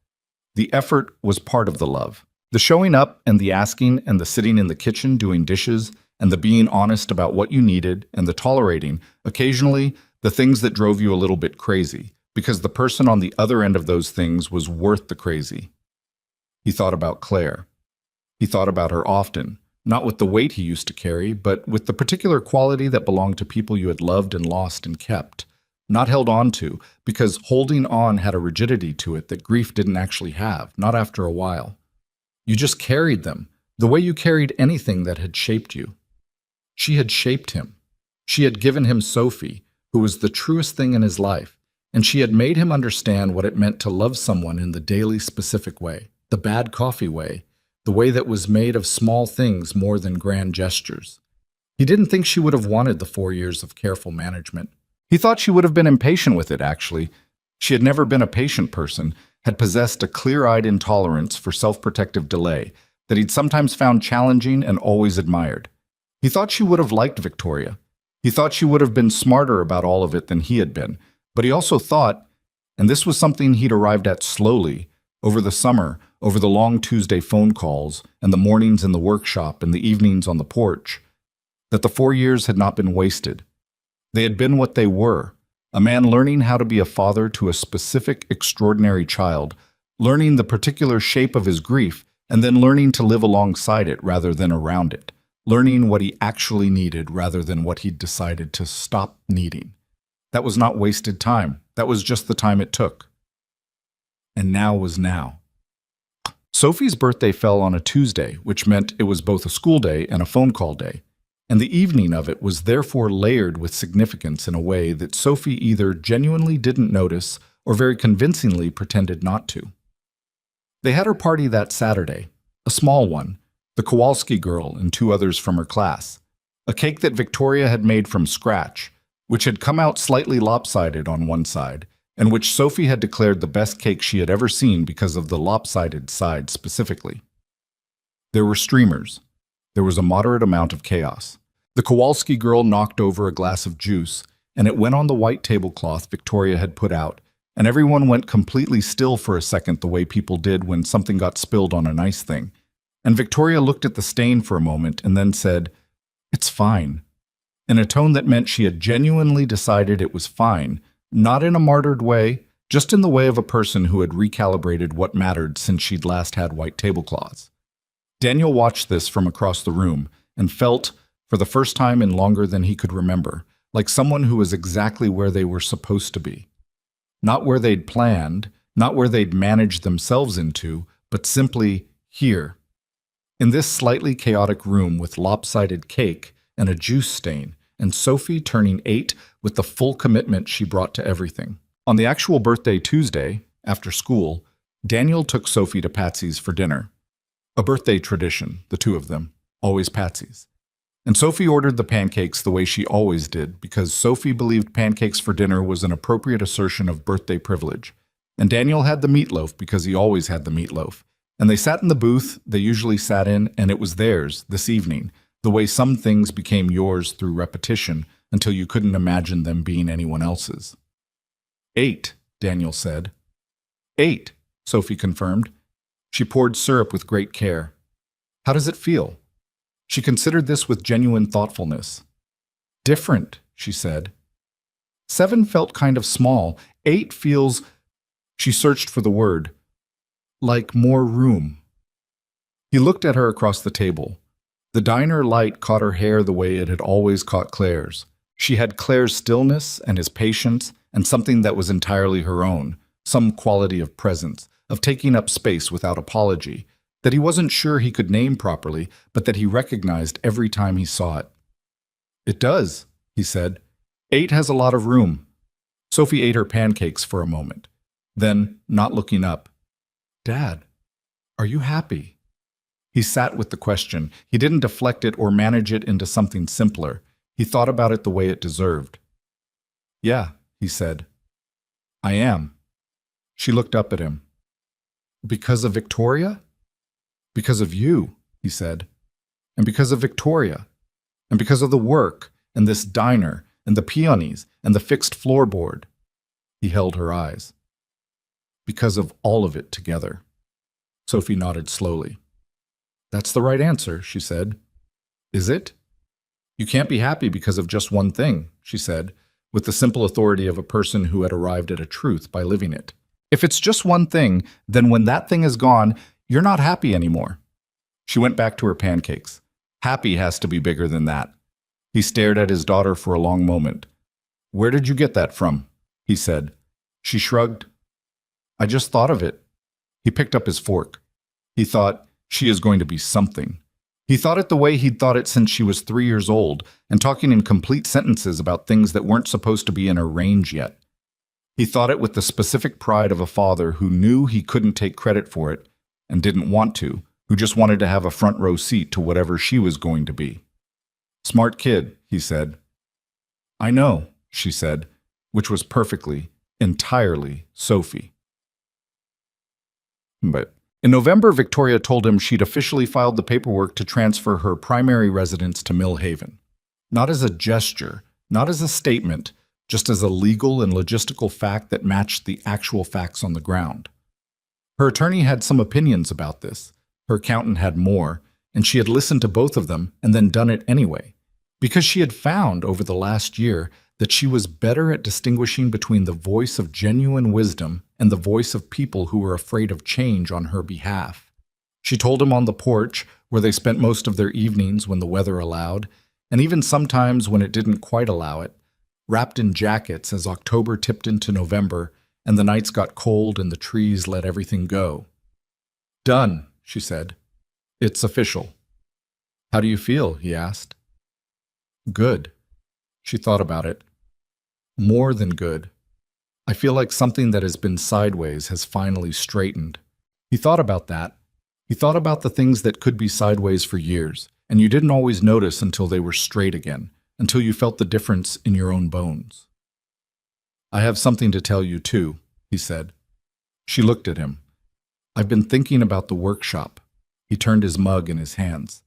The effort was part of the love. The showing up and the asking and the sitting in the kitchen doing dishes and the being honest about what you needed and the tolerating, occasionally, the things that drove you a little bit crazy, because the person on the other end of those things was worth the crazy. He thought about Claire. He thought about her often, not with the weight he used to carry, but with the particular quality that belonged to people you had loved and lost and kept, not held on to, because holding on had a rigidity to it that grief didn't actually have, not after a while. You just carried them, the way you carried anything that had shaped you. She had shaped him. She had given him Sophie, who was the truest thing in his life, and she had made him understand what it meant to love someone in the daily specific way, the bad coffee way, the way that was made of small things more than grand gestures. He didn't think she would have wanted the 4 years of careful management. He thought she would have been impatient with it, actually. She had never been a patient person, had possessed a clear-eyed intolerance for self-protective delay that he'd sometimes found challenging and always admired. He thought she would have liked Victoria. He thought she would have been smarter about all of it than he had been. But he also thought, and this was something he'd arrived at slowly, over the summer, over the long Tuesday phone calls, and the mornings in the workshop and the evenings on the porch, that the 4 years had not been wasted. They had been what they were, a man learning how to be a father to a specific, extraordinary child, learning the particular shape of his grief, and then learning to live alongside it rather than around it, learning what he actually needed rather than what he'd decided to stop needing. That was not wasted time. That was just the time it took. And now was now. Sophie's birthday fell on a Tuesday, which meant it was both a school day and a phone call day. And the evening of it was therefore layered with significance in a way that Sophie either genuinely didn't notice or very convincingly pretended not to. They had her party that Saturday, a small one, the Kowalski girl and 2 others from her class, a cake that Victoria had made from scratch, which had come out slightly lopsided on one side, and which Sophie had declared the best cake she had ever seen because of the lopsided side specifically. There were streamers. There was a moderate amount of chaos. The Kowalski girl knocked over a glass of juice, and it went on the white tablecloth Victoria had put out, and everyone went completely still for a second the way people did when something got spilled on a nice thing. And Victoria looked at the stain for a moment and then said, "It's fine," in a tone that meant she had genuinely decided it was fine, not in a martyred way, just in the way of a person who had recalibrated what mattered since she'd last had white tablecloths. Daniel watched this from across the room and felt, for the first time in longer than he could remember, like someone who was exactly where they were supposed to be. Not where they'd planned, not where they'd managed themselves into, but simply here. In this slightly chaotic room with lopsided cake and a juice stain, and Sophie turning 8 with the full commitment she brought to everything. On the actual birthday Tuesday, after school, Daniel took Sophie to Patsy's for dinner. A birthday tradition, the 2 of them, always Patsy's. And Sophie ordered the pancakes the way she always did because Sophie believed pancakes for dinner was an appropriate assertion of birthday privilege. And Daniel had the meatloaf because he always had the meatloaf. And they sat in the booth they usually sat in, and it was theirs this evening, the way some things became yours through repetition until you couldn't imagine them being anyone else's. 8, Daniel said. 8, Sophie confirmed. She poured syrup with great care. How does it feel? She considered this with genuine thoughtfulness. Different, she said. 7 felt kind of small. 8 feels... She searched for the word. Like more room. He looked at her across the table. The diner light caught her hair the way it had always caught Claire's. She had Claire's stillness and his patience and something that was entirely her own, some quality of presence, of taking up space without apology, that he wasn't sure he could name properly, but that he recognized every time he saw it. It does, he said. 8 has a lot of room. Sophie ate her pancakes for a moment. Then, not looking up, Dad, are you happy? He sat with the question. He didn't deflect it or manage it into something simpler. He thought about it the way it deserved. Yeah, he said. I am. She looked up at him. Because of Victoria? Because of you, he said. And because of Victoria. And because of the work, and this diner, and the peonies, and the fixed floorboard. He held her eyes. Because of all of it together. Sophie nodded slowly. That's the right answer, she said. Is it? You can't be happy because of just one thing, she said, with the simple authority of a person who had arrived at a truth by living it. If it's just one thing, then when that thing is gone, you're not happy anymore. She went back to her pancakes. Happy has to be bigger than that. He stared at his daughter for a long moment. Where did you get that from? He said. She shrugged. I just thought of it. He picked up his fork. He thought, she is going to be something. He thought it the way he'd thought it since she was 3 years old, and talking in complete sentences about things that weren't supposed to be in her range yet. He thought it with the specific pride of a father who knew he couldn't take credit for it, and didn't want to, who just wanted to have a front row seat to whatever she was going to be. Smart kid, he said. I know, she said, which was perfectly, entirely Sophie. But in November, Victoria told him she'd officially filed the paperwork to transfer her primary residence to Mill Haven. Not as a gesture, not as a statement, just as a legal and logistical fact that matched the actual facts on the ground. Her attorney had some opinions about this. Her accountant had more, and she had listened to both of them and then done it anyway, because she had found over the last year that she was better at distinguishing between the voice of genuine wisdom and the voice of people who were afraid of change on her behalf. She told him on the porch, where they spent most of their evenings when the weather allowed, and even sometimes when it didn't quite allow it, wrapped in jackets as October tipped into November and the nights got cold and the trees let everything go. Done, she said. It's official. How do you feel? He asked. Good. She thought about it. More than good. I feel like something that has been sideways has finally straightened. He thought about that. He thought about the things that could be sideways for years, and you didn't always notice until they were straight again, until you felt the difference in your own bones. I have something to tell you too, he said. She looked at him. I've been thinking about the workshop. He turned his mug in his hands.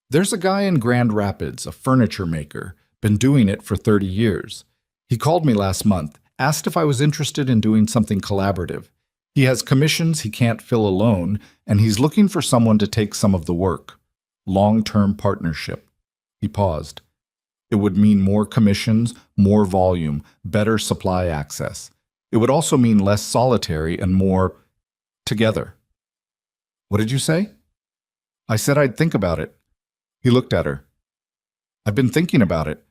There's a guy in Grand Rapids, a furniture maker, been doing it for 30 years. He called me last month, asked if I was interested in doing something collaborative. He has commissions he can't fill alone, and he's looking for someone to take some of the work. Long-term partnership. He paused. It would mean more commissions, more volume, better supply access. It would also mean less solitary and more together. What did you say? I said I'd think about it. He looked at her. I've been thinking about it.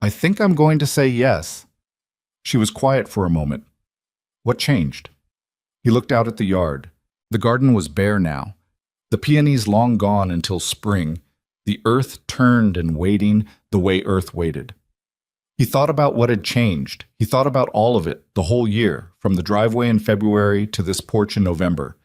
I think I'm going to say yes. She was quiet for a moment. What changed? He looked out at the yard. The garden was bare now. The peonies long gone until spring. The earth turned and waiting the way earth waited. He thought about what had changed. He thought about all of it, the whole year, from the driveway in February to this porch in November,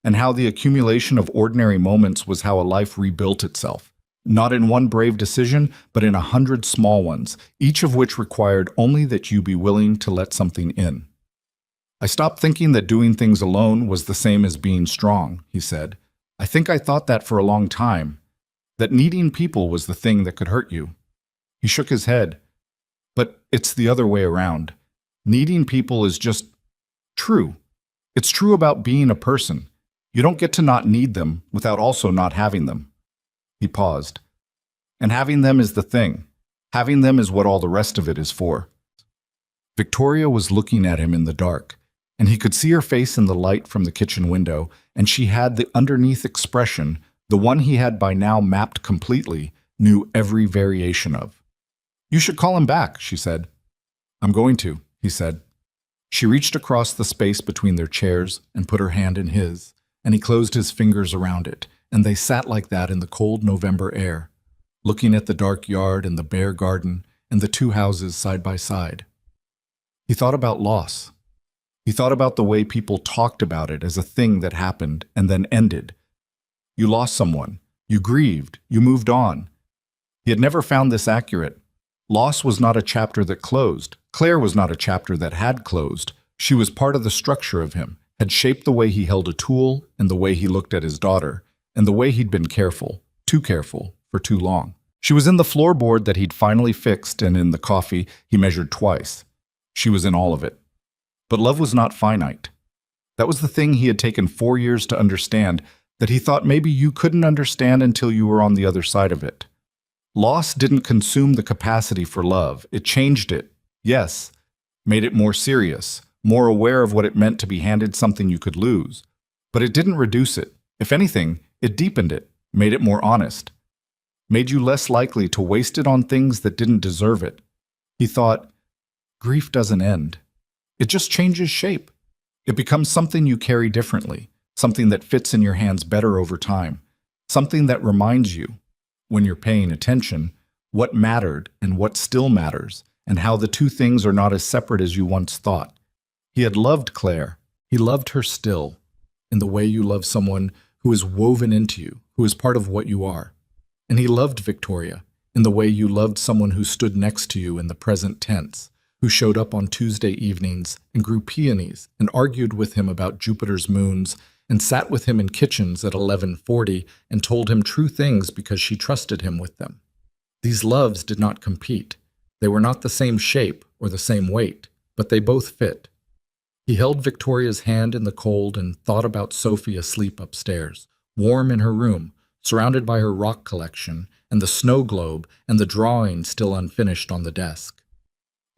and how the accumulation of ordinary moments was how a life rebuilt itself. Not in one brave decision, but in 100 small ones, each of which required only that you be willing to let something in. I stopped thinking that doing things alone was the same as being strong, he said. I think I thought that for a long time, that needing people was the thing that could hurt you. He shook his head. But it's the other way around. Needing people is just true. It's true about being a person. You don't get to not need them without also not having them. He paused. And having them is the thing. Having them is what all the rest of it is for. Victoria was looking at him in the dark, and he could see her face in the light from the kitchen window, and she had the underneath expression, the one he had by now mapped completely, knew every variation of. You should call him back, she said. I'm going to, he said. She reached across the space between their chairs and put her hand in his, and he closed his fingers around it, and they sat like that in the cold November air, looking at the dark yard and the bare garden and the two houses side by side. He thought about loss. He thought about the way people talked about it as a thing that happened and then ended. You lost someone. You grieved. You moved on. He had never found this accurate. Loss was not a chapter that closed. Claire was not a chapter that had closed. She was part of the structure of him, had shaped the way he held a tool and the way he looked at his daughter, and the way he'd been careful, too careful, for too long. She was in the floorboard that he'd finally fixed, and in the coffee he measured twice. She was in all of it. But love was not finite. That was the thing he had taken 4 years to understand, that he thought maybe you couldn't understand until you were on the other side of it. Loss didn't consume the capacity for love. It changed it, yes, made it more serious, more aware of what it meant to be handed something you could lose. But it didn't reduce it. If anything, it deepened it, made it more honest, made you less likely to waste it on things that didn't deserve it. He thought, grief doesn't end. It just changes shape. It becomes something you carry differently, something that fits in your hands better over time, something that reminds you, when you're paying attention, what mattered and what still matters, and how the two things are not as separate as you once thought. He had loved Claire. He loved her still, in the way you love someone who is woven into you, who is part of what you are. And he loved Victoria, in the way you loved someone who stood next to you in the present tense, who showed up on Tuesday evenings and grew peonies and argued with him about Jupiter's moons and sat with him in kitchens at 11:40 and told him true things because she trusted him with them. These loves did not compete. They were not the same shape or the same weight, but they both fit. He held Victoria's hand in the cold and thought about Sophie asleep upstairs, warm in her room, surrounded by her rock collection and the snow globe and the drawing still unfinished on the desk.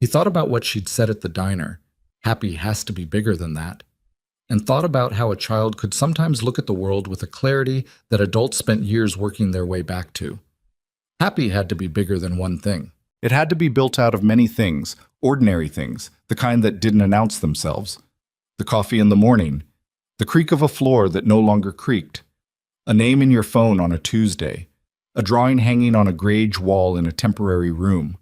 He thought about what she'd said at the diner, happy has to be bigger than that, and thought about how a child could sometimes look at the world with a clarity that adults spent years working their way back to. Happy had to be bigger than one thing. It had to be built out of many things, ordinary things, the kind that didn't announce themselves. The coffee in the morning, the creak of a floor that no longer creaked, a name in your phone on a Tuesday, a drawing hanging on a grage wall in a temporary room,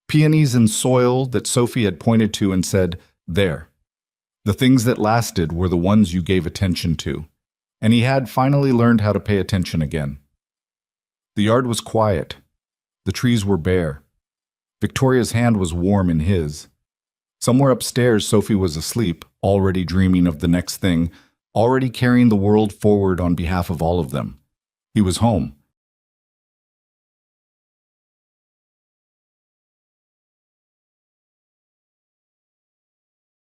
peonies in soil that Sophie had pointed to and said, there. The things that lasted were the ones you gave attention to, and he had finally learned how to pay attention again. The yard was quiet. The trees were bare. Victoria's hand was warm in his. Somewhere upstairs, Sophie was asleep, already dreaming of the next thing, already carrying the world forward on behalf of all of them. He was home,